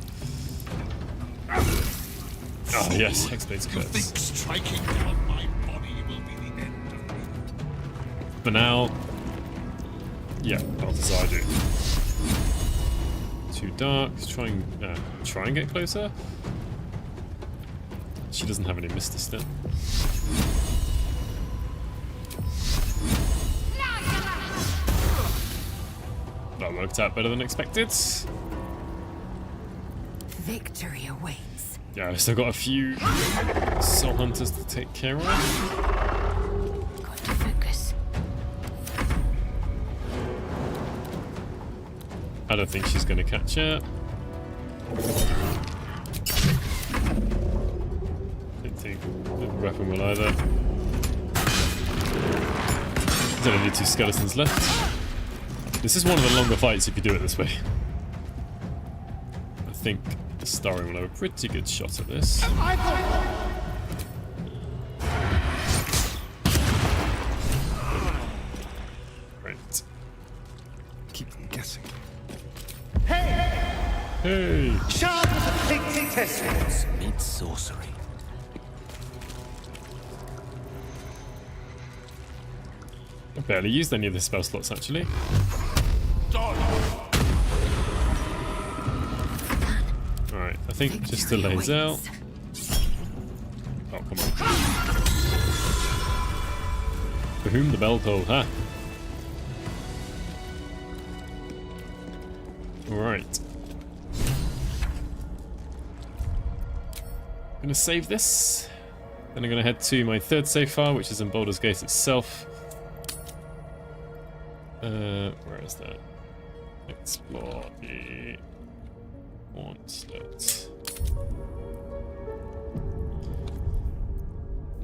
Oh yes, Hexblade's You curse. think striking down my body will be the end of me? For now, yeah, Balthazar do. Too dark. Try and get closer. She doesn't have any Mister still. That worked out better than expected. Victory awaits. Yeah, I've still got a few soul hunters to take care of. Gotta focus. I don't think she's going to catch up. Don't think the weapon will either. There's only 2 skeletons left. This is one of the longer fights if you do it this way. I think the Starion will have a pretty good shot at this. Right. Keep them guessing. Hey! Sharp as a pig's testicles. Mid-sorcery. I barely used any of the spell slots actually. Alright, I think just delays out. Oh, come on. For whom the bell toll, huh? Alright. Gonna save this. Then I'm gonna head to my 3rd save file, which is in Baldur's Gate itself. Where is that? Explore the Onslaught.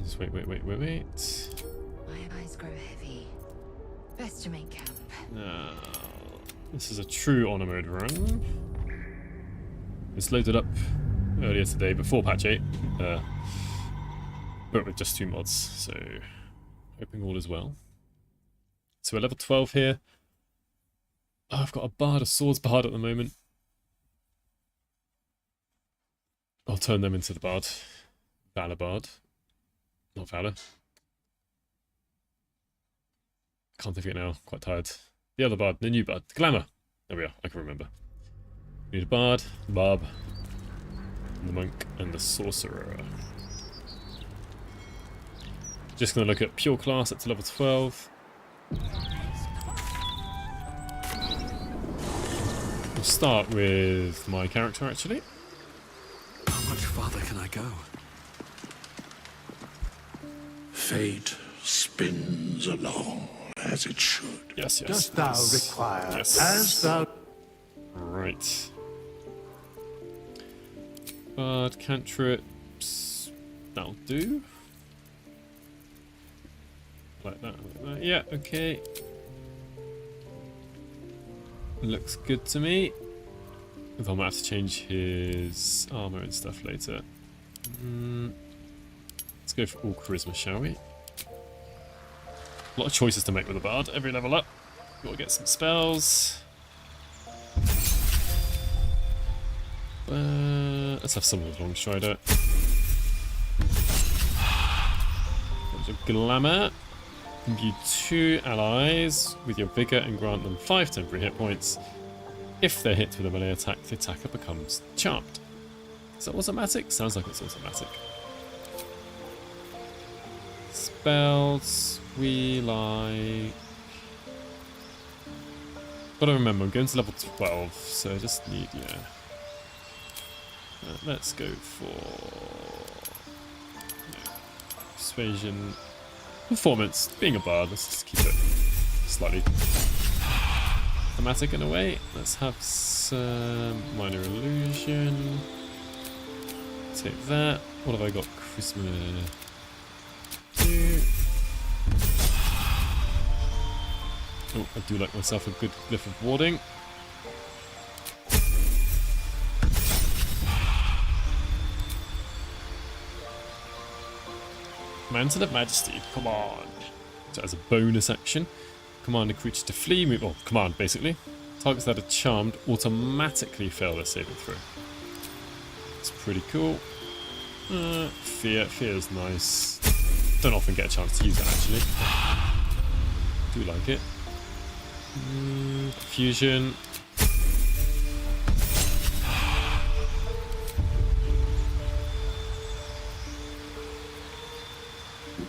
Just wait. My eyes grow heavy. Best to make camp. Now, this is a true honor mode run. It's loaded up earlier today before patch 8, but with just 2 mods, so hoping all is well. So we're level 12 here. Oh, I've got a bard, a swords bard at the moment. I'll turn them into the bard. Valor bard. Not Valor. Can't think of it now, quite tired. The other bard, the new bard, the Glamour. There we are, I can remember. We need a bard, the barb, and the monk, and the sorcerer. Just gonna look at pure class up to level 12. We'll start with my character actually. How much farther can I go? Fate spins along as it should. Yes. Dost thou require Yes. as thou... Right. Bard cantrips. That'll do. Like that. Yeah, okay. Looks good to me. If I might have to change his armor and stuff later. Let's go for all charisma, shall we? A lot of choices to make with a bard. Every level up, gotta get some spells. Let's have some with long strider. There's a glamour. Imbue 2 allies with your vigor and grant them 5 temporary hit points. If they're hit with a melee attack, the attacker becomes charmed. Is that automatic? Sounds like it's automatic. Spells we like. Gotta remember, I'm going to level 12, so I just need, yeah. Let's go for persuasion, performance. Being a bard, let's just keep it slightly thematic in a way. Let's have some minor illusion. Take that. What have I got? Charisma 2. Oh, I do like myself a good glyph of warding. Mantle of Majesty. Come on. So as a bonus action, command a creature to flee, move, or command basically. Targets that are charmed automatically fail their saving throw. It's pretty cool. Fear is nice. Don't often get a chance to use that actually. Do like it. Fusion.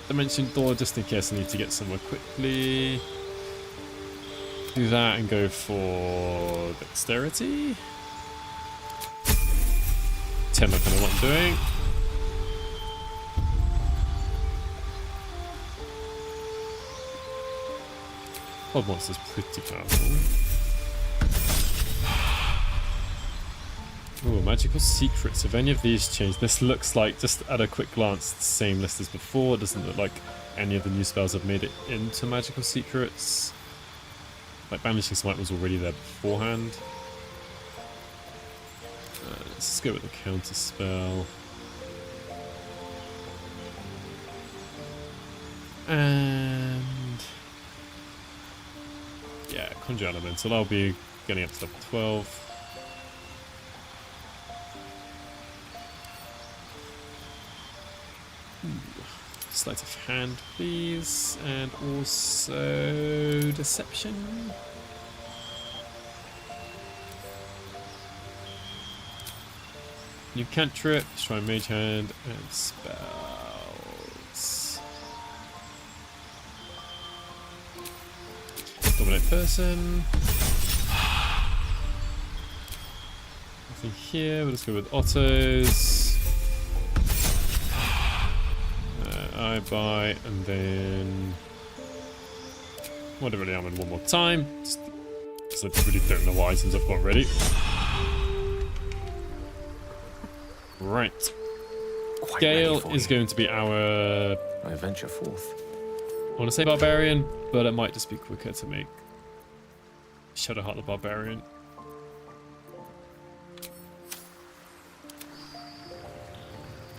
Dimension Door just in case I need to get somewhere quickly. Do that and go for Dexterity. 10 I kind of what I'm doing. Pod Monster's pretty powerful. Oh, Magical Secrets. Have any of these changed? This looks like, just at a quick glance, the same list as before. It doesn't look like any of the new spells have made it into Magical Secrets. Like Banishing Smite was already there beforehand. Let's go with the counter spell. And yeah, Conjure Elemental. I'll be getting up to level 12. Sleight of hand, please, and also Deception. New cantrip, Shrine Mage Hand, and spells. Dominate Person. Nothing here, we'll just go with autos. I buy, and then whatever the armor one more time. Just, I really don't know what items I've got ready. Right. Gale is going to be our... I venture forth. I want to say Barbarian, but it might just be quicker to make Shadowheart the Barbarian.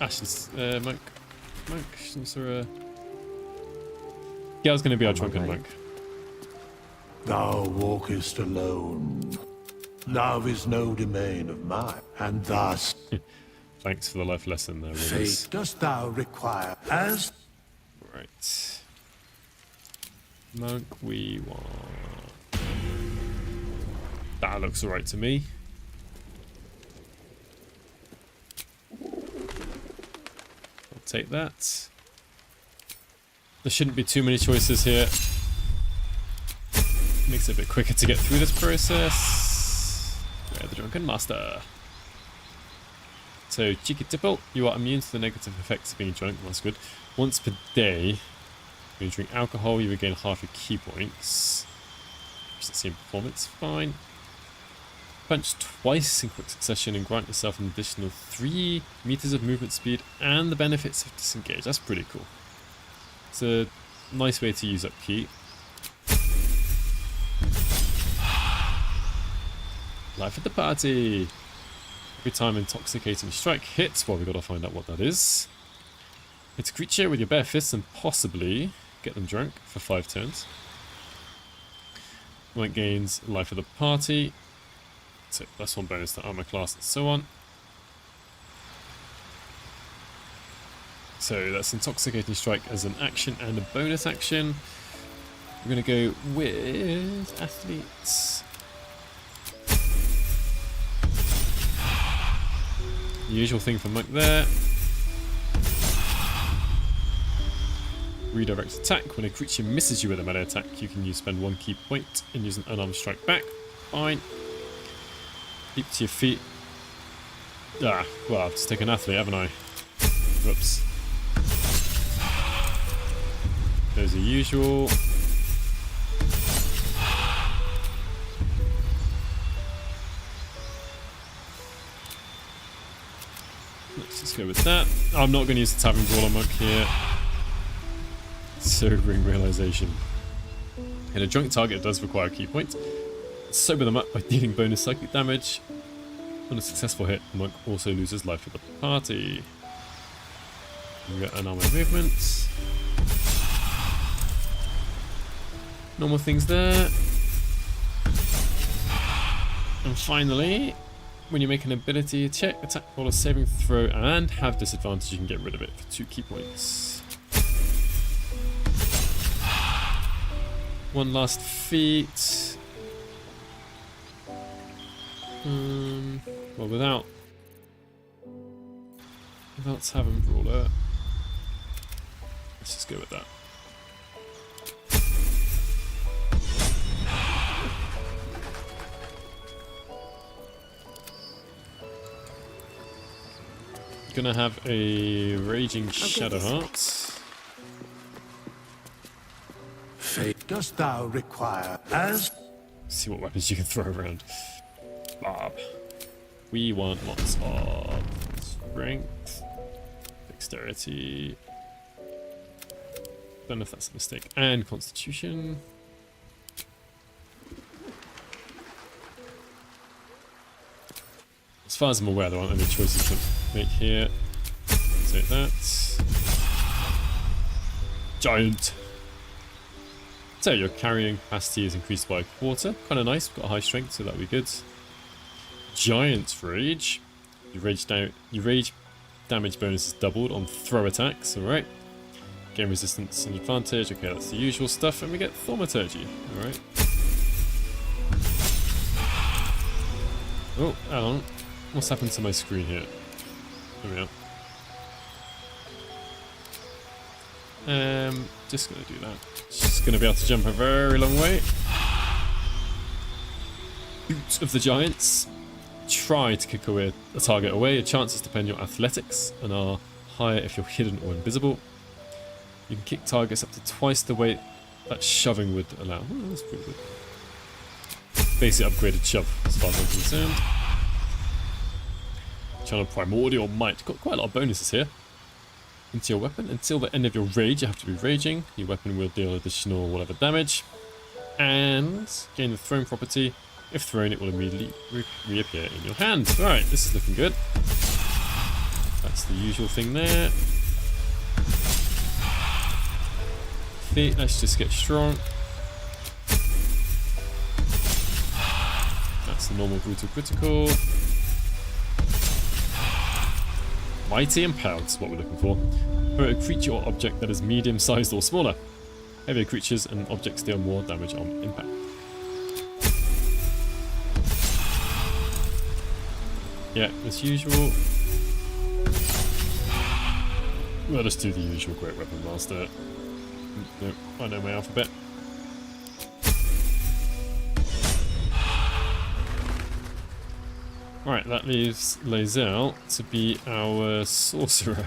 Actually, Monk. Sorcerer. Gale's going to be our drunken monk. Thou walkest alone. Love is no domain of mine, and thus... Thanks for the life lesson there, Fate Willis. dost thou require as... Right. Monk we want... That looks alright to me. Take that. There shouldn't be too many choices here. Makes it a bit quicker to get through this process. We're the Drunken Master. So, Cheeky Tipple, you are immune to the negative effects of being drunk. That's good. Once per day, when you drink alcohol, you regain half your key points. Just the same performance. Fine. Punch twice in quick succession and grant yourself an additional 3 meters of movement speed and the benefits of disengage. That's pretty cool. It's a nice way to use up ki. Life at the party. Every time Intoxicating Strike hits, well, we gotta find out what that is. Hit a creature with your bare fists and possibly get them drunk for 5 turns. One gains life of the party. So plus 1 bonus to armor class and so on. So that's Intoxicating Strike as an action and a bonus action. We're going to go with Athletes. The usual thing for Monk there. Redirect attack. When a creature misses you with a melee attack, you can spend 1 key point and use an unarmed strike back. Fine. Leap to your feet. Ah, well, I've just taken Athlete, haven't I? Whoops. Those are usual. Let's just go with that. I'm not going to use the Tavern Brawler Monk here. Sobering realization. And a drunk target does require a key point. Sober them up by dealing bonus psychic damage. On a successful hit, the monk also loses life of the party. We got an armor movement. Normal things there. And finally, when you make an ability check, attack, roll, a saving throw, and have disadvantage, you can get rid of it for 2 key points. One last feat. Well, without Tavern Brawler, let's just go with that. Gonna have a Raging Shadowheart. Fate dost thou require as? See what weapons you can throw around. Bob. We want lots of strength, dexterity. Don't know if that's a mistake. And constitution. As far as I'm aware, there aren't any choices to make here. Take that. Giant. So your carrying capacity is increased by a quarter. Kind of nice. We've got a high strength, so that'll be good. Giant's Rage. Your rage damage bonus is doubled on throw attacks. Alright. Gain resistance and advantage. Okay, that's the usual stuff. And we get Thaumaturgy. Alright. Oh, hang on. What's happened to my screen here? There we are. Just gonna do that. Just gonna be able to jump a very long way. Boot of the Giants. Try to kick away a target away. Your chances depend on your athletics and are higher if you're hidden or invisible. You can kick targets up to twice the weight that shoving would allow. Oh, that's pretty good. Basically upgraded shove as far as I'm concerned. Channel Primordial Might. Got quite a lot of bonuses here. Into your weapon. Until the end of your rage, you have to be raging. Your weapon will deal additional whatever damage. And gain the thrown property. If thrown, it will immediately reappear in your hand. Alright, this is looking good. That's the usual thing there. Feet, let's just get strong. That's the normal brutal critical. Mighty and Proud is what we're looking for. For a creature or object that is medium sized or smaller. Heavier creatures and objects deal more damage on impact. Yeah, as usual. We'll just do the usual Great Weapon Master. No, I know my alphabet. Right, that leaves Lae'zel to be our sorcerer.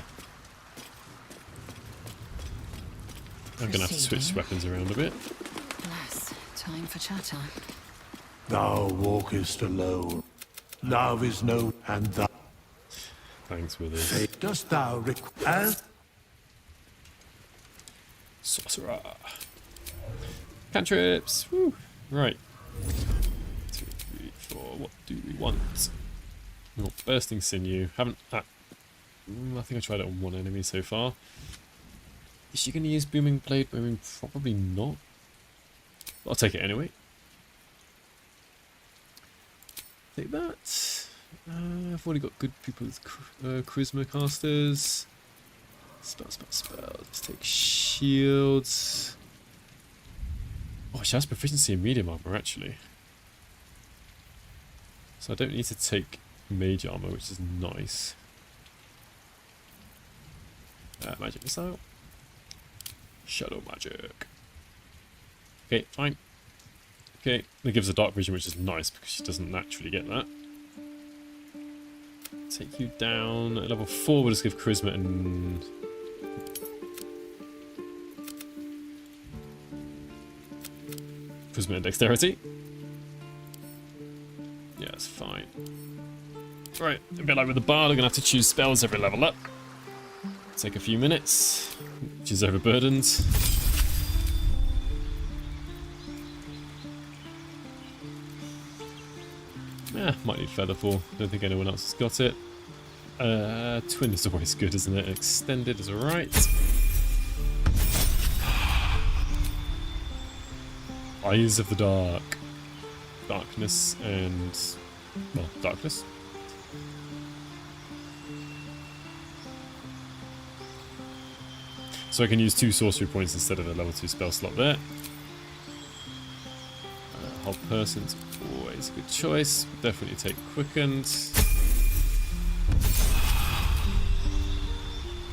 I'm gonna have to switch weapons around a bit. Alas, time for chatter. Thou walkest alone. Love is no, and thou. Thanks, Withers. Fate dost thou require? Sorcerer. Cantrips. Woo. Right. 2, 3, 4. What do we want? We want Bursting Sinew. Haven't. I think I tried it on one enemy so far. Is she going to use Booming Blade? I mean, probably not. But I'll take it anyway. Take that. I've already got good people with charisma casters. Spell. Let's take shields. Oh, she has proficiency in medium armor actually. So I don't need to take mage armor, which is nice. Magic missile. Shadow magic. Okay, fine. Okay, it gives her dark vision, which is nice because she doesn't naturally get that. Take you down. At level 4, we'll just give charisma and dexterity. Yeah, that's fine. Right, a bit like with the bard, I'm gonna have to choose spells every level up. Take a few minutes, which is overburdened. Yeah, might need Featherfall. Don't think anyone else has got it. Twin is always good, isn't it? Extended is alright. Eyes of the Dark. Darkness and... well, darkness. So I can use 2 sorcery points instead of a level 2 spell slot there. Hold Person's always a good choice. Definitely take Quickened.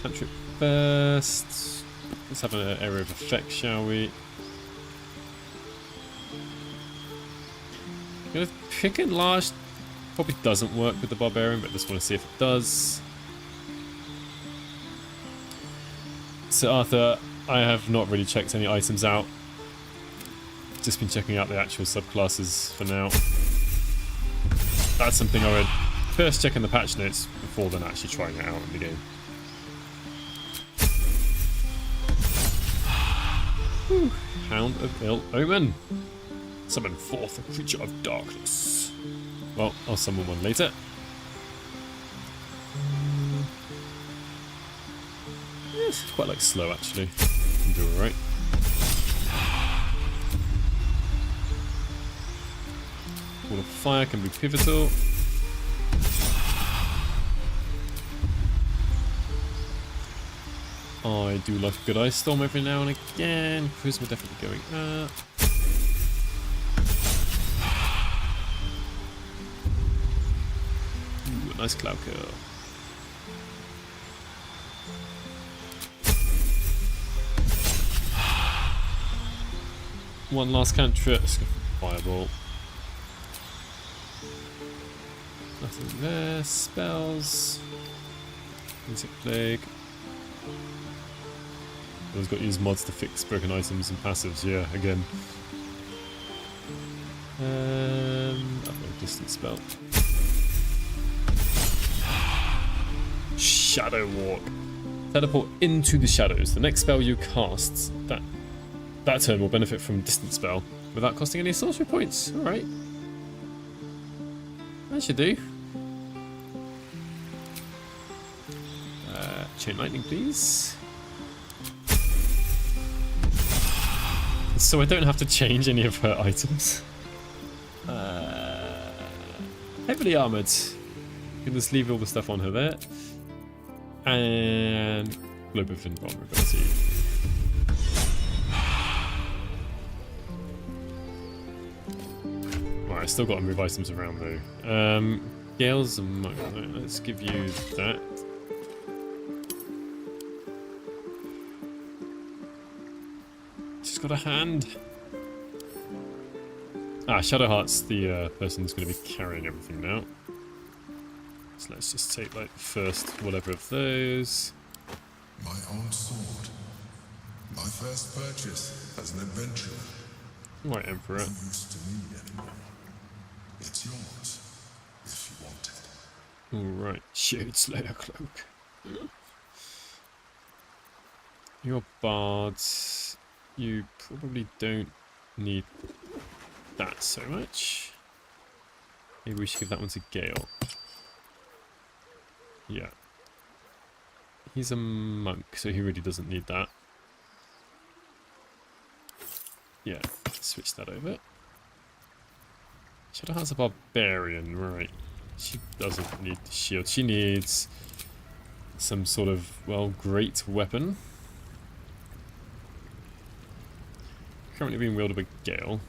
Cantrip Burst. Let's have an area of effect, shall we? I'm gonna pick Enlarged. Probably doesn't work with the Barbarian, but I just want to see if it does. So Arthur, I have not really checked any items out. Just been checking out the actual subclasses for now. That's something I would first check in the patch notes before then actually trying it out in the game. Whew. Hound of Ill Omen. Summon forth a creature of darkness. Well, I'll summon one later. It's quite like slow actually. Can do alright. Wall of Fire can be pivotal. I do like a good Ice Storm every now and again. Charisma definitely going up. Ooh, a nice Cloud Curl. One last cantrip. Let's go for Fireball. Nothing there. Spells. Insect Plague. Always got to use mods to fix broken items and passives. Yeah, again. Distance spell. Shadow Walk. Teleport into the shadows. The next spell you cast that turn will benefit from distance spell without costing any sorcery points. All right. That should do. Chain Lightning, please. So I don't have to change any of her items. Heavily armored. You can just leave all the stuff on her there. And Globe of Invulnerability. Right, I still got to move items around though. Gale's a monk. Let's give you that. She's got a hand. Ah, Shadowheart's the person who's going to be carrying everything now. So let's just take like the first whatever of those. My own sword. My first purchase as an adventurer. Right, Emperor. No use to me anymore. It's yours if you want it. Alright, Shade Slayer Cloak. Your bards. You probably don't need that so much. Maybe we should give that one to Gale. Yeah. He's a monk, so he really doesn't need that. Yeah, switch that over. Shadowheart's a barbarian, right. She doesn't need the shield. She needs some sort of, well, great weapon. Currently being wielded by Gale.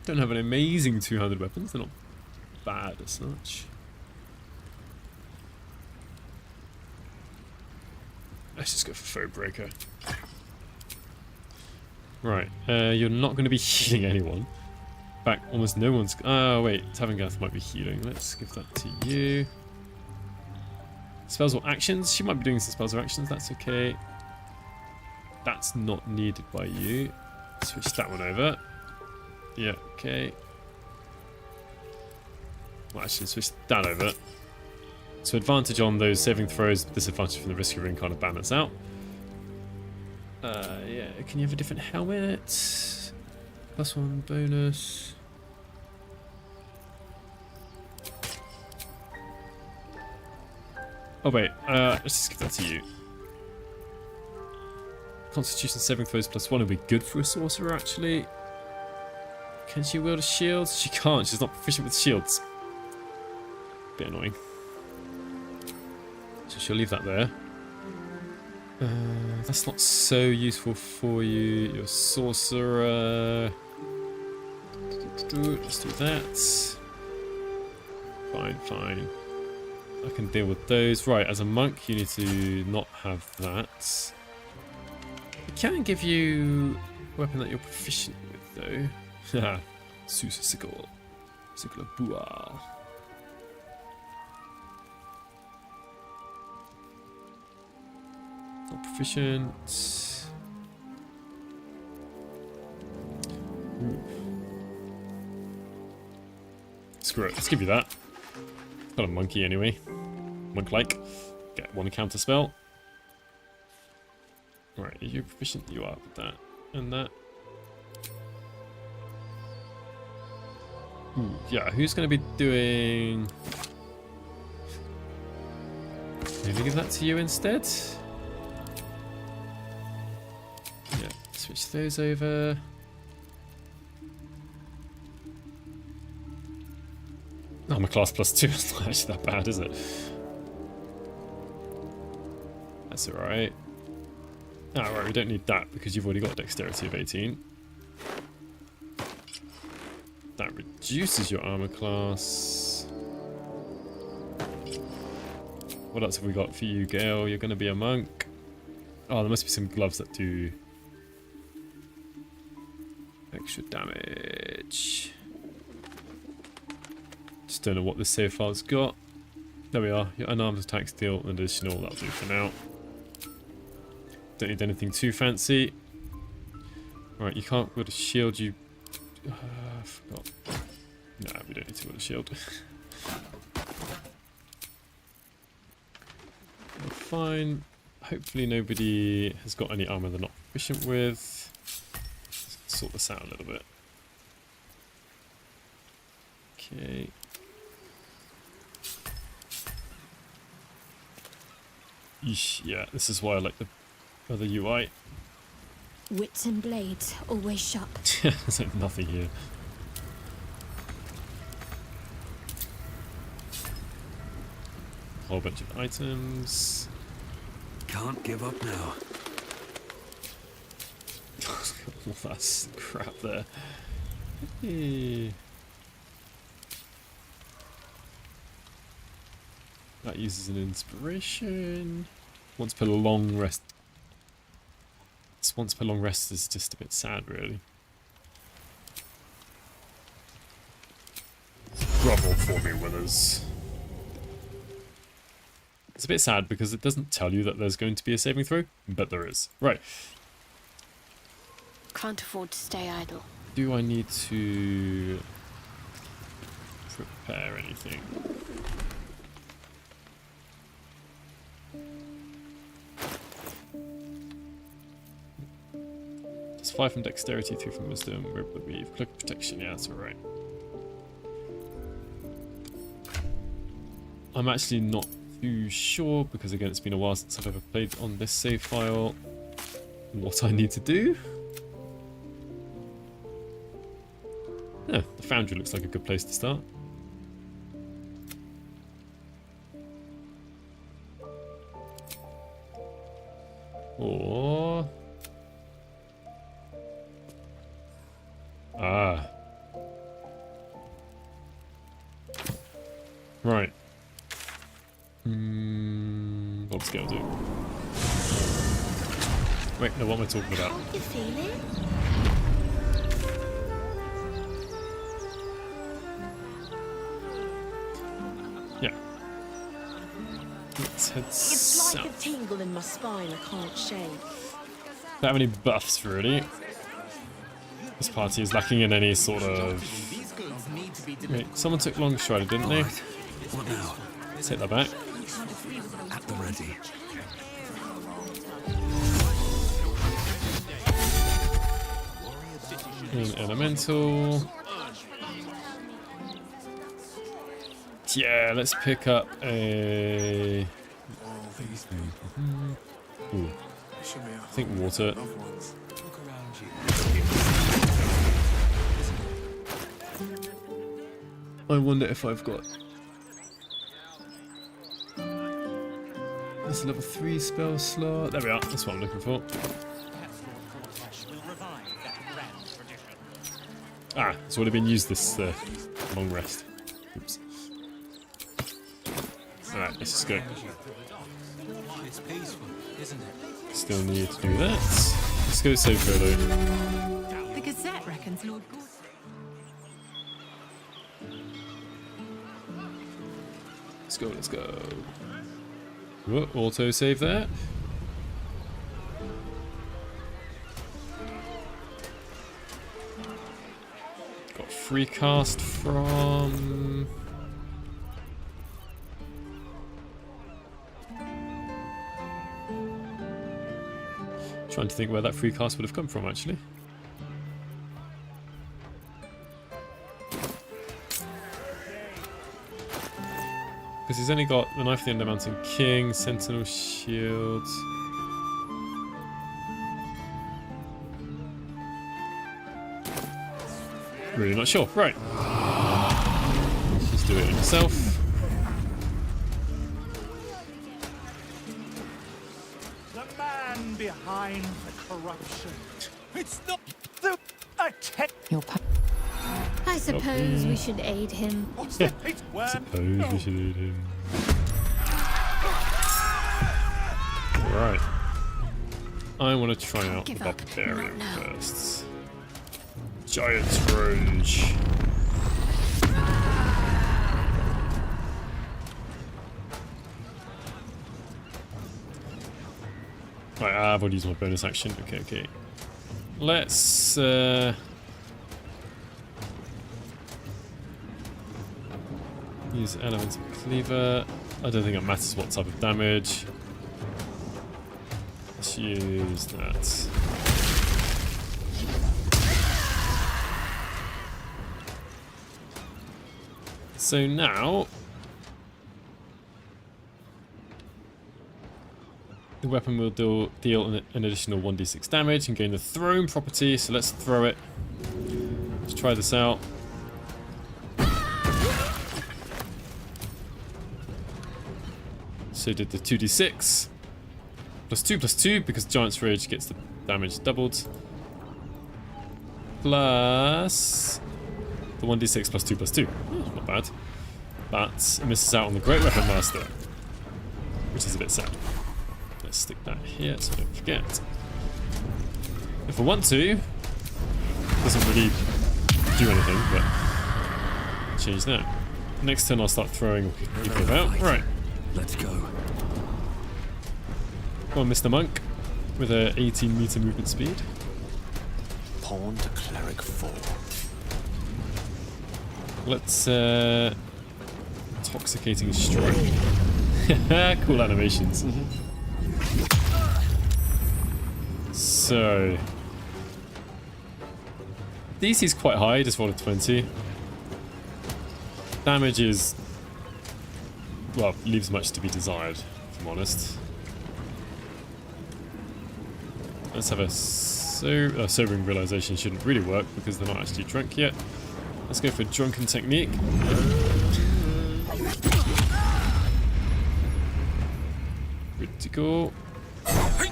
Don't have an amazing 200 weapons. They're not bad as such. Let's just go for Foe Breaker. Right, you're not going to be healing anyone. In fact, almost no one's... Oh, wait, Tavengath might be healing. Let's give that to you. Spells or actions? She might be doing some spells or actions, that's okay. That's not needed by you. Switch that one over. Yeah, okay. Well, actually, switch that over. So advantage on those saving throws, disadvantage from the risky ring kind of balance out. Yeah, can you have a different helmet? +1 bonus. Oh wait, let's just give that to you. Constitution saving throws +1 would be good for a sorcerer, actually. Can she wield a shield? She can't, she's not proficient with shields. Bit annoying. So she'll leave that there. That's not so useful for you. You're a sorcerer. Let's do that. Fine, fine. I can deal with those. Right, as a monk, you need to not have that. It can give you a weapon that you're proficient with, though. Haha. Susa Sickle. Sickle Bual. Not proficient. Ooh. Screw it, let's give you that. Got a monkey anyway. Monk-like. Get one counter spell. Right, are you proficient? You are with that and that. Ooh, yeah, who's going to be doing... Maybe give that to you instead? Yeah, switch those over. Armor class +2 is not actually that bad, is it? That's alright. Ah, right, we don't need that because you've already got dexterity of 18. That reduces your armor class. What else have we got for you, Gale? You're going to be a monk. Oh, there must be some gloves that do extra damage. Just don't know what this save file's got. There we are. Your unarmed attacks deal an additional. That'll do for now. Don't need anything too fancy. Right, you can't wield a shield. I forgot. Nah, we don't need to wield a shield. Fine. Hopefully nobody has got any armor they're not proficient with. Let's sort this out a little bit. Okay. Eesh, yeah, this is why I like the other UI. Wits and blades, always sharp. There's like nothing here. Whole bunch of items. Can't give up now. All that crap there. Hey. That uses an inspiration. Once per long rest. This once per long rest is just a bit sad, really. Grovel for me, Withers. It's a bit sad because it doesn't tell you that there's going to be a saving throw, but there is. Right. Can't afford to stay idle. Do I need to prepare anything? It's 5 from dexterity, 3 from wisdom, rib the weave, cloak protection. Yeah, that's alright. I'm actually not too sure because again it's been a while since I've ever played on this save file. What I need to do? Yeah, the foundry looks like a good place to start. Or... Ah. Right. What's Gale do? Wait, no, what am I talking about? How you feeling? Yeah. Let's head It's like south. a tingle in my spine I can't shake. Don't have any buffs, really. This party is lacking in any sort of... Wait, someone took Long Strider, didn't they? What now? Take that back. At the ready. An elemental. Yeah, let's pick up a These Ooh. I think water. I wonder if I've got... This level 3 spell slot. There we are. That's what I'm looking for. Ah, it's already been used this long rest. Oops. Alright, let's just go. It's peaceful, isn't it? Still need to do that. Let's go save Baldur. The Gazette reckons Lord Gordon. Let's go, let's go. Whoa, auto save there. Got free cast from... Trying to think where that free cast would have come from, actually. Because he's only got the Knife of the Undermountain King, Sentinel Shield. Really not sure. Right. Just do it himself. The man behind the corruption. It's not the attack. I suppose we should aid him. Suppose we should aid him. Right. I want to try out the Barbarian first. Giant's Rage. Right, I've already used my bonus action. Okay, okay. Let's use Elemental Cleaver. I don't think it matters what type of damage. Let's use that. So now the weapon will deal an additional 1d6 damage and gain the thrown property. So let's throw it. Let's try this out. So did the 2d6 +2/+2 because Giant's Rage gets the damage doubled. Plus the 1d6 +2/+2. Oh, not bad. But it misses out on the Great Weapon Master, which is a bit sad. Let's stick that here so I don't forget. If I want to, doesn't really do anything, but change that. Next turn I'll start throwing people about. Right. Let's go. Come on, Mr. Monk, with a 18-meter movement speed. Pawn to Cleric 4. Let's Intoxicating Strike. Cool animations. So DC's quite high, just rolled a 20. Damage is, well, leaves much to be desired, if I'm honest. Let's have a sobering realization shouldn't really work because they're not actually drunk yet. Let's go for Drunken Technique. Critical. Where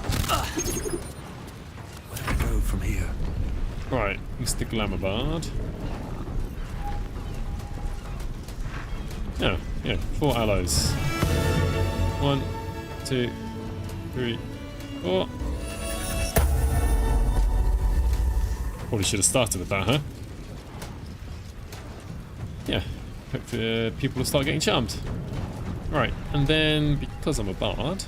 do we go from here? Right, Mr. Glamour Bard. Oh, yeah, 4 allies. 1, 2, 3, 4. Probably should have started with that, huh? Yeah, hopefully people will start getting charmed. Right, and then because I'm a bard,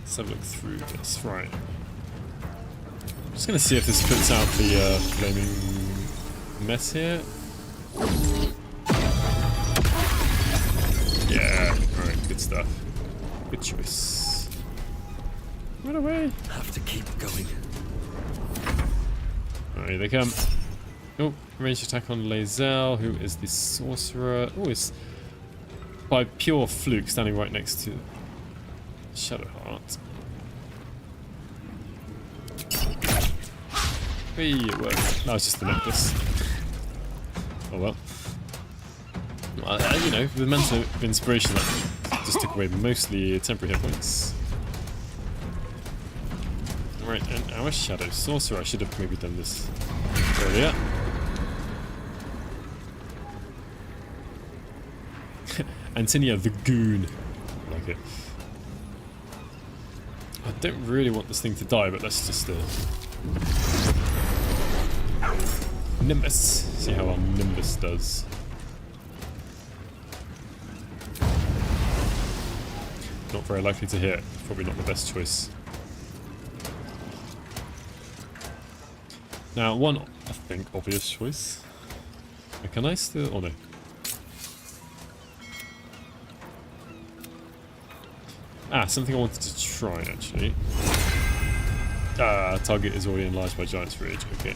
let's have a look through this. Right, I'm just gonna see if this puts out the flaming mess here. Yeah, alright, good stuff. Good choice. Run away. Have to keep going. Alright, here they come. Oh, ranged attack on Lae'zel, who is the sorcerer. Oh, it's by pure fluke standing right next to Shadowheart. Hey, it worked. That was just the necklace. Oh well. You know, the mental inspiration that just took away mostly temporary hit points. Right, and our Shadow Sorcerer. I should have maybe done this earlier. Antinia the Goon. I like it. I don't really want this thing to die, but let's just Nimbus. See how our Nimbus does. Not very likely to hit. Probably not the best choice. Now, one, I think, obvious choice. Can I still... Oh no. Ah, something I wanted to try, actually. Ah, target is already enlarged by Giant's Ridge. Okay.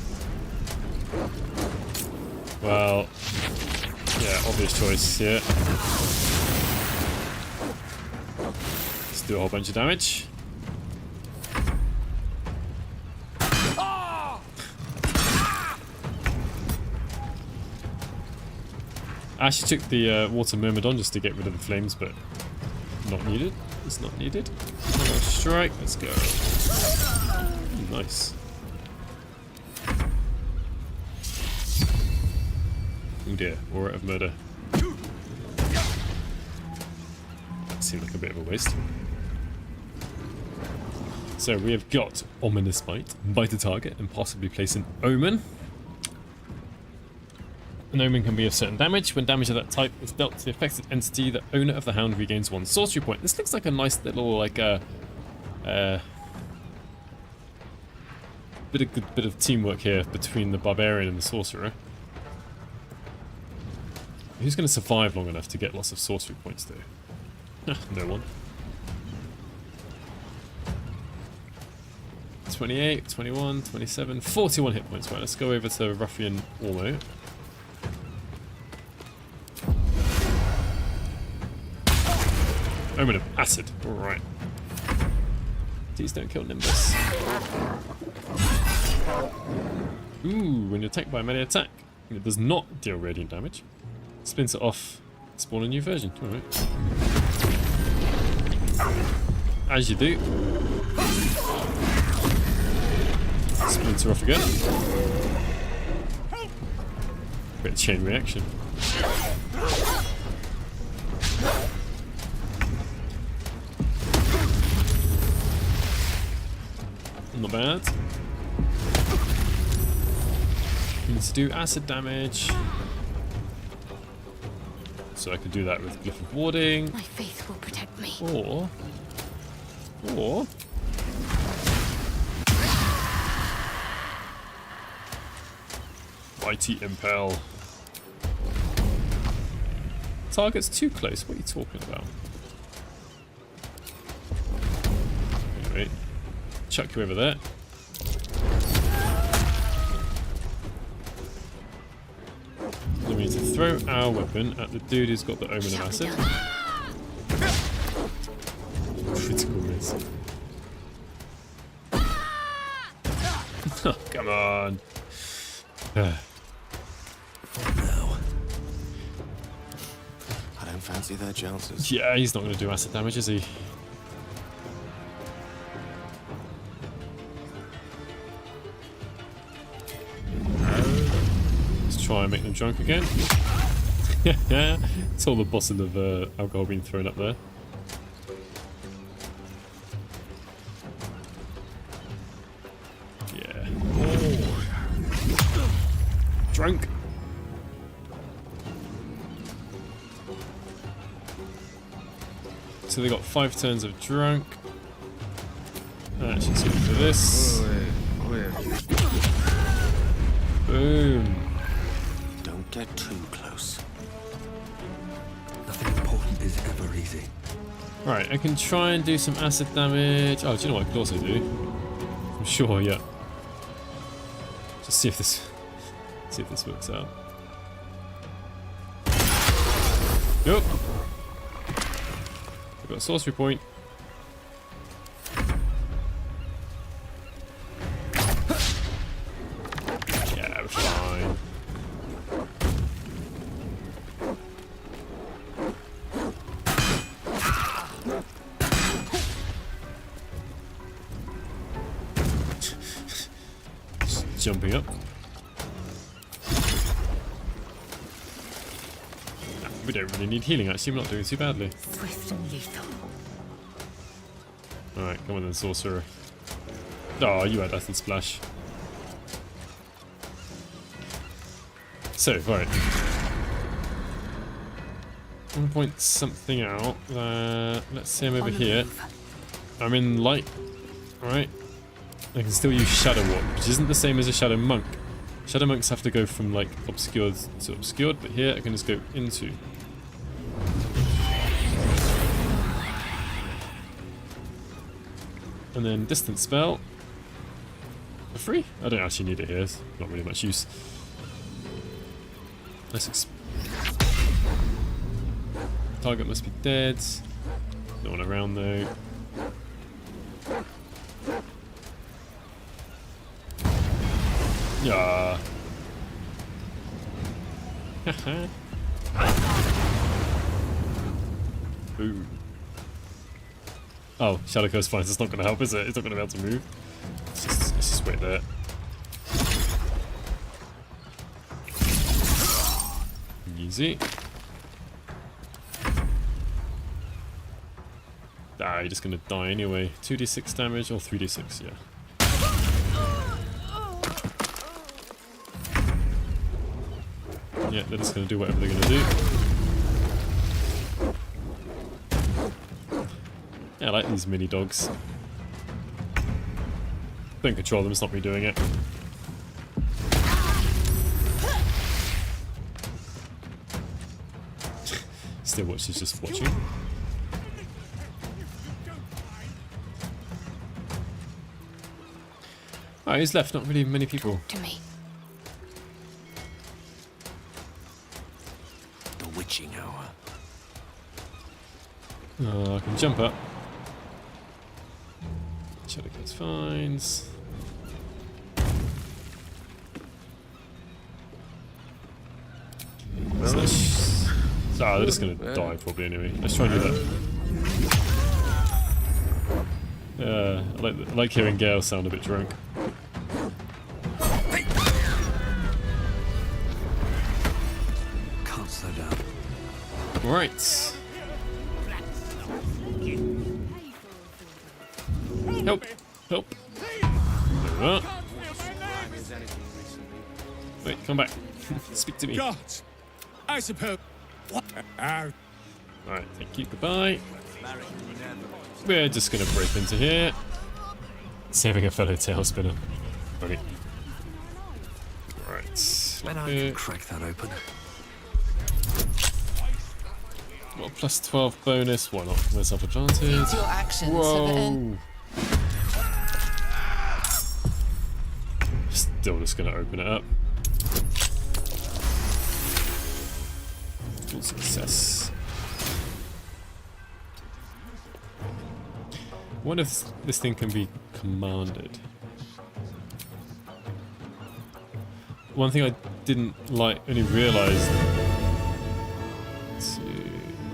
Well... Yeah, obvious choice here. Let's do a whole bunch of damage. I actually took the Water Myrmidon just to get rid of the flames, but not needed. It's not needed. Strike, let's go. Nice. Oh dear, Aura of Murder. That seemed like a bit of a waste. So we have got Ominous Bite, bite a target and possibly place an Omen. An Omen can be of certain damage. When damage of that type is dealt to the affected entity, the owner of the hound regains 1 sorcery point. This looks like a nice little, like, bit of teamwork here between the barbarian and the sorcerer. Who's going to survive long enough to get lots of sorcery points, though? No one. 28, 21, 27, 41 hit points. Right, let's go over to Ruffian Ormo. Omen of Acid. Alright. Please don't kill Nimbus. Ooh, when you're attacked by a melee attack, it does not deal radiant damage. Spins it off, spawn a new version. Alright. As you do. Splinter off again. Bit of chain reaction. Not bad. Needs to do acid damage. So I could do that with Glyph of Warding. My faith will protect me. Or Mighty Impel. Target's too close. What are you talking about? Anyway. Chuck you over there. Then we need to throw our weapon at the dude who's got the Omen of Acid. Critical miss. Oh, come on. No. I don't fancy their chances. Yeah, he's not going to do acid damage, is he? Try and make them drunk again. It's all the bottle of alcohol being thrown up there. Yeah. Oh. Drunk. So they got 5 turns of drunk. Actually, let's go for this. Boom. Get too close. Nothing important is ever easy. Right, I can try and do some acid damage. Oh, do you know what I could also do? I'm sure, yeah. Just see if this works out. Nope. I've got a sorcery point. Yeah, we're fine. Just jumping up. We don't really need healing, actually. We're not doing too badly. Swift and lethal. Alright, come on then, sorcerer. Oh, you had acid splash. So, right. I'm gonna point something out. Let's say I'm over here. I'm in light. Alright. I can still use Shadow Walk, which isn't the same as a Shadow Monk. Shadow Monks have to go from like obscured to obscured, but here I can just go into. And then Distance Spell. For free? I don't actually need it here, it's not really much use. Let's target must be dead. No one around though. Yeah. Ooh. Oh, Shadow Curse Fines. It's not going to help, is it? It's not going to be able to move. Let's just wait there. Easy. Ah, you're just going to die anyway. 2d6 damage or 3d6, yeah. Yeah, they're just going to do whatever they're going to do. Yeah, I like these mini dogs. Don't control them, it's not me doing it. Still watch, she's just watching. Alright, who's left? Not really many people. To me. The witching hour. I can jump up. Shadow Curse Fines. They're just gonna die probably anyway. Let's try and do that. I like hearing Gale sound a bit drunk. Can't slow down. Right. Help! Help! There we are. Wait, come back. Speak to me. God, I suppose. What? Alright, thank you. Goodbye. We're just gonna break into here. Saving a fellow tailspinner. Okay. Right. When I can crack that open. Well, plus 12 bonus. Why not? There's self advantage. Your actions Whoa. Still just gonna open it up. Full success. What if this thing can be commanded? One thing I didn't only realised. Let's see. I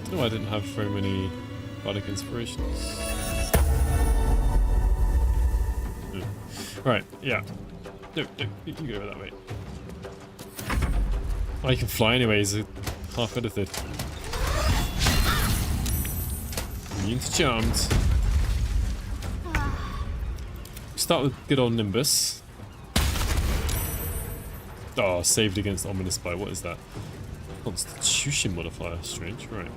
don't know why I didn't have very many bardic inspirations. Right, yeah. No, you can go that way. Oh, you can fly anyways, half edited. Immune to charmed. Start with good old Nimbus. Oh, saved against Ominous Bite. What is that? Constitution modifier. Strange. Right.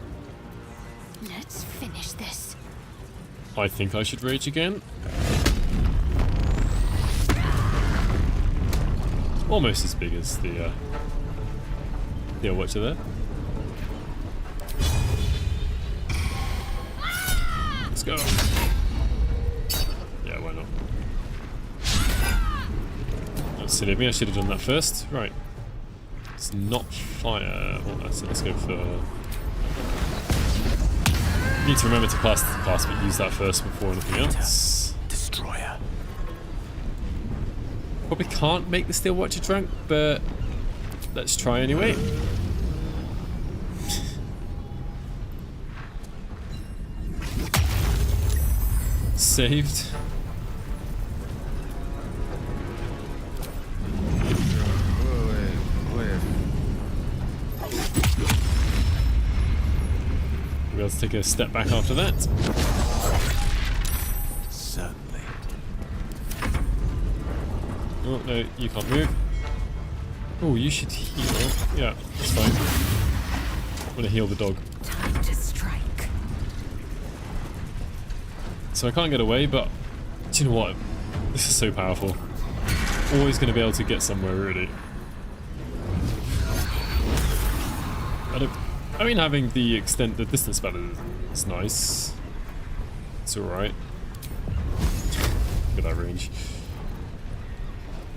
Let's finish this. I think I should rage again. Almost as big as the Watcher there. Let's go. Yeah, why not? That's silly of me, I should have done that first. Right. It's not fire. Well, let's go for... Need to remember to class the class, but use that first before anything else. Destroyer. Probably can't make the Steel Watcher drunk, but let's try anyway. Saved. We'll be able to take a step back after that. Certainly. Oh no, you can't move. Oh, you should heal. Yeah, that's fine. I'm gonna heal the dog. Time to strike. So I can't get away, but do you know what? This is so powerful. Always gonna be able to get somewhere, really. I mean, having the distance battle is nice. It's alright. Look at that range.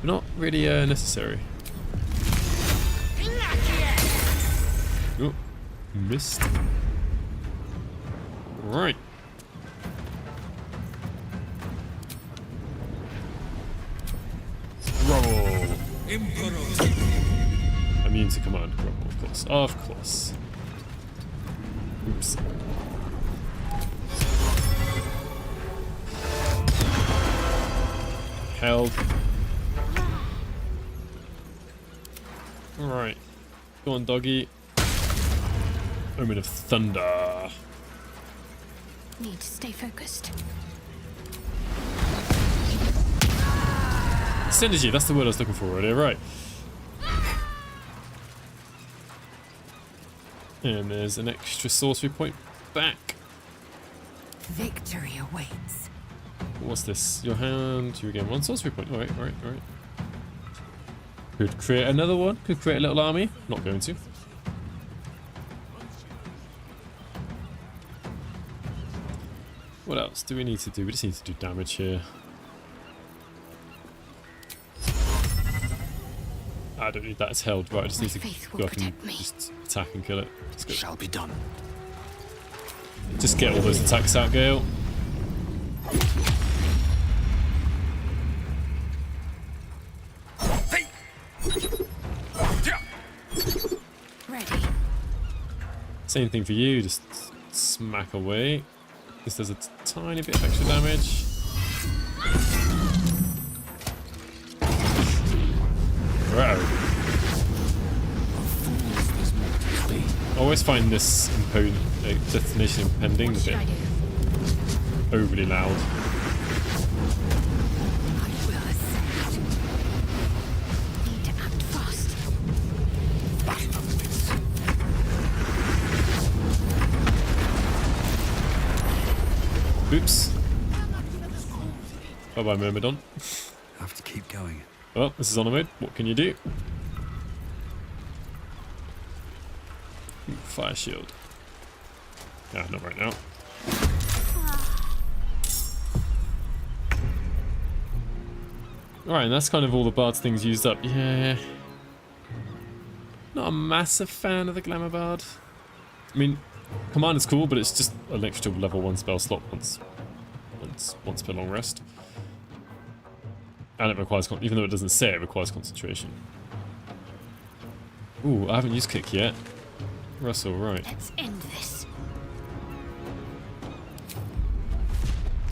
Not really necessary. Oh, missed. Right. Roll. Immune to command. Roll, of course. Of course. Oops. Held. Alright. Go on, doggy. Omen of Thunder. Need to stay focused. Synergy, that's the word I was looking for earlier, right. And there's an extra sorcery point back. Victory awaits. What's this? Your hand, you regain one sorcery point. Alright, alright, alright. Could create another one, could create a little army. Not going to. What else do we need to do? We just need to do damage here. I don't need that, it's held. Right, I just need to go up and just attack and kill it. Let's go. Shall be done. Just get all those attacks out, Gale. Ready. Same thing for you, just smack away. This does a tiny bit of extra damage. Wow. I always find this destination impending a bit overly loud. Need to act fast. Oops. Bye bye, Myrmidon. Have to keep going. Well, this is on mode. What can you do? Ooh, fire shield. Ah, not right now. Alright, and that's kind of all the Bard's things used up. Yeah. Not a massive fan of the Glamour Bard. I mean, Command is cool, but it's just an extra level 1 spell slot once per long rest. And it requires, even though it doesn't say it, requires concentration. Ooh, I haven't used kick yet. Russell, right. Let's end this.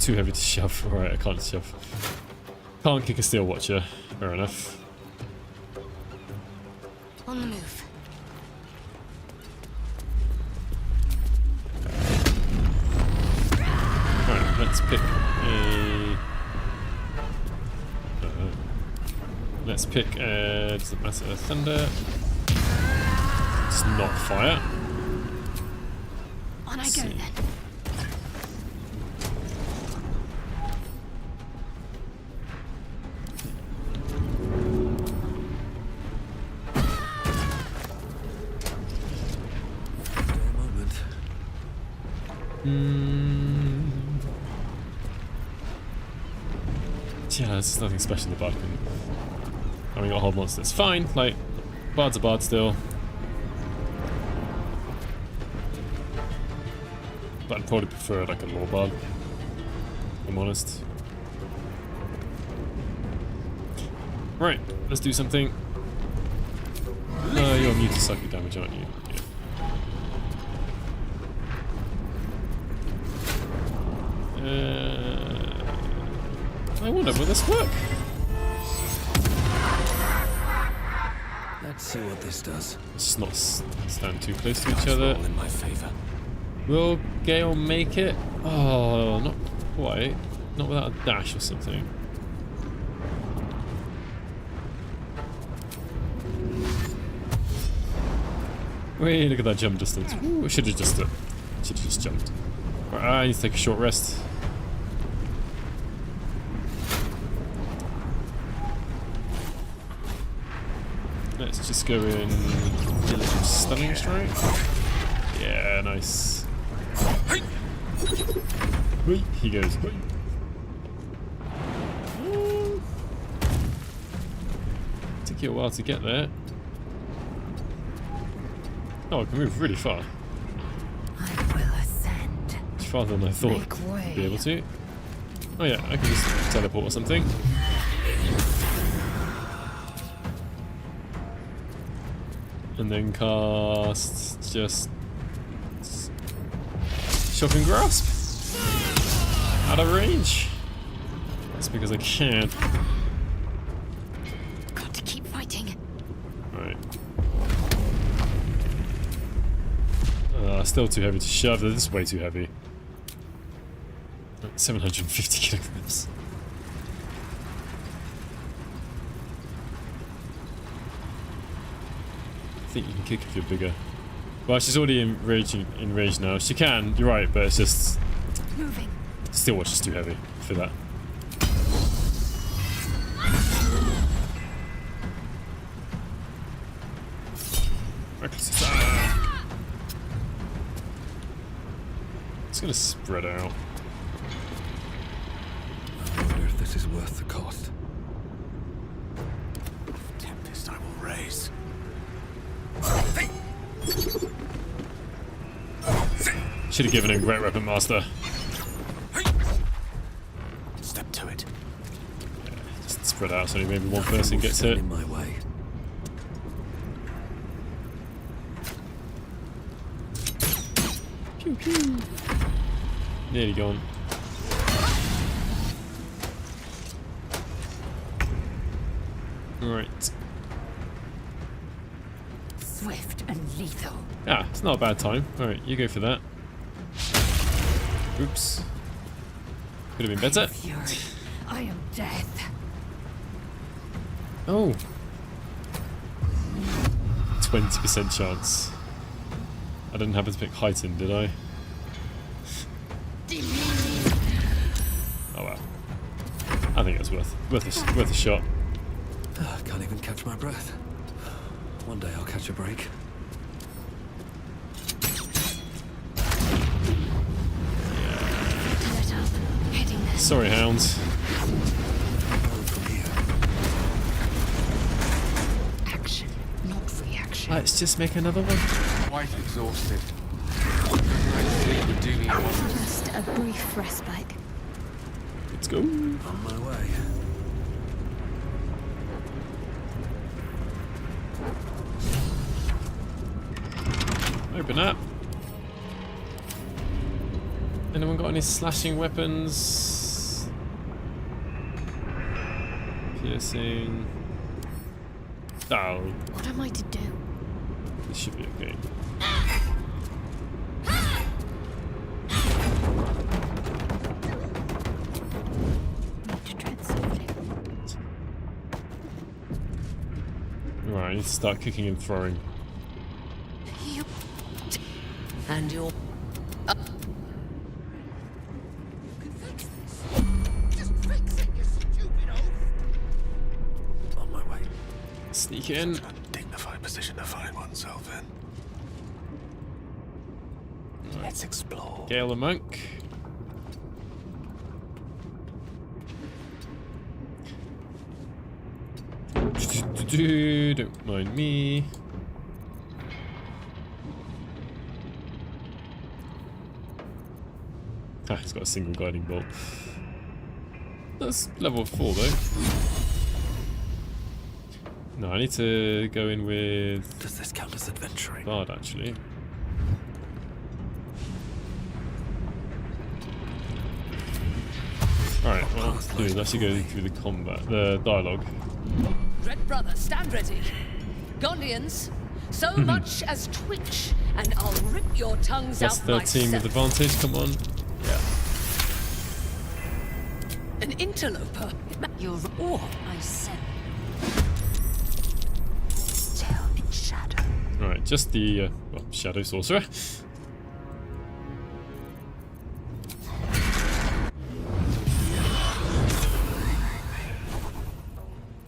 Too heavy to shove. Alright, I can't shove. Can't kick a Steel Watcher. Fair enough. On the move. Alright, let's pick a... let's pick a... doesn't matter, thunder. It's not fire. On I go then. Yeah, there's nothing special the Bard can... I mean, got hold monsters. Fine, like, Bard's a Bard still. But I'd probably prefer like a law bard, if I'm honest. Right, let's do something. No, you're immune to psychic damage, aren't you? Yeah. I wonder, will this work? Let's see what this does. Let's not stand too close to each other. In my favor. Will Gale make it? Oh, not quite. Not without a dash or something. Wait, look at that jump distance. Ooh, I should have just jumped. Right, I need to take a short rest. Let's just go in stunning strike. Yeah, nice. He goes. Took you a while to get there. Oh, I can move really far. I will ascend. Much farther than I thought I'd be able to. Oh yeah, I can just teleport or something. And then cast just Shocking Grasp out of range. That's because I can't. Got to keep fighting. Right. Still too heavy to shove. This is way too heavy. 750 kilograms. I think you can kick if you're bigger. Well, she's already in rage now. She can, you're right, but it's just... Moving. Still, she's too heavy for that. It's gonna spread out. I wonder if this is worth the cost. Tempest I will raise. Should have given him Great Weapon Master. Step to it. Yeah, just spread out so maybe one person gets hit. In my way. Pew pew. Nearly gone. Right. Swift and lethal. Ah, it's not a bad time. Alright, you go for that. Oops. Could have been better. Fury. I am death. Oh. 20% chance. I didn't happen to pick Heightened, did I? Oh well. I think it's worth a shot. I can't even catch my breath. One day I'll catch a break. Let up. Heading there. Sorry, hounds. Action, not reaction. Let's just make another one. Quite exhausted. Sleep would do me wonders. Just a brief respite. Let's go. On my way. Open up. Anyone got any slashing weapons? Piercing. Oh, What am I to do? this should be okay. Need to tread softly. Right, I need to start kicking and throwing. And you're... On my way. Sneak in. A dignified position to find oneself in. Let's explore. Gale the Monk. Don't mind me. It's got a single guiding bolt. That's level 4 though. No, I need to go in with... Does this count as adventuring? Bard, actually. Alright, well, let's actually go through the combat, the dialogue. Red brother, stand ready. Gondians, so much as twitch, and I'll rip your tongues That's out 13 with advantage, come on. Yeah. An interloper. You're... Oh, I said. Tell in shadow. Alright, just the well, Shadow Sorcerer.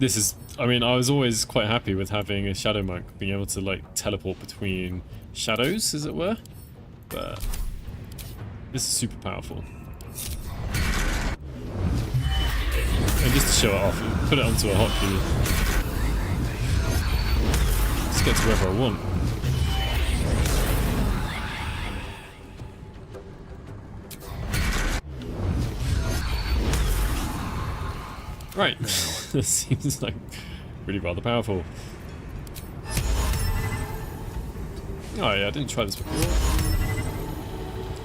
This is, I mean, I was always quite happy with having a Shadow Monk being able to like teleport between shadows, as it were, but this is super powerful. And just to show it off, put it onto a hotkey. Just get to wherever I want. Right, this seems like really rather powerful. Oh yeah, I didn't try this before.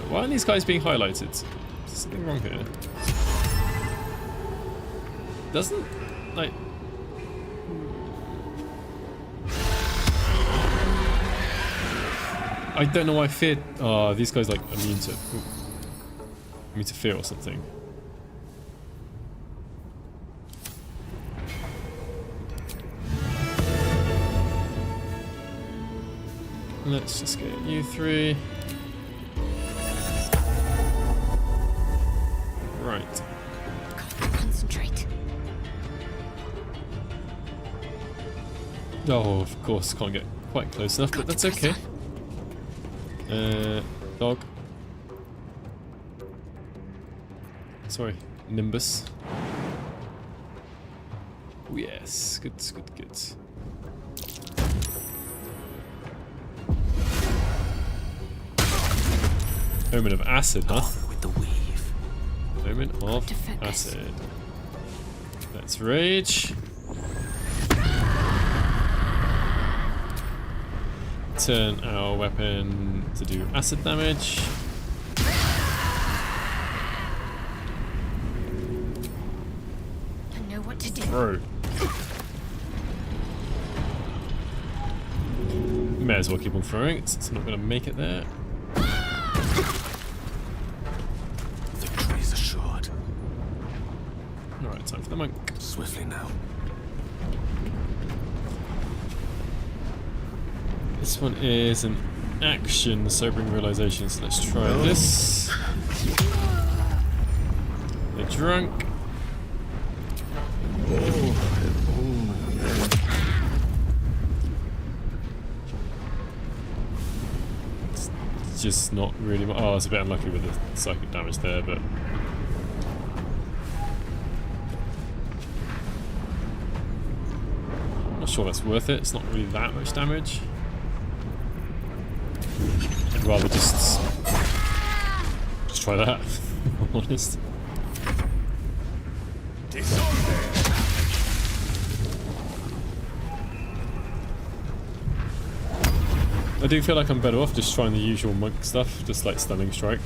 Why aren't these guys being highlighted? Is something wrong here? Doesn't, like... I don't know why fear... Oh, these guys like immune to fear or something. Let's just get you 3. Right. Concentrate. Oh, of course, can't get quite close enough, but that's okay. Dog. Sorry, Nimbus. Oh, yes, good, good, good. Omen of acid, huh? With the weave. Omen of acid. Let's rage. Turn our weapon to do acid damage. I know what to do. Throw. May as well keep on throwing. It's not going to make it there. Victory is assured. Alright, time for the monk. Swiftly now. This one is an action, sobering realization, so let's try this. They're drunk. It's just not really... Oh, I was a bit unlucky with the psychic damage there, but... I'm not sure that's worth it, it's not really that much damage. I'd rather just try that, if I'm honest. I do feel like I'm better off just trying the usual monk stuff, just like stunning strike.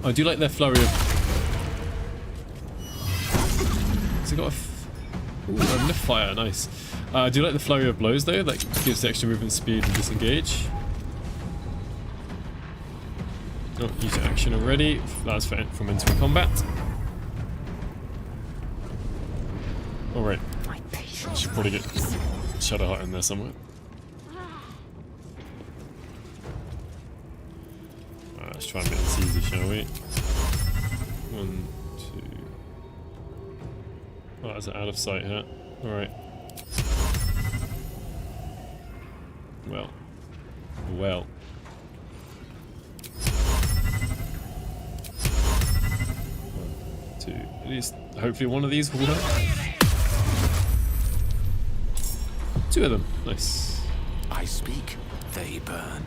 I do like their flurry of... Has it got a... Ooh, a lift fire, nice. I do like the flurry of blows though, that gives the extra movement speed and disengage. Oh, use action already. That's from entering combat. Alright. Should probably get Shadowheart in there somewhere. Alright, let's try and make this easy, shall we? 1, 2. Oh, that's out of sight here. Alright. Well. 1, 2. At least, hopefully one of these will work. 2 of them. Nice. I speak, they burn.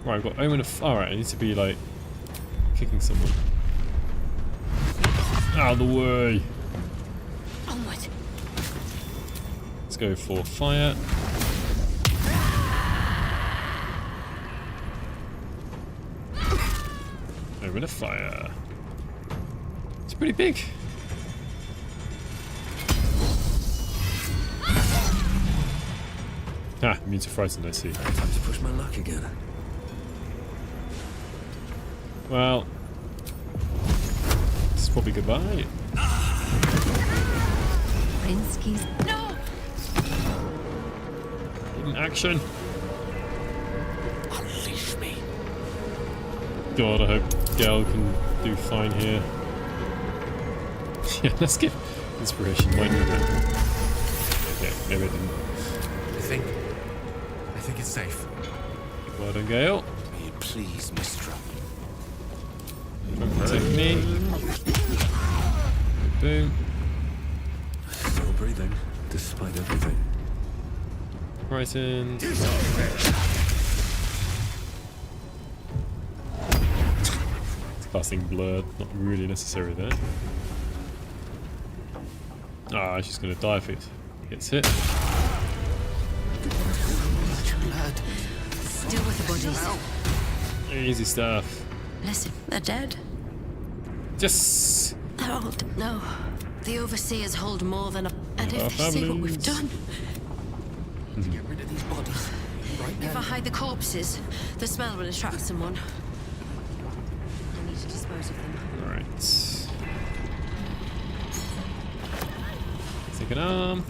Right, I've got Omen of... Alright, I need to be like kicking someone. Out of the way. Onward. Let's go for fire. Over to fire. It's pretty big. Ah, immune to frightened, I see. Time to push my luck again. Well, this is probably goodbye. Rinsky's. No! In action. Unleash me. God, I hope Gal can do fine here. Yeah, let's get inspiration. Might need it. Okay, maybe I didn't. I think it's safe. Well done, Gale. May it please, Mistra. Protect me. Boom. Still breathing, despite everything. Frightened. Casting blurred, not really necessary there. Ah, she's gonna die if it gets hit. Still with the bodies. Easy stuff. Listen, they're dead. Just. They're all no. The overseers hold more than a. And if they see what we've done. Get rid of these bodies. Right now. If I hide the corpses, the smell will attract someone. I need to dispose of them. Alright. Take an arm.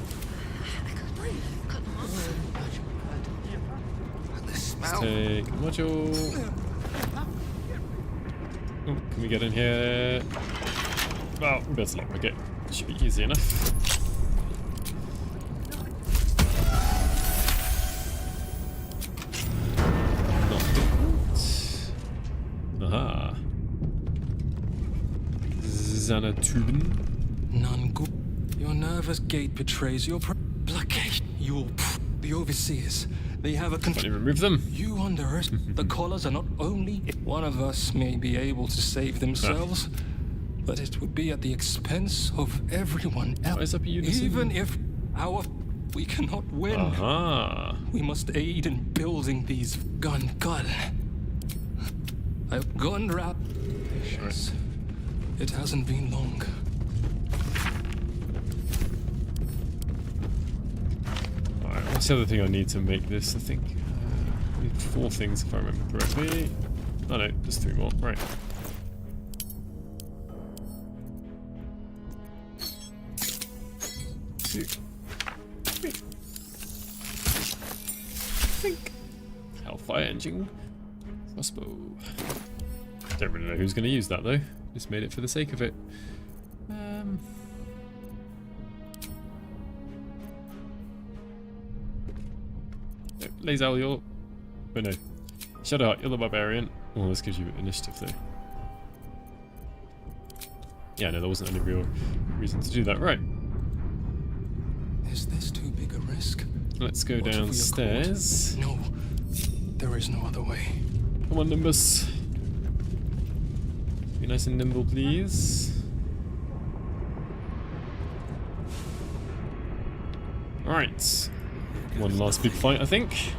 Let's take a module. Oh, can we get in here? Oh, we better lockpick it. Should be easy enough. Not difficult. Aha. Xanatuben. None good. Your nervous gait betrays your blockade. The overseers. They have a Can't even remove them. You underestimate. The collars are not only one of us may be able to save themselves, but it would be at the expense of everyone else. Even if we cannot win. Aha. We must aid in building these gun. I've gone rap. Patience. It hasn't been long. Alright, what's the other thing I need to make this? I think I need 4 things if I remember correctly. Oh no, just 3 more. Right. Think. Hellfire engine. Crossbow. Don't really know who's going to use that though. Just made it for the sake of it. Lazel, you're... Oh no. Shadowheart, you're the barbarian. Oh, this gives you initiative though. Yeah, no, there wasn't any real reason to do that. Right. Is this too big a risk? Let's go downstairs. No, there is no other way. Come on, Nimbus. Be nice and nimble, please. Alright. One last big fight, I think.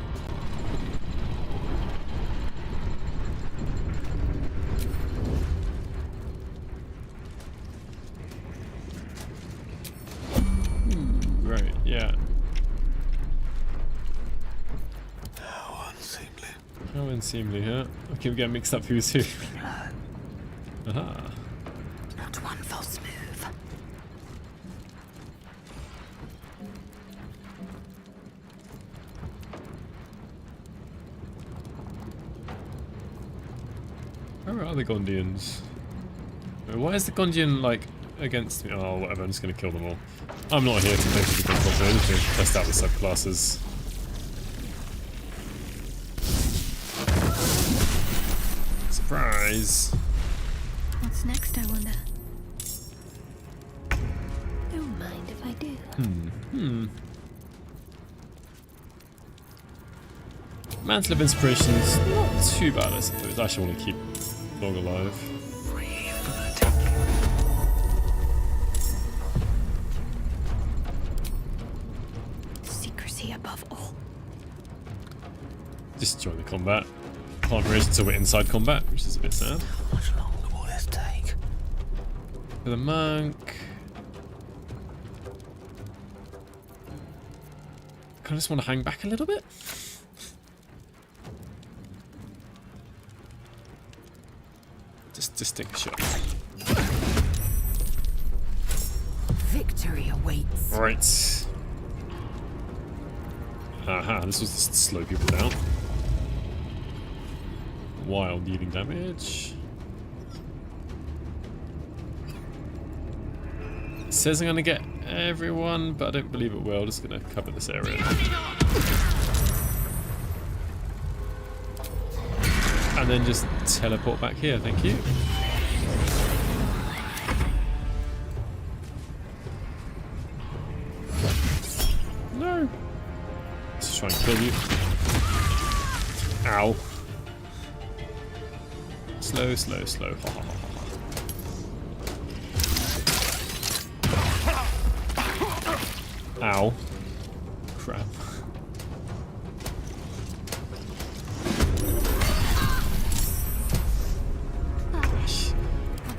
Right, yeah. How unseemly. How unseemly, huh? Okay, we're getting mixed up who's who. Aha. Not one false move. Where are the Gondians? Why is the Gondian, like, against me? Oh, whatever, I'm just gonna kill them all. I'm not here to make the gun properly, I'm just gonna test out the subclasses. Surprise! What's next, I wonder? Don't mind if I do. Mantle of Inspiration's not too bad, I suppose. I actually want to keep Log alive. just join the combat. Can't raise until we're inside combat, which is a bit sad. How much longer will this take? For the monk. I just want to hang back a little bit. Just take a shot. Victory awaits. Right. Aha, this was to slow people down. While dealing damage. It says I'm gonna get everyone, but I don't believe it will. Just gonna cover this area. And then just teleport back here, thank you. No! Let's try and kill you. Ow. Slow, slow, slow. Ha ha ha ha. Ow. Crap.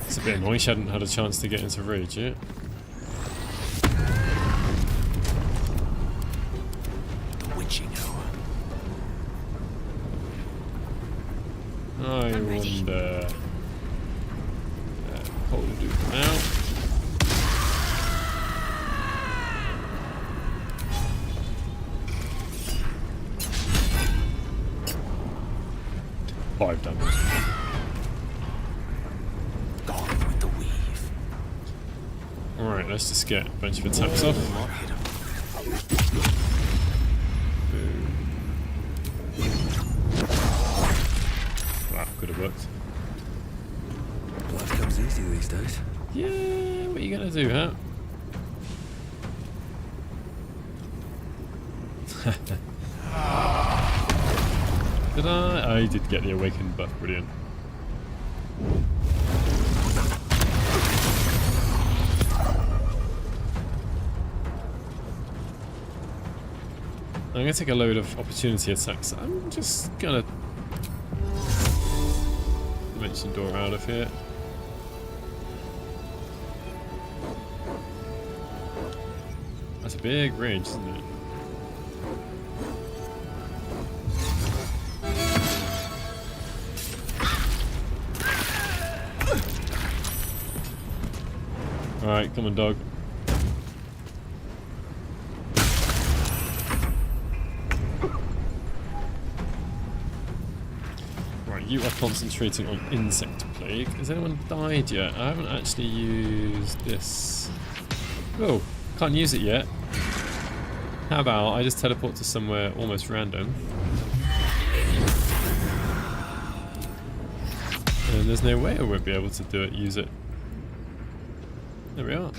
It's a bit annoying she hadn't had a chance to get into rage yet. Witching hour. I wonder. Hold the dude now. Five damage. Gone with the weave. Alright, let's just get a bunch of attacks off. Wow, could have worked. Life comes easy these days. Yeah, what are you gonna do, huh? Did I? I did get the awakened buff, brilliant. I'm gonna take a load of opportunity attacks. I'm just gonna dimension door out of here. That's a big range, isn't it? Alright, come on, dog. Right, you are concentrating on insect plague. Has anyone died yet? I haven't actually used this. Oh, can't use it yet. How about I just teleport to somewhere almost random? And there's no way I won't be able to do it, use it. There we are.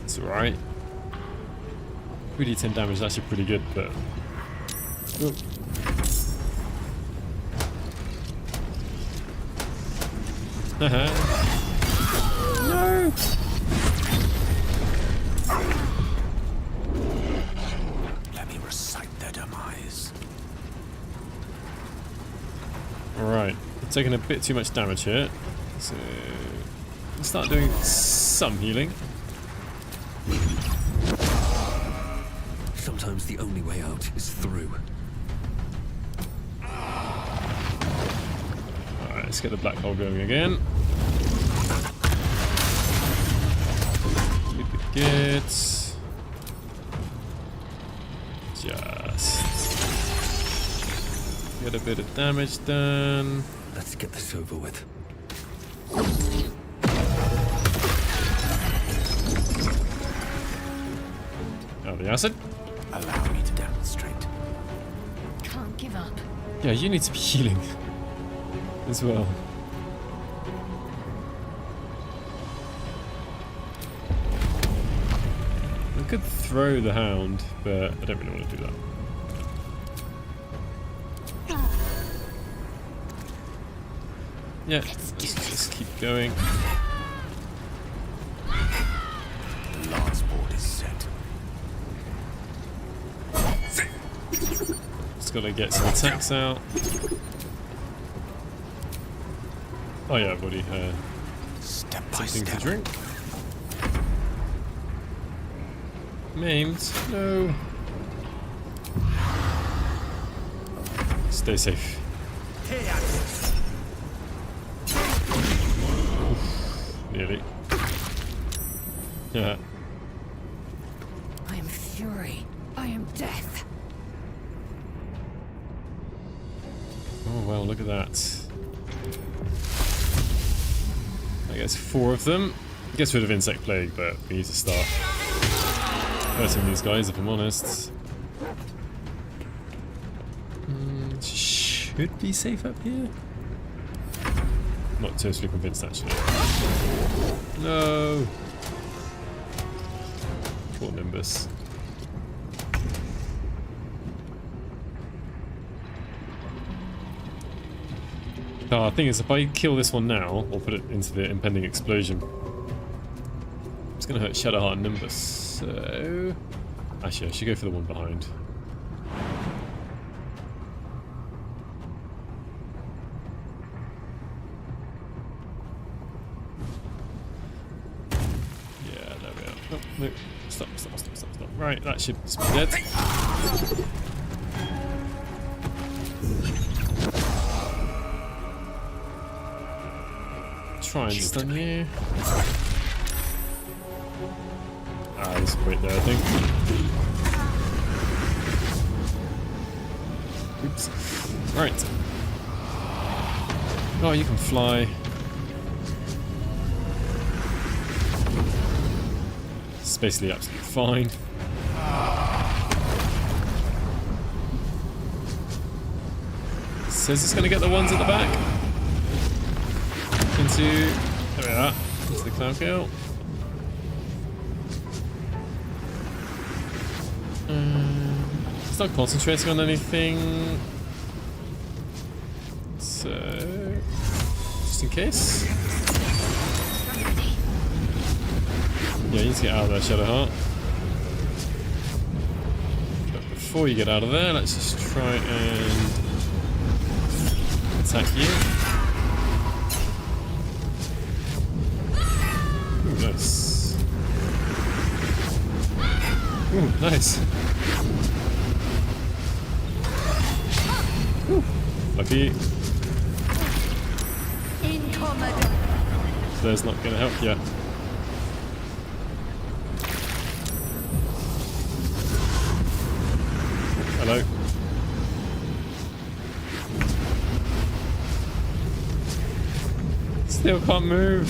It's alright. 3d10 damage is actually pretty good, but... Oh. Haha. No! Let me recite their demise. Alright, we're taking a bit too much damage here. So, let's start doing some healing. Sometimes the only way out is through. Alright, let's get the black hole going again. Good. Just get a bit of damage done. Let's get this over with. Oh, the acid? Allow me to demonstrate. Can't give up. Yeah, you need to be healing as well. I could throw the hound, but I don't really want to do that. Yeah, let's just keep going. The last board is set. Just gotta get some attacks out. Oh yeah, buddy. Step by something step. to drink. Maimed. No. Stay safe. Oof, nearly. Yeah. I am fury. I am death. Oh well, look at that. I guess 4 of them. Gets rid of Insect Plague, but we need to start hurting these guys, if I'm honest. Should be safe up here. Not totally convinced, actually. No. Poor Nimbus. The thing is, if I kill this one now, or put it into the impending explosion, it's going to hurt Shadowheart and Nimbus. So, actually, I should go for the one behind. Yeah, there we are. Oh, no. Stop. Right, that should be dead. Try and stun you. Ah, there's a wait there, I think. Oops. Right. Oh, you can fly. It's basically absolutely fine. Says it's going to get the ones at the back. There we are, into the cloud kill. It's not concentrating on anything, so just in case. Yeah, you need to get out of there, Shadowheart. But before you get out of there, let's just try and attack you. Nice. Ooh, nice. Ooh, lucky. Flare's not going to help you. Hello. Still can't move.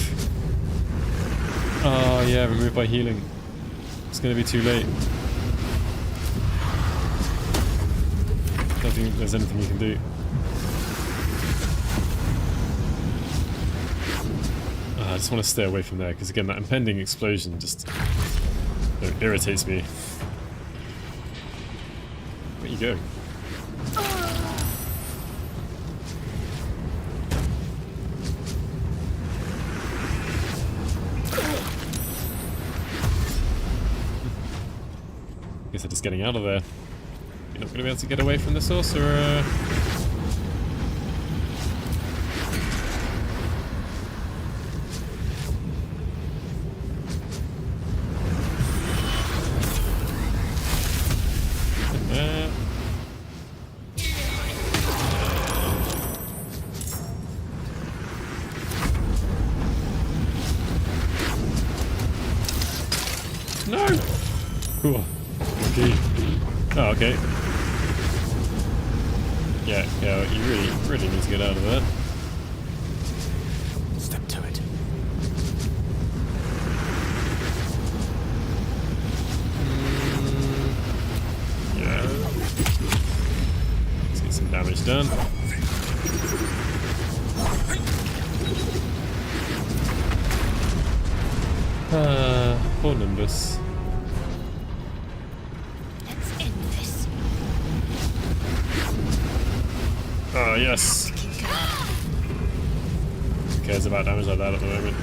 Oh yeah, removed by healing. It's going to be too late. I don't think there's anything you can do. I just want to stay away from there, because again, that impending explosion just irritates me. Where you go? Guess I'm just getting out of there. You're not going to be able to get away from the sorcerer. No! Cool. Okay. Oh, okay. Yeah, you really need to get out of there. Step to it. Yeah. Let's get some damage done. Poor Nimbus. Oh, yes. Who cares about damage like that at the moment?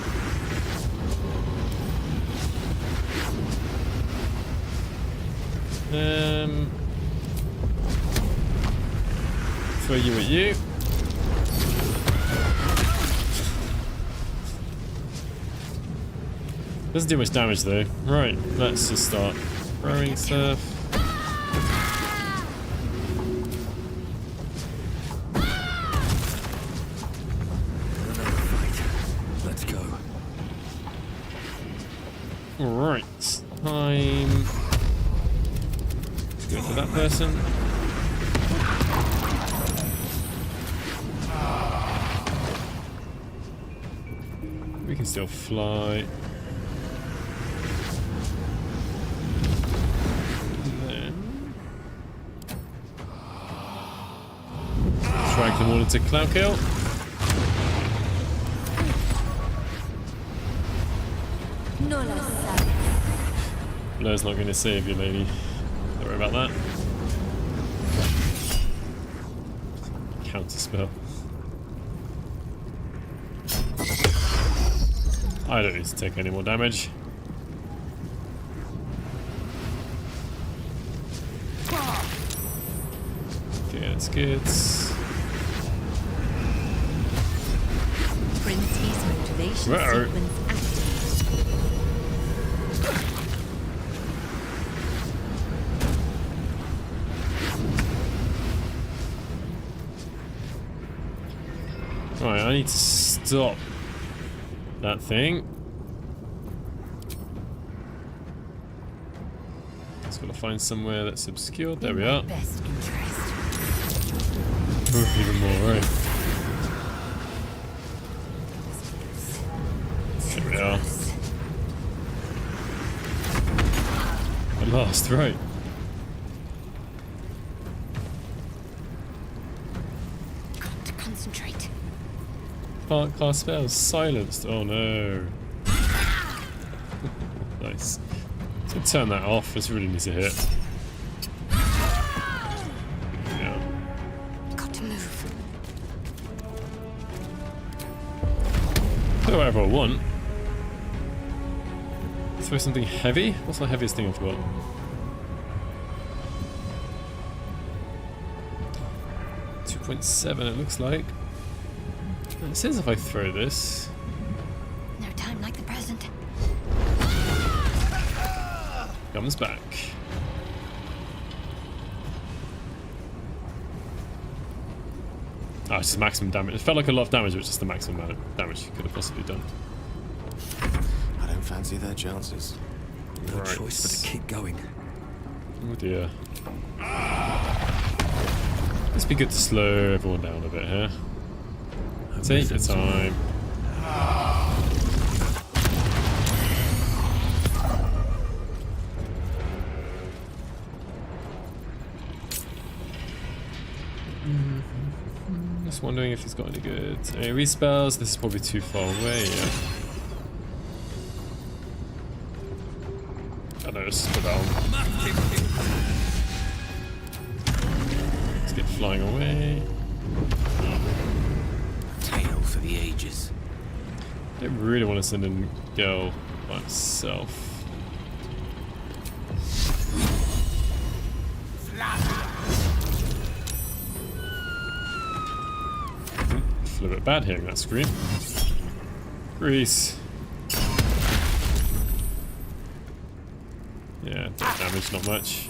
throw you at you. Doesn't do much damage though. Right, let's just start throwing stuff. Let's go. Alright, time. Let's go for that person. We can still fly. Drag them all into cloud kill. Blur's not going to save you, lady. Don't worry about that. Counter spell. I don't need to take any more damage. Okay, that's good. Prince's motivation sequence active. Right, I need to stop that thing. Just gotta find somewhere that's obscured. There we are. Best interest. Even more, right? There we are. At last, right. Got to concentrate. Can't cast spells. Silenced. Oh no. Nice. So turn that off. This really needs a hit. Yeah. Got to move. Do whatever I want. Throw something heavy? What's the heaviest thing I've got? .7 it looks like. It says if I throw this. No time like the present. Comes back. Ah, it's just maximum damage. It felt like a lot of damage, but it's just the maximum amount of damage you could have possibly done. I don't fancy their chances. No choice but to keep going. Oh dear. Let's be good to slow everyone down a bit here. Take your time. Just wondering if he's got any good AoE spells. This is probably too far away. Yeah. I know, let's just put that on. Let's get flying away. Tale for the ages. I don't really want to send in Girl by himself. It's a little bit bad hearing that scream. Grease. Yeah, damage, not much.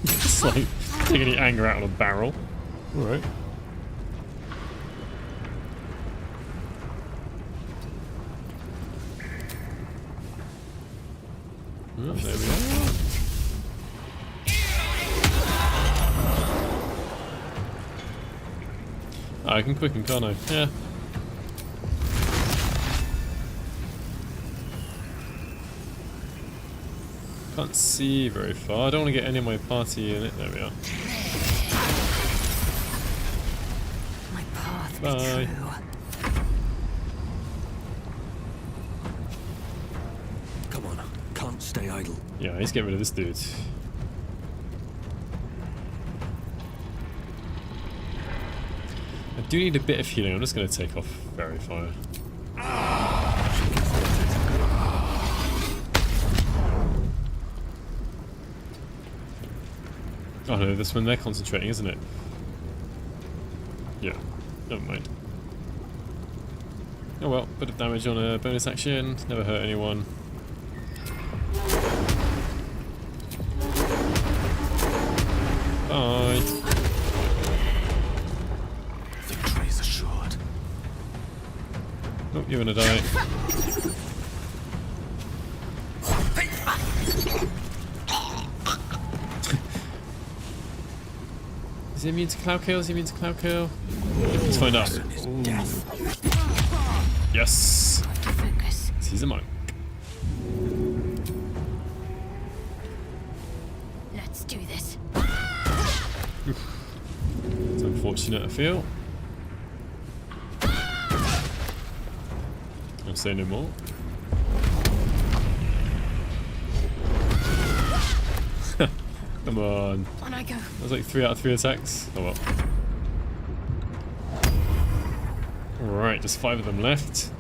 It's like taking any anger out of a barrel. Alright. Oh, there we are. Oh, I can quicken, can't I? Yeah. Can't see very far. I don't want to get any of my party in it. There we are. My path Bye. be true. Come on, can't stay idle. Yeah, let's get rid of this dude. I do need a bit of healing. I'm just going to take off Fairy Fire. Oh no, this one they're concentrating, isn't it? Yeah, never mind. Oh well, bit of damage on a bonus action, never hurt anyone. Bye. Victory's assured. Oh, you're gonna die. Is he immune to cloud kill? Is he immune to cloud kill? Let's find out. Yes! He's a monk. Let's do this. It's unfortunate, I feel. I'll say no more. Come on. On I go. That was like 3 out of 3 attacks. Oh well. Alright, just 5 of them left.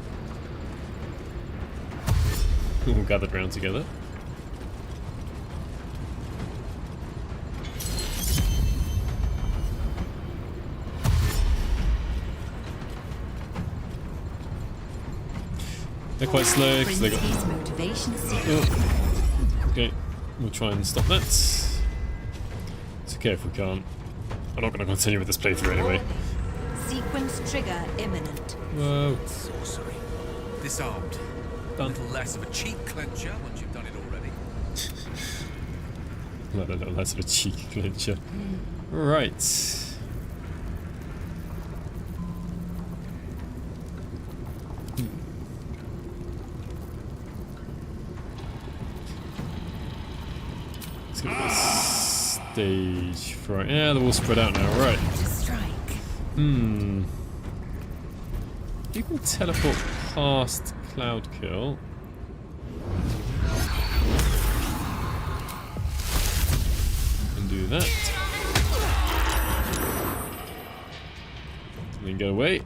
All gathered round together. They're quite slow because they got. Oh. Okay, we'll try and stop that. It's okay if we can't. I'm not going to continue with this playthrough anyway. Sequence trigger imminent. Whoa. Sorcery. Disarmed. A little less of a cheek clencher once you've done it already. A little less of a cheeky clincher. Right. Let's go to this stage. Right. Yeah, they're all spread out now. Right. You can teleport past Cloud Kill. And do that. And then get away.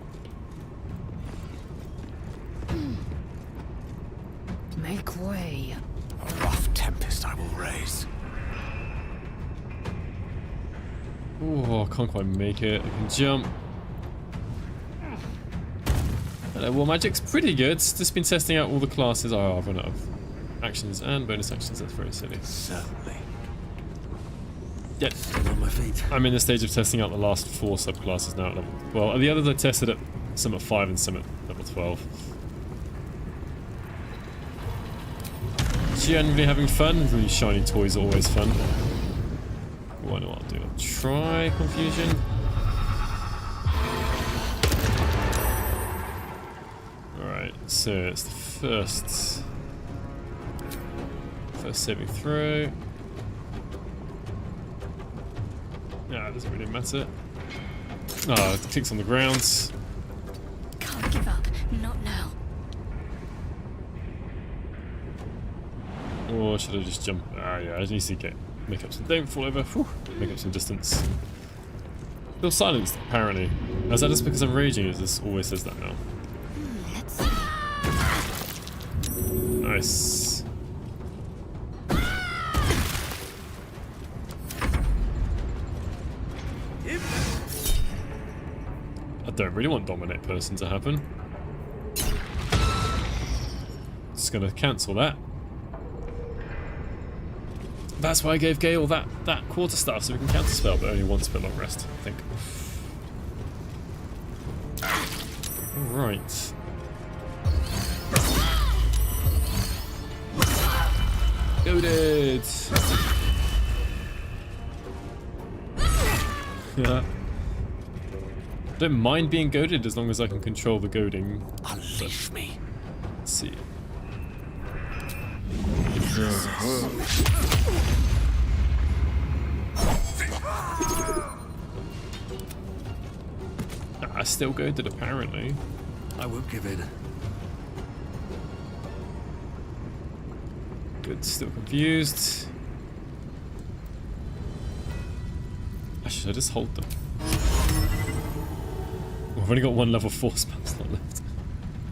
Make way. A rough tempest I will raise. Oh, I can't quite make it. I can jump. Well, magic's pretty good. Just been testing out all the classes. Oh, I've run out of actions and bonus actions. That's very silly. Certainly. Yeah. On my feet. I'm in the stage of testing out the last 4 subclasses now at level. Well, the others I tested at some at 5 and some at level 12. Generally having fun. Really shiny toys are always fun. Oh, I know what I'll do. I'll try confusion. So it's the first saving throw. Yeah, it doesn't really matter. Oh, it clicks on the ground. Can't give up. Not now. Or should I just jump? Ah, yeah, I just need to make up some. Don't fall over. Whew, make up some distance. Feel silenced, apparently. Is that just because I'm raging? As this always says that now. Let's see. Nice. I don't really want dominate person to happen. Just gonna cancel that. That's why I gave Gale that quarter staff so we can counter spell, but only 1 spell long rest, I think. Alright. Goaded! Yeah. Don't mind being goaded as long as I can control the goading. Unleash me. Let's see. I still goaded apparently. I won't give in. Good, still confused. Should I just hold them? Oh, I've only got 1 level 4 spell slot left.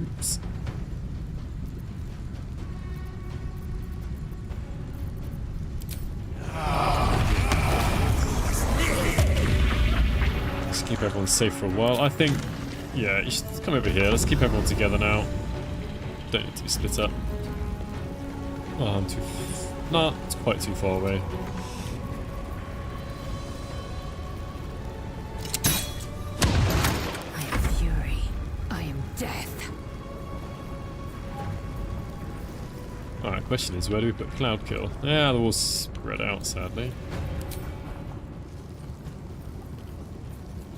Oops. keep everyone safe for a while. I think, yeah, you should come over here. Let's keep everyone together now. Don't need to be split up. Oh, I'm too... Nah, it's quite too far away. I am fury. I am death. Alright, question is, where do we put Cloud Kill? Yeah, they're all spread out, sadly.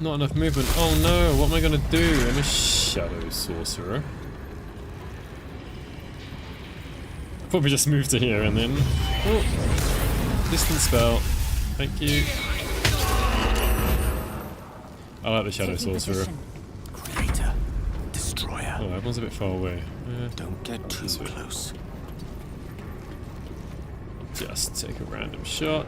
Not enough movement. Oh no, what am I going to do? I'm a Shadow Sorcerer. Probably just move to here and then... Oh, distant spell. Thank you. I like the Shadow Sorcerer. Creator, destroyer. Oh, everyone's a bit far away. Don't get too close. Just take a random shot.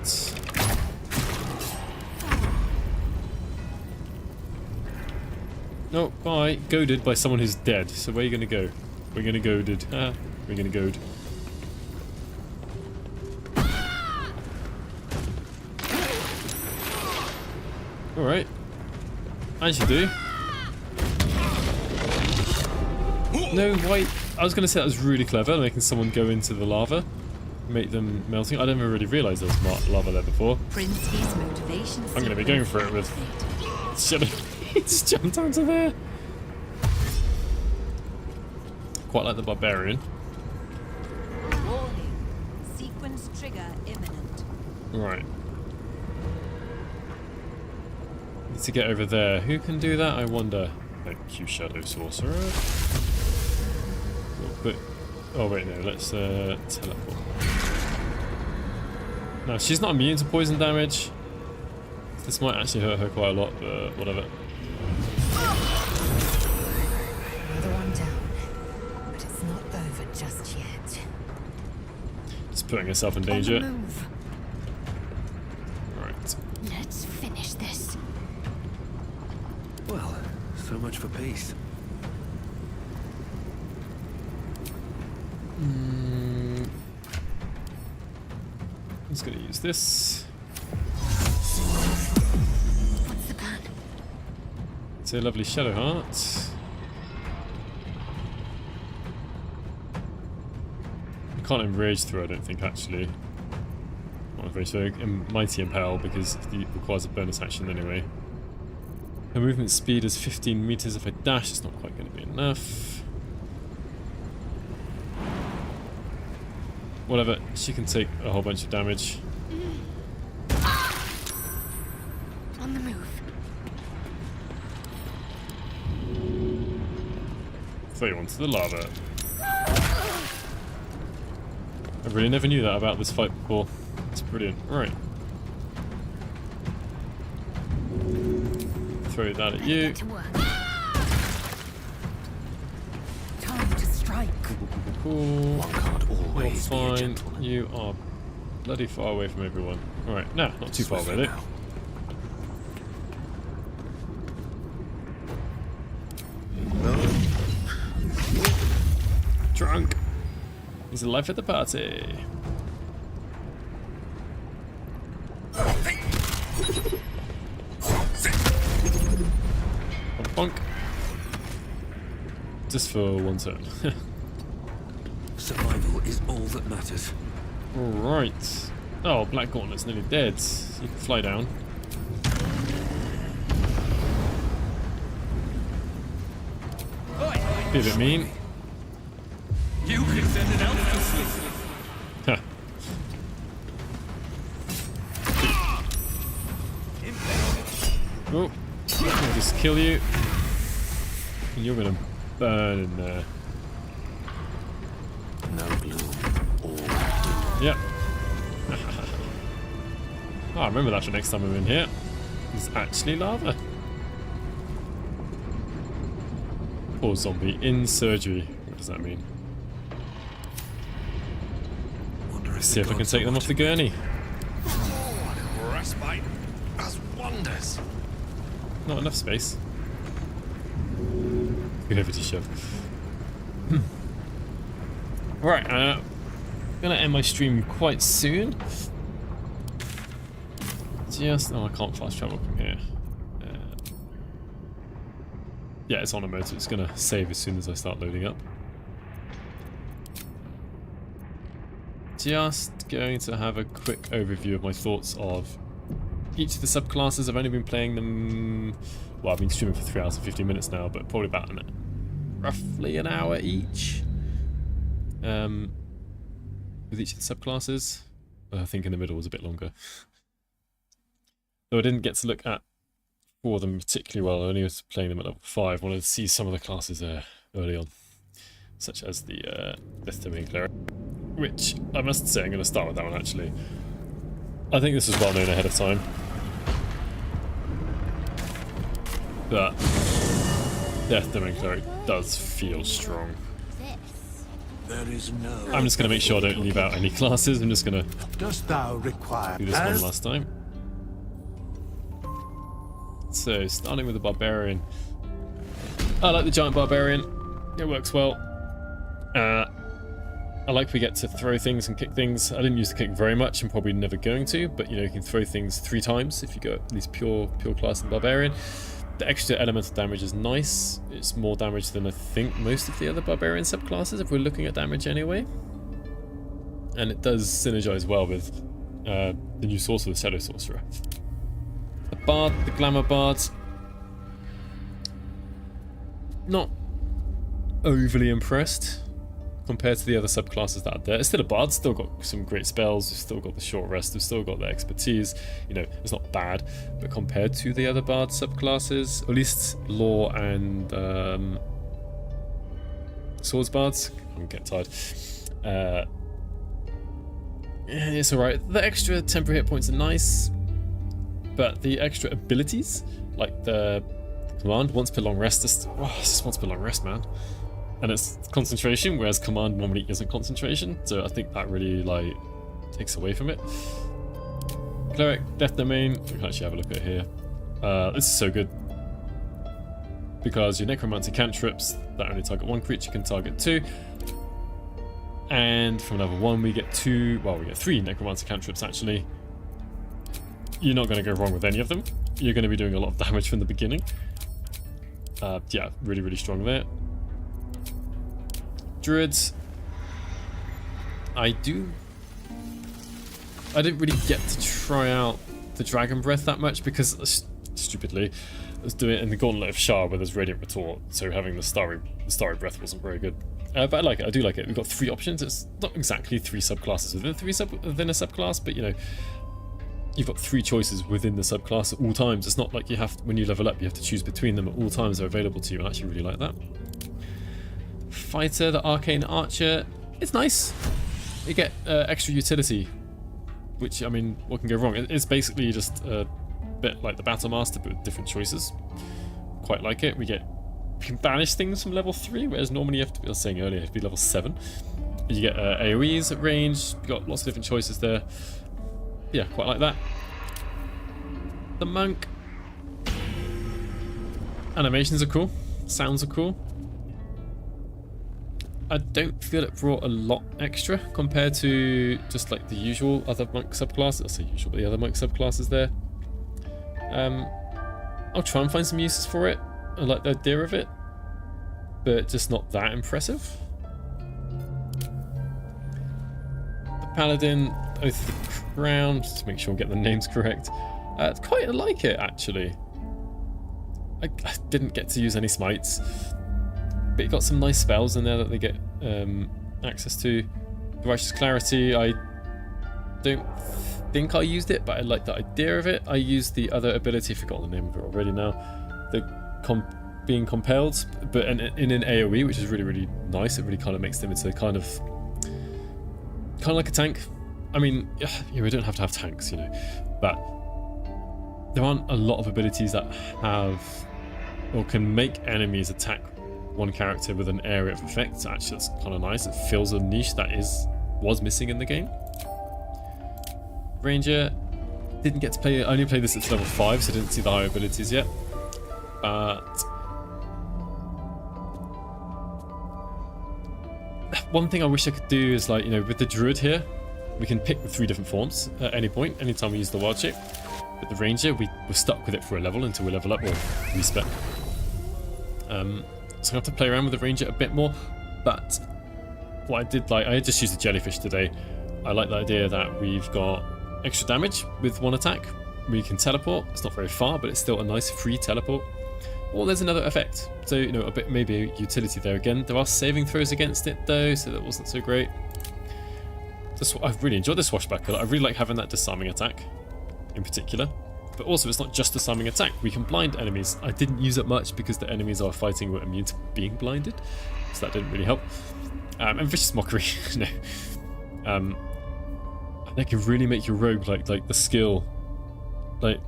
Oh, bye. Goaded by someone who's dead. So where are you going to go? We're going to goaded. We're going to goad. Alright. As you do. No, wait. I was going to say that was really clever, making someone go into the lava. Make them melting. I never really realised there was lava there before. I'm going to be going for it with... Shadow. He just jumped onto there. Quite like the barbarian. Warning. Sequence trigger imminent. Right. Need to get over there. Who can do that, I wonder? Thank you, Shadow Sorcerer. But, oh wait, no, let's teleport. No, she's not immune to poison damage. This might actually hurt her quite a lot, but whatever. Another one down. But it's not over just yet. Just putting herself in danger. Right. Let's finish this. Well, so much for peace. I'm just going to use this. What's the plan? It's a lovely Shadow Heart. I can't enrage through, I don't think, actually. Not very so. Mighty Impale, because it requires a bonus action anyway. Her movement speed is 15 meters. If I dash, it's not quite going to be enough. Whatever, she can take a whole bunch of damage. On the move. Throw you onto the lava. I really never knew that about this fight before. It's brilliant. Right. Throw that at you. Time to strike. Cool. One can't always be a gentleman. You are bloody far away from everyone. Alright, no, not too far away though. Drunk. He's alive at the party. Bonk. Just for one turn. Survival is all that matters. Alright. Oh, Black Gauntlet's nearly dead. You can fly down. Be a bit mean. You can send an elf to sleep. Huh. Oh, I'll just kill you. And you're gonna burn in there. No gloom. Yep. Oh, I remember that for next time I'm in here. It's actually lava. Poor zombie in surgery. What does that mean? See if I can take them off the gurney. Respite does wonders. Not enough space. Gravity shove. Right, I'm gonna end my stream quite soon. Oh, I can't fast travel from here. Yeah, it's on a motor. It's going to save as soon as I start loading up. Just going to have a quick overview of my thoughts of each of the subclasses. I've only been playing them... Well, I've been streaming for 3 hours and 15 minutes now, but probably about roughly an hour each. With each of the subclasses. I think in the middle was a bit longer. Though I didn't get to look at 4 of them particularly well. I only was playing them at level 5. I wanted to see some of the classes early on. Such as the Death Domain Cleric. Which, I must say, I'm going to start with that one actually. I think this is well known ahead of time. But Death Domain Cleric does feel strong. There is no... I'm just going to make sure I don't leave out any classes. I'm just going to Dost thou require... do this one last time. So, starting with the Barbarian. I like the Giant Barbarian. It works well. I like we get to throw things and kick things. I didn't use the kick very much. I'm probably never going to, but you know, you can throw things 3 times if you go at least pure class and Barbarian. The extra elemental damage is nice. It's more damage than I think most of the other Barbarian subclasses if we're looking at damage anyway. And it does synergize well with the new Sorcerer, the Shadow Sorcerer. The Bard, the Glamour Bard. Not overly impressed compared to the other subclasses that are there. It's still a Bard, still got some great spells, we've still got the short rest, we've still got the expertise. You know, it's not bad, but compared to the other Bard subclasses, at least Law and Swords Bards, I'm getting tired. It's alright. The extra temporary hit points are nice, but the extra abilities, like the command, once per long rest, it's just once per long rest, man. And it's concentration, whereas command normally isn't concentration, so I think that really like takes away from it. Cleric, Death Domain, we can actually have a look at it here. This is so good because your necromancy cantrips that only target 1 creature can target 2, and from level 1 we get 2. Well, we get 3 necromancy cantrips actually. You're not going to go wrong with any of them. You're going to be doing a lot of damage from the beginning. Yeah, really strong there. Druids. I didn't really get to try out the Dragon Breath that much because, stupidly, I was doing it in the Gauntlet of Shar where there's Radiant Retort, so having the Starry Breath wasn't very good. But I like it, I do like it. We've got 3 options. It's not exactly 3 subclasses within a subclass, but you know, you've got 3 choices within the subclass at all times. It's not like you have, when you level up, you have to choose between them at all times. They're available to you, and I actually really like that. Fighter, the Arcane Archer, it's nice. You get extra utility, which, I mean, what can go wrong? It's basically just a bit like the Battle Master, but with different choices. Quite like it. We can banish things from level 3, whereas normally you have to be, I was saying earlier, you have to be level 7. You get AoEs at range, you've got lots of different choices there. Yeah, quite like that. The Monk. Animations are cool, sounds are cool. I don't feel it brought a lot extra compared to just like the usual other monk subclasses. I'll say usual, but the other monk subclasses there. I'll try and find some uses for it. I like the idea of it, but just not that impressive. The Paladin, Oath of the Crown, just to make sure I get the names correct. Quite like it actually. I didn't get to use any smites, but you got some nice spells in there that they get access to. The Righteous Clarity, I don't think I used it, but I like the idea of it. I used the other ability, I forgot the name of it already now. The being compelled, but in an AoE, which is really nice. It really kind of makes them into kind of like a tank. I mean, yeah, we don't have to have tanks, you know, but there aren't a lot of abilities that have or can make enemies attack one character with an area of effect. Actually, that's kind of nice. It fills a niche that was missing in the game. Ranger, didn't get to play it. I only played this at level 5, so I didn't see the higher abilities yet. But one thing I wish I could do is, like, you know, with the Druid here, we can pick the 3 different forms at any point, anytime we use the wild shape. But the Ranger, we're stuck with it for a level until we level up or respec. So I have to play around with the ranger a bit more, but what I did like, I just used the jellyfish today. I like the idea that we've got extra damage with one attack. We can teleport. It's not very far, but it's still a nice free teleport. Or there's another effect. So, you know, a bit maybe utility there again. There are saving throws against it though, so that wasn't so great. I've really enjoyed the swashbuckler. I really like having that disarming attack in particular. But also, it's not just disarming attack. We can blind enemies. I didn't use it much because the enemies are fighting were immune to being blinded, so that didn't really help. And Vicious Mockery, no. And that can really make your rogue like the skill, like,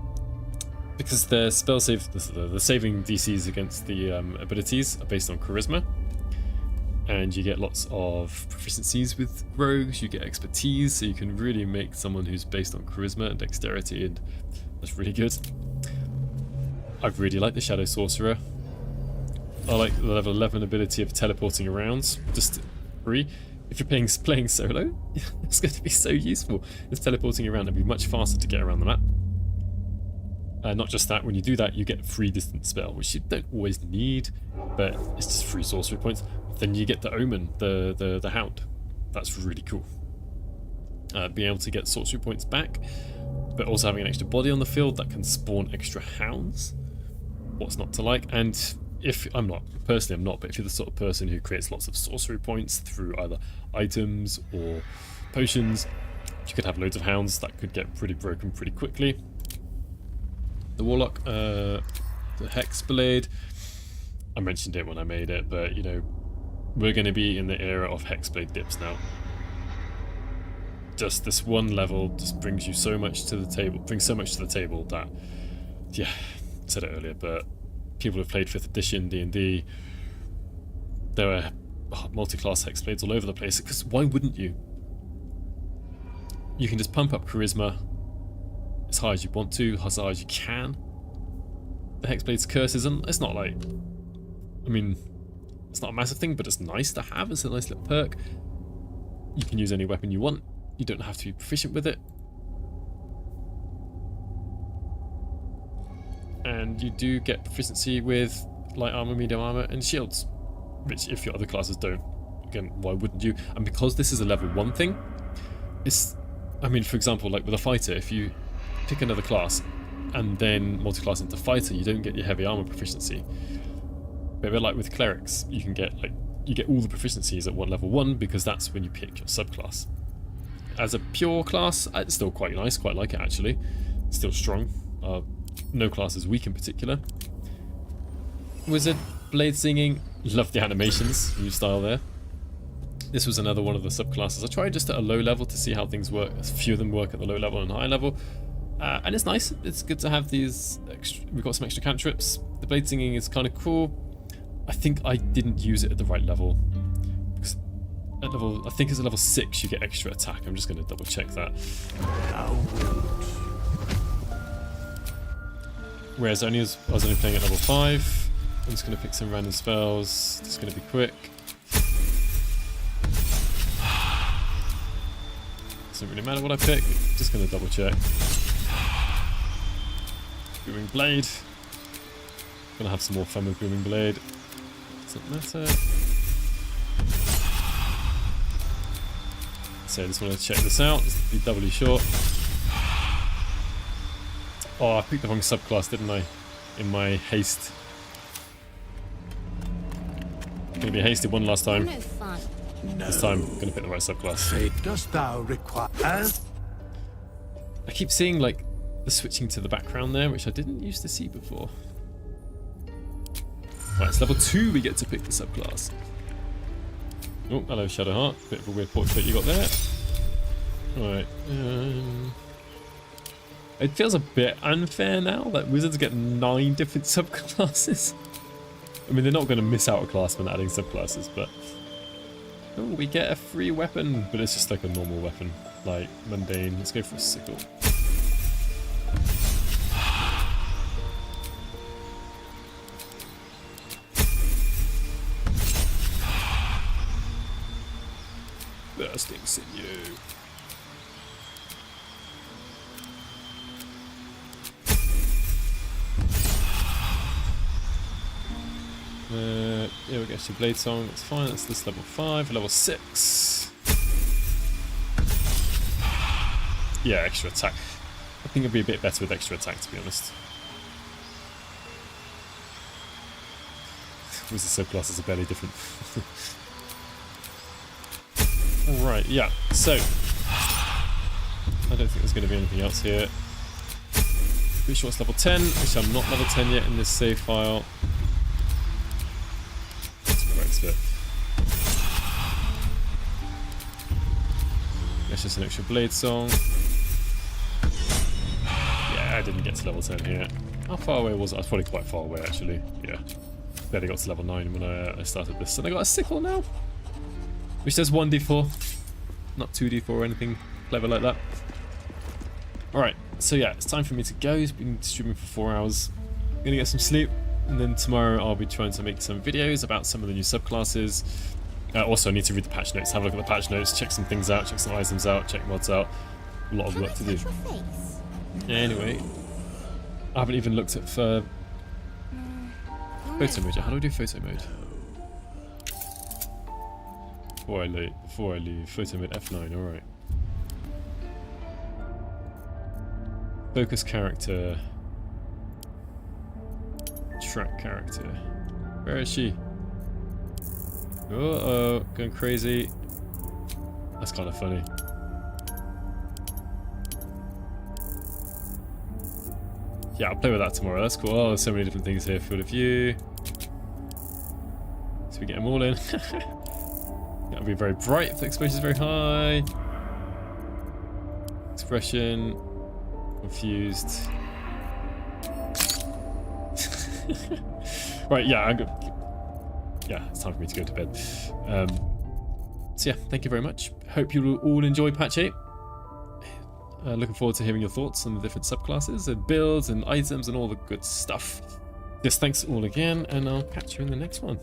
because their spell save, the saving DCs against the abilities are based on charisma, and you get lots of proficiencies with rogues. You get expertise, so you can really make someone who's based on charisma and dexterity, and that's really good. I really like the Shadow Sorcerer. I like the level 11 ability of teleporting around, just free. If you're playing solo, it's going to be so useful. It's teleporting around and be much faster to get around the map. Not just that, when you do that, you get a free distance spell, which you don't always need, but it's just free sorcery points. Then you get the Omen, the Hound. That's really cool. Being able to get sorcery points back, but also having an extra body on the field that can spawn extra hounds. What's not to like? And if I'm not, personally I'm not, but if you're the sort of person who creates lots of sorcery points through either items or potions, you could have loads of hounds that could get pretty broken pretty quickly. The Warlock, the Hex Blade, I mentioned it when I made it, but you know, we're going to be in the era of Hexblade dips now. Just this one level just brings you so much to the table, that, yeah, I said it earlier, but people who've played 5th edition D&D, there are multi-class Hexblades all over the place, because why wouldn't you? You can just pump up charisma as high as you want to, as high as you can. The Hexblade's curse isn't, it's not like, I mean, it's not a massive thing, but it's nice to have. It's a nice little perk. You can use any weapon you want. You don't have to be proficient with it. And you do get proficiency with light armor, medium armor, and shields, which if your other classes don't, again, why wouldn't you? And because this is a level 1 thing, it's, I mean, for example, like with a fighter, if you pick another class and then multi-class into fighter, you don't get your heavy armor proficiency. But a bit like with clerics, you can get you get all the proficiencies at level 1 because that's when you pick your subclass. As a pure class, it's still quite nice, quite like it actually. It's still strong. No class is weak in particular. Wizard, blade singing, love the animations, new style there. This was another one of the subclasses. I tried just at a low level to see how things work. A few of them work at the low level and high level. And it's nice. It's good to have these extra, we've got some extra cantrips. The blade singing is kind of cool. I think I didn't use it at the right level. Because at level, I think it's at level 6 you get extra attack. I'm just going to double check that. Whereas I was only playing at level 5. I'm just going to pick some random spells. It's going to be quick. Doesn't really matter what I pick. Just going to double check. Booming Blade. Gonna have some more fun with Booming Blade. Doesn't matter. So I just want to check this out. This will be doubly short. Oh, I picked the wrong subclass, didn't I? In my haste. Gonna be a hasty one last time. This time, I'm gonna pick the right subclass. Dost thou require? I keep seeing like the switching to the background there, which I didn't used to see before. Right, it's level 2 we get to pick the subclass. Oh, hello Shadowheart. Bit of a weird portrait you got there. Alright. It feels a bit unfair now that wizards get 9 different subclasses. I mean, they're not going to miss out a class when adding subclasses, but... Oh, we get a free weapon, but it's just like a normal weapon. Like, mundane. Let's go for a sickle. Bursting sinew. Here we go, so Blade Song, that's fine, that's this level 5, level 6. Yeah, extra attack. I think it'd be a bit better with extra attack, to be honest. Because the subclasses are barely different. Alright, yeah, so I don't think there's going to be anything else here. Pretty sure it's level 10, which I'm not level 10 yet in this save file. That's correct bit. That's just an extra Blade Song. Yeah, I didn't get to level 10 here. How far away was I? I was probably quite far away actually. Yeah. Barely got to level 9 when I started this. And I got a sickle now. Which does 1d4. Not 2d4 or anything clever like that. Alright, so yeah, it's time for me to go. It's been streaming for 4 hours. I'm gonna get some sleep. And then tomorrow I'll be trying to make some videos about some of the new subclasses. Also, I need to read the patch notes, have a look at the patch notes, check some things out, check some items out, check mods out. A lot of work to do. Anyway, I haven't even looked at photo mode. How do I do photo mode? Before I leave, photo mode F9. All right. Focus character. Track character. Where is she? Uh-oh, going crazy. That's kind of funny. Yeah, I'll play with that tomorrow. That's cool. Oh, there's so many different things here. Field of view. So we get them all in. That'll be very bright if the exposure is very high. Expression. Confused. Right, yeah, I'm good. Yeah, it's time for me to go to bed. So yeah, thank you very much. Hope you will all enjoy patch 8. Looking forward to hearing your thoughts on the different subclasses and builds and items and all the good stuff. Yes, thanks all again, and I'll catch you in the next one.